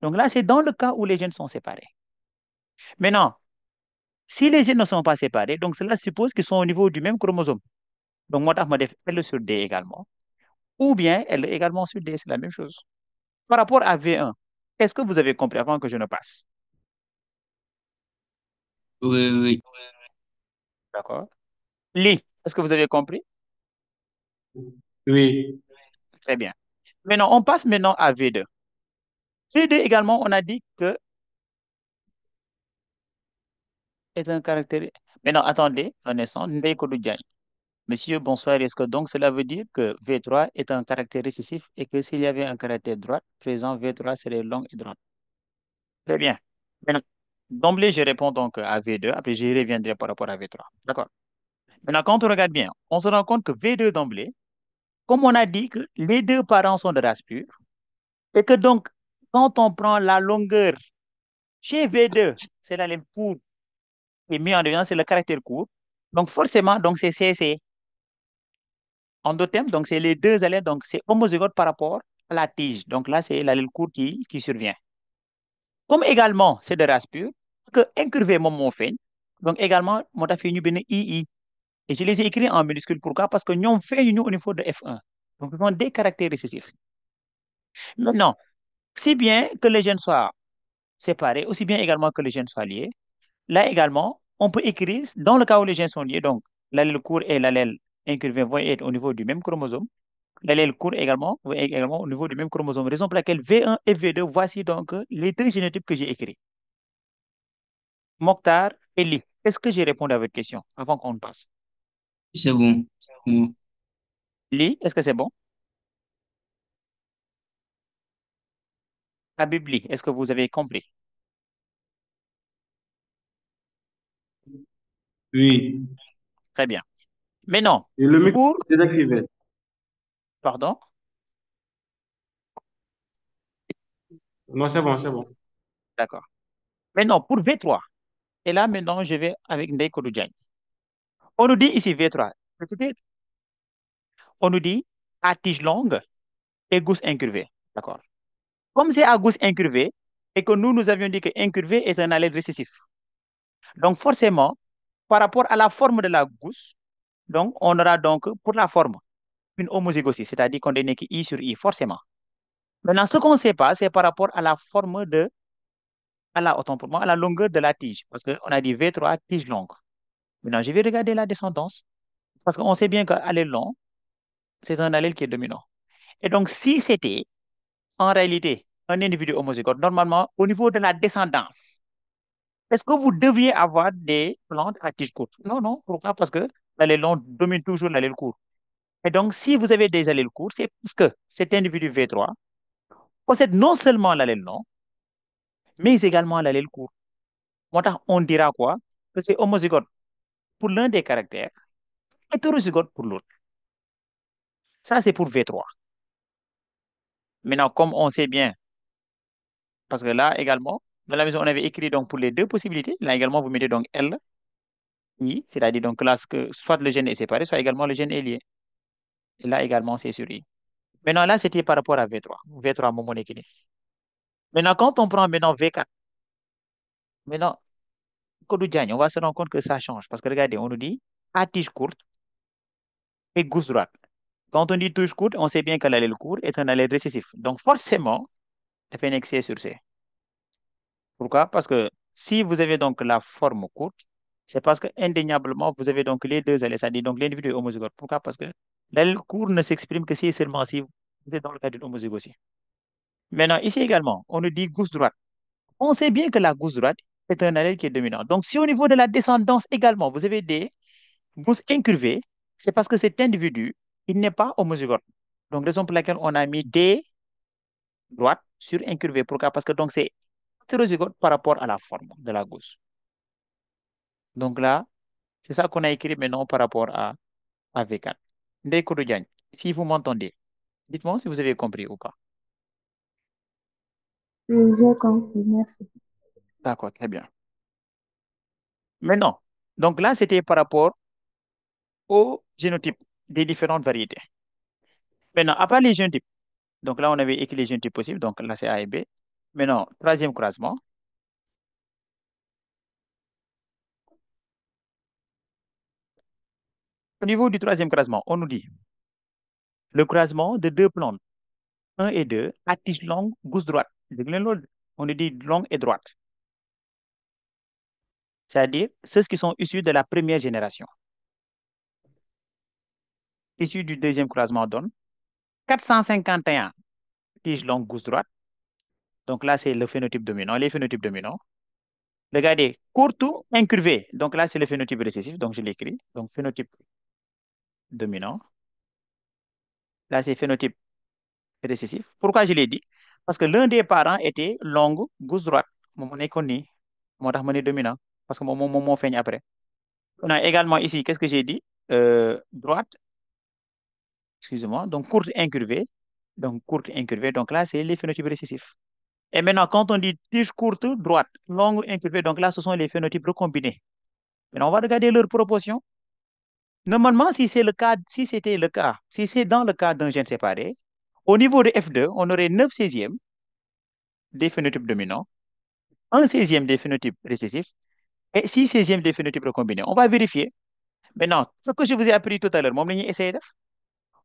Donc là c'est dans le cas où les gènes sont séparés. Maintenant, si les gènes ne sont pas séparés, donc cela suppose qu'ils sont au niveau du même chromosome. Donc, moi, je vais L sur D également. Ou bien L également sur D, c'est la même chose. Par rapport à V1, est-ce que vous avez compris avant que je ne passe? Oui, oui. D'accord. Li, est-ce que vous avez compris? Oui. Très bien. Maintenant, on passe maintenant à V2. V2 également, on a dit que est un caractère. Maintenant, attendez un instant. Ndeye Kodou Diagne. Monsieur, bonsoir. Est-ce que donc cela veut dire que V3 est un caractère récessif et que s'il y avait un caractère droit, présent V3 serait long et droit? Très bien. Maintenant, d'emblée, je réponds donc à V2, après je reviendrai par rapport à V3. D'accord. Maintenant, quand on regarde bien, on se rend compte que V2 d'emblée, comme on a dit que les deux parents sont de race pure, et que donc, quand on prend la longueur chez V2, c'est l'allèle court, et mis en évidence, c'est le caractère court. Donc, forcément, donc c'est CC. En d'autres termes, donc c'est les deux allèles, donc c'est homozygote par rapport à la tige. Donc là, c'est l'allèle court qui survient. Comme également, c'est de race pure, que incurvé mon fait, donc également, mon fait ñu bind II. Et je les ai écrits en minuscule. Pourquoi? Parce que nous avons fait au niveau de F1. Donc, ce sont des caractères récessifs. Maintenant, si bien que les gènes soient séparés, aussi bien également que les gènes soient liés, là également, on peut écrire, dans le cas où les gènes sont liés, donc l'allèle court et l'allèle incurvé vont être au niveau du même chromosome. L'allèle court également vont être également au niveau du même chromosome. Raison pour laquelle V1 et V2, voici donc les deux génotypes que j'ai écrits. Mokhtar et Li. Est-ce que j'ai répondu à votre question avant qu'on passe? C'est bon. Bon. Li, est-ce que c'est bon? Habib Li, est-ce que vous avez compris? Oui. Très bien. Maintenant, Et le micro pour... est désactivé. Pardon? Non, c'est bon, c'est bon. D'accord. Maintenant, pour V3, et là, maintenant, je vais avec Ndeye Kodou Diagne. On nous dit ici V3. Écoutez, on nous dit à tige longue et gousse incurvée. D'accord. Comme c'est à gousse incurvée et que nous avions dit que incurvé est un allèle récessif. Donc, forcément, par rapport à la forme de la gousse, donc, on aura donc pour la forme une homozygosie, c'est-à-dire qu'on donne I sur I, forcément. Maintenant, ce qu'on ne sait pas, c'est par rapport à la forme de, autant pour moi, à la longueur de la tige. Parce qu'on a dit V3, tige longue. Maintenant, je vais regarder la descendance. Parce qu'on sait bien qu'un allèle long, c'est un allèle qui est dominant. Et donc, si c'était en réalité un individu homozygote, normalement, au niveau de la descendance, est-ce que vous deviez avoir des plantes à tige courte? Non, non. Pourquoi? Parce que l'allèle long domine toujours l'allèle court. Et donc, si vous avez des allèles courts, c'est parce que cet individu V3 possède non seulement l'allèle long, mais également l'allèle court. Moo tax on dira quoi? Que c'est homozygote pour l'un des caractères, hétérozygote pour l'autre. Ça, c'est pour V3. Maintenant, comme on sait bien, parce que là également, dans la maison, on avait écrit donc pour les deux possibilités. Là également, vous mettez donc L, I, c'est-à-dire donc là, que soit le gène est séparé, soit également le gène est lié. Et là également, c'est sur I. Maintenant, là, c'était par rapport à V3. V3, mon équilibre. Maintenant, quand on prend maintenant V4, maintenant, Kodou Diagne, on va se rendre compte que ça change. Parce que regardez, on nous dit à tige courte et gousse droite. Quand on dit tige courte, on sait bien que l'allèle court est un allèle récessif. Donc, forcément, ça fait un excès sur C. Pourquoi? Parce que si vous avez donc la forme courte, c'est parce que indéniablement, vous avez donc les deux allèles, c'est-à-dire donc l'individu est homozygote. Pourquoi? Parce que l'allèle court ne s'exprime que si et seulement si vous êtes dans le cas d'une homozygosie. Maintenant, ici également, on nous dit gousse droite. On sait bien que la gousse droite est un allèle qui est dominant. Donc, si au niveau de la descendance également, vous avez des gousses incurvées, c'est parce que cet individu, il n'est pas homozygote. Donc, raison pour laquelle on a mis D droite sur incurvé. Pourquoi? Parce que donc c'est hétérozygote par rapport à la forme de la gousse. Donc là, c'est ça qu'on a écrit maintenant par rapport à V4. Ndeye Kodou Diagne, si vous m'entendez, dites-moi si vous avez compris ou pas. Oui, j'ai compris, merci. D'accord, très bien. Maintenant, donc là, c'était par rapport au génotype des différentes variétés. Maintenant, à part les génotypes, donc là, on avait écrit les génotypes possibles, donc là, c'est A et B. Maintenant, troisième croisement. Au niveau du troisième croisement, on nous dit le croisement de deux plantes, 1 et 2, à tige longue, gauche droite. On nous dit longue et droite. C'est-à-dire ceux qui sont issus de la première génération. Issus du deuxième croisement donne 451 tiges longues gauche droite. Donc là, c'est le phénotype dominant, les phénotypes dominants. Regardez, courte incurvé. Donc là, c'est le phénotype récessif. Donc je l'écris. Donc phénotype dominant. Là, c'est phénotype récessif. Pourquoi je l'ai dit? Parce que l'un des parents était longue gauche droite. Mon économie, mon dominant. Parce que mon fait après. On a également ici, qu'est-ce que j'ai dit? Droite, excusez-moi, donc courte incurvée. Donc courte incurvée, donc là, c'est les phénotypes récessifs. Et maintenant, quand on dit tige courte, droite, longue incurvée, donc là, ce sont les phénotypes recombinés. Maintenant, on va regarder leurs proportions. Normalement, si c'est le cas, si c'était le cas, si c'est dans le cas d'un gène séparé, au niveau de F2, on aurait 9 16e des phénotypes dominants, 1 16e des phénotypes récessifs et 6 16e des phénotypes recombinés. On va vérifier. Maintenant, ce que je vous ai appris tout à l'heure, on va essayer de faire.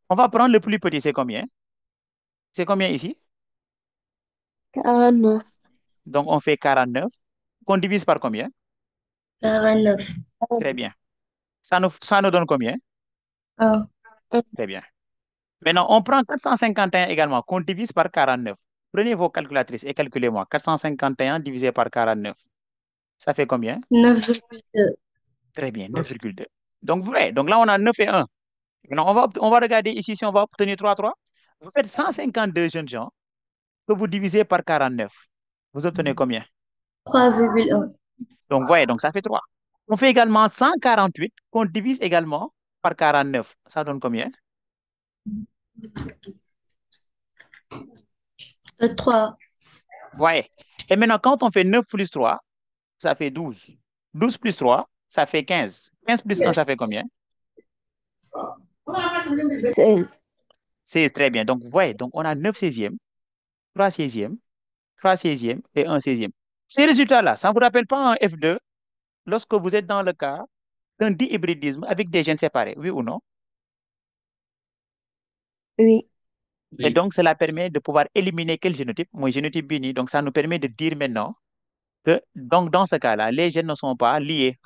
On va prendre le plus petit, c'est combien? C'est combien ici? 49. Donc, on fait 49, qu'on divise par combien? 49. Très bien. Ça nous donne combien? Ah, Très bien. Maintenant, on prend 451 également, qu'on divise par 49. Prenez vos calculatrices et calculez-moi. 451 divisé par 49. Ça fait combien? 9,2. Très bien, 9,2. Donc, vrai. Donc là, on a 9 et 1. Maintenant, on va regarder ici si on va obtenir 3,3. Vous faites 152 jeunes gens que vous divisez par 49. Vous obtenez combien? 3,1. Donc, voyez, donc ça fait 3. On fait également 148 qu'on divise également par 49. Ça donne combien? 3. Voyez. Et maintenant, quand on fait 9 plus 3, ça fait 12. 12 plus 3, ça fait 15. 15 plus 1, ça fait combien? 16. 16, très bien. Donc, vous voyez, donc on a 9 16e, 3 16e, 3 16e et 1 16e. Ces résultats-là, ça ne vous rappelle pas un F2 lorsque vous êtes dans le cas d'un dihybridisme avec des gènes séparés, oui ou non? Oui. Et Oui. donc, cela permet de pouvoir éliminer quel génotype? Mon génotype BINI. Donc, ça nous permet de dire maintenant que, donc, dans ce cas-là, les gènes ne sont pas liés,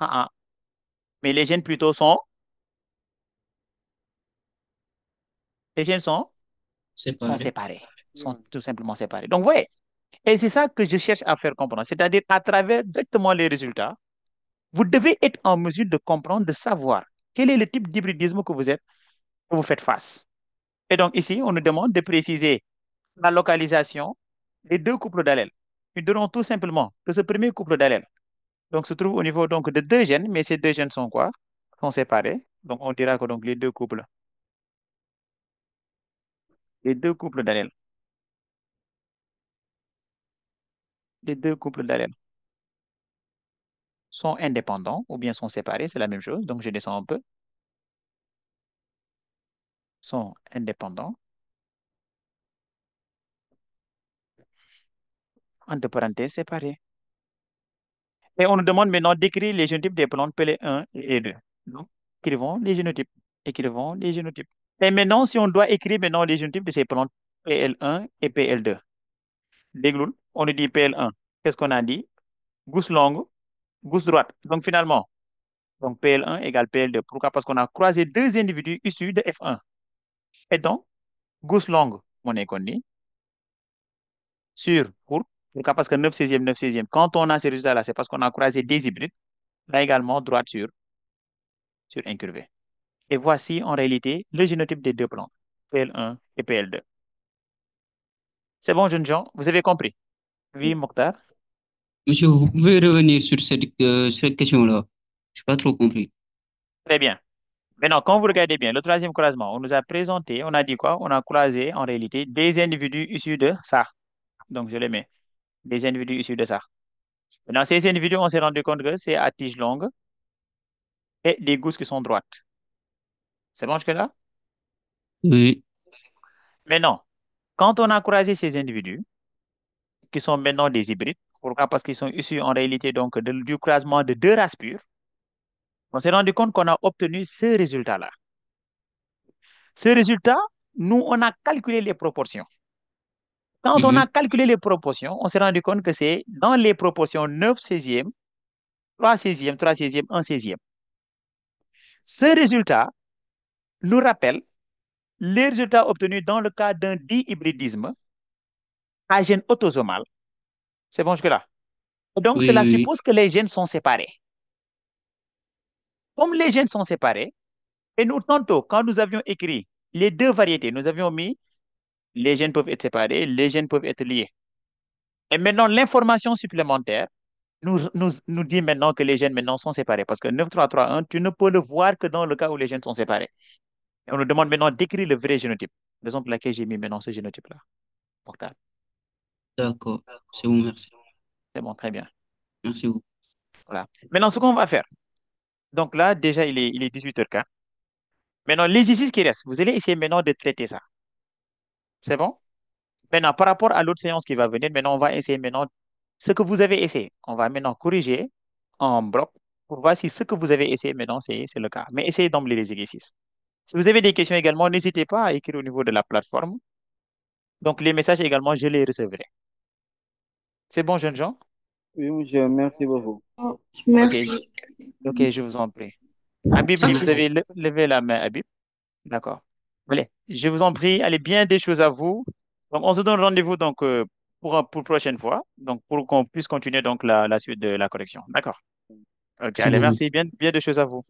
mais les gènes plutôt sont, les gènes sont Séparés. séparés, sont tout simplement séparés. Donc, vous voyez, et c'est ça que je cherche à faire comprendre, c'est-à-dire à travers directement les résultats, vous devez être en mesure de comprendre, de savoir quel est le type d'hybridisme que vous êtes, que vous faites face. Et donc, ici, on nous demande de préciser la localisation des deux couples d'allèles. Nous dirons tout simplement que ce premier couple d'allèles donc, se trouve au niveau donc, de deux gènes, mais ces deux gènes sont quoi? Sont séparés. Donc, on dira que donc, les deux couples d'allèles, les deux couples d'allèles sont indépendants ou bien sont séparés, c'est la même chose. Donc, je descends un peu. Sont indépendants, entre parenthèses, séparés. Et on nous demande maintenant d'écrire les génotypes des plantes PL1 et E2. Donc, écrivons les génotypes. Écrivons les génotypes. Et maintenant, si on doit écrire maintenant les génotypes de ces plantes PL1 et PL2. Dégloul, on nous dit PL1. Qu'est-ce qu'on a dit? Gousse longue, gousse droite. Donc, finalement, donc PL1 égale PL2. Pourquoi? Parce qu'on a croisé deux individus issus de F1. Et donc, gousse longue, on est connu. Sur courte. Pourquoi? Parce que 9 16e, 9 16e. Quand on a ces résultats-là, c'est parce qu'on a croisé des hybrides. Là également, droite sur incurvé. Et voici en réalité le génotype des deux plantes, PL1 et PL2. C'est bon, jeunes gens? Vous avez compris? Oui, Mokhtar? Monsieur, vous pouvez revenir sur cette question-là. Je n'ai pas trop compris. Très bien. Maintenant, quand vous regardez bien, le troisième croisement, on nous a présenté, on a dit quoi? On a croisé en réalité des individus issus de ça. Donc, je les mets. Des individus issus de ça. Maintenant, ces individus, on s'est rendu compte que c'est à tige longue et des gousses qui sont droites. C'est bon jusque-là? Oui. Maintenant, quand on a croisé ces individus, qui sont maintenant des hybrides, pourquoi? Parce qu'ils sont issus en réalité donc du croisement de deux races pures, on s'est rendu compte qu'on a obtenu ce résultat-là. Ce résultat, nous, on a calculé les proportions. Quand on a calculé les proportions, on s'est rendu compte que c'est dans les proportions 9 16e, 3 16e, 3 16e, 1 16e. Ce résultat nous rappelle les résultats obtenus dans le cas d'un dihybridisme à gène autosomal. C'est bon jusque-là? Donc, Oui, cela oui. suppose que les gènes sont séparés. Comme les gènes sont séparés, et nous, tantôt, quand nous avions écrit les deux variétés, nous avions mis les gènes peuvent être séparés, les gènes peuvent être liés. Et maintenant, l'information supplémentaire nous dit maintenant que les gènes maintenant sont séparés. Parce que 9331, tu ne peux le voir que dans le cas où les gènes sont séparés. Et on nous demande maintenant d'écrire le vrai génotype. Raison pour laquelle j'ai mis maintenant ce génotype-là. Portable. D'accord. C'est bon, merci. C'est bon, très bien. Merci beaucoup. Voilà. Maintenant, ce qu'on va faire. Donc là, déjà, il est 18h04. Maintenant, l'exercice qui reste, vous allez essayer maintenant de traiter ça. C'est bon? Maintenant, par rapport à l'autre séance qui va venir, maintenant, on va essayer maintenant ce que vous avez essayé. On va maintenant corriger en bloc pour voir si ce que vous avez essayé maintenant, c'est le cas. Mais essayez d'emblée les exercices. Si vous avez des questions également, n'hésitez pas à écrire au niveau de la plateforme. Donc, les messages également, je les recevrai. C'est bon, jeunes gens? Oui, monsieur, merci beaucoup. Ok, Merci. ok, je vous en prie. Habib, vous avez levé la main, Habib. D'accord. Allez, je vous en prie, allez, bien des choses à vous. Donc, on se donne rendez-vous donc pour prochaine fois, donc pour qu'on puisse continuer donc la suite de la correction. D'accord. Ok, C'est allez, bon. merci, bien des choses à vous.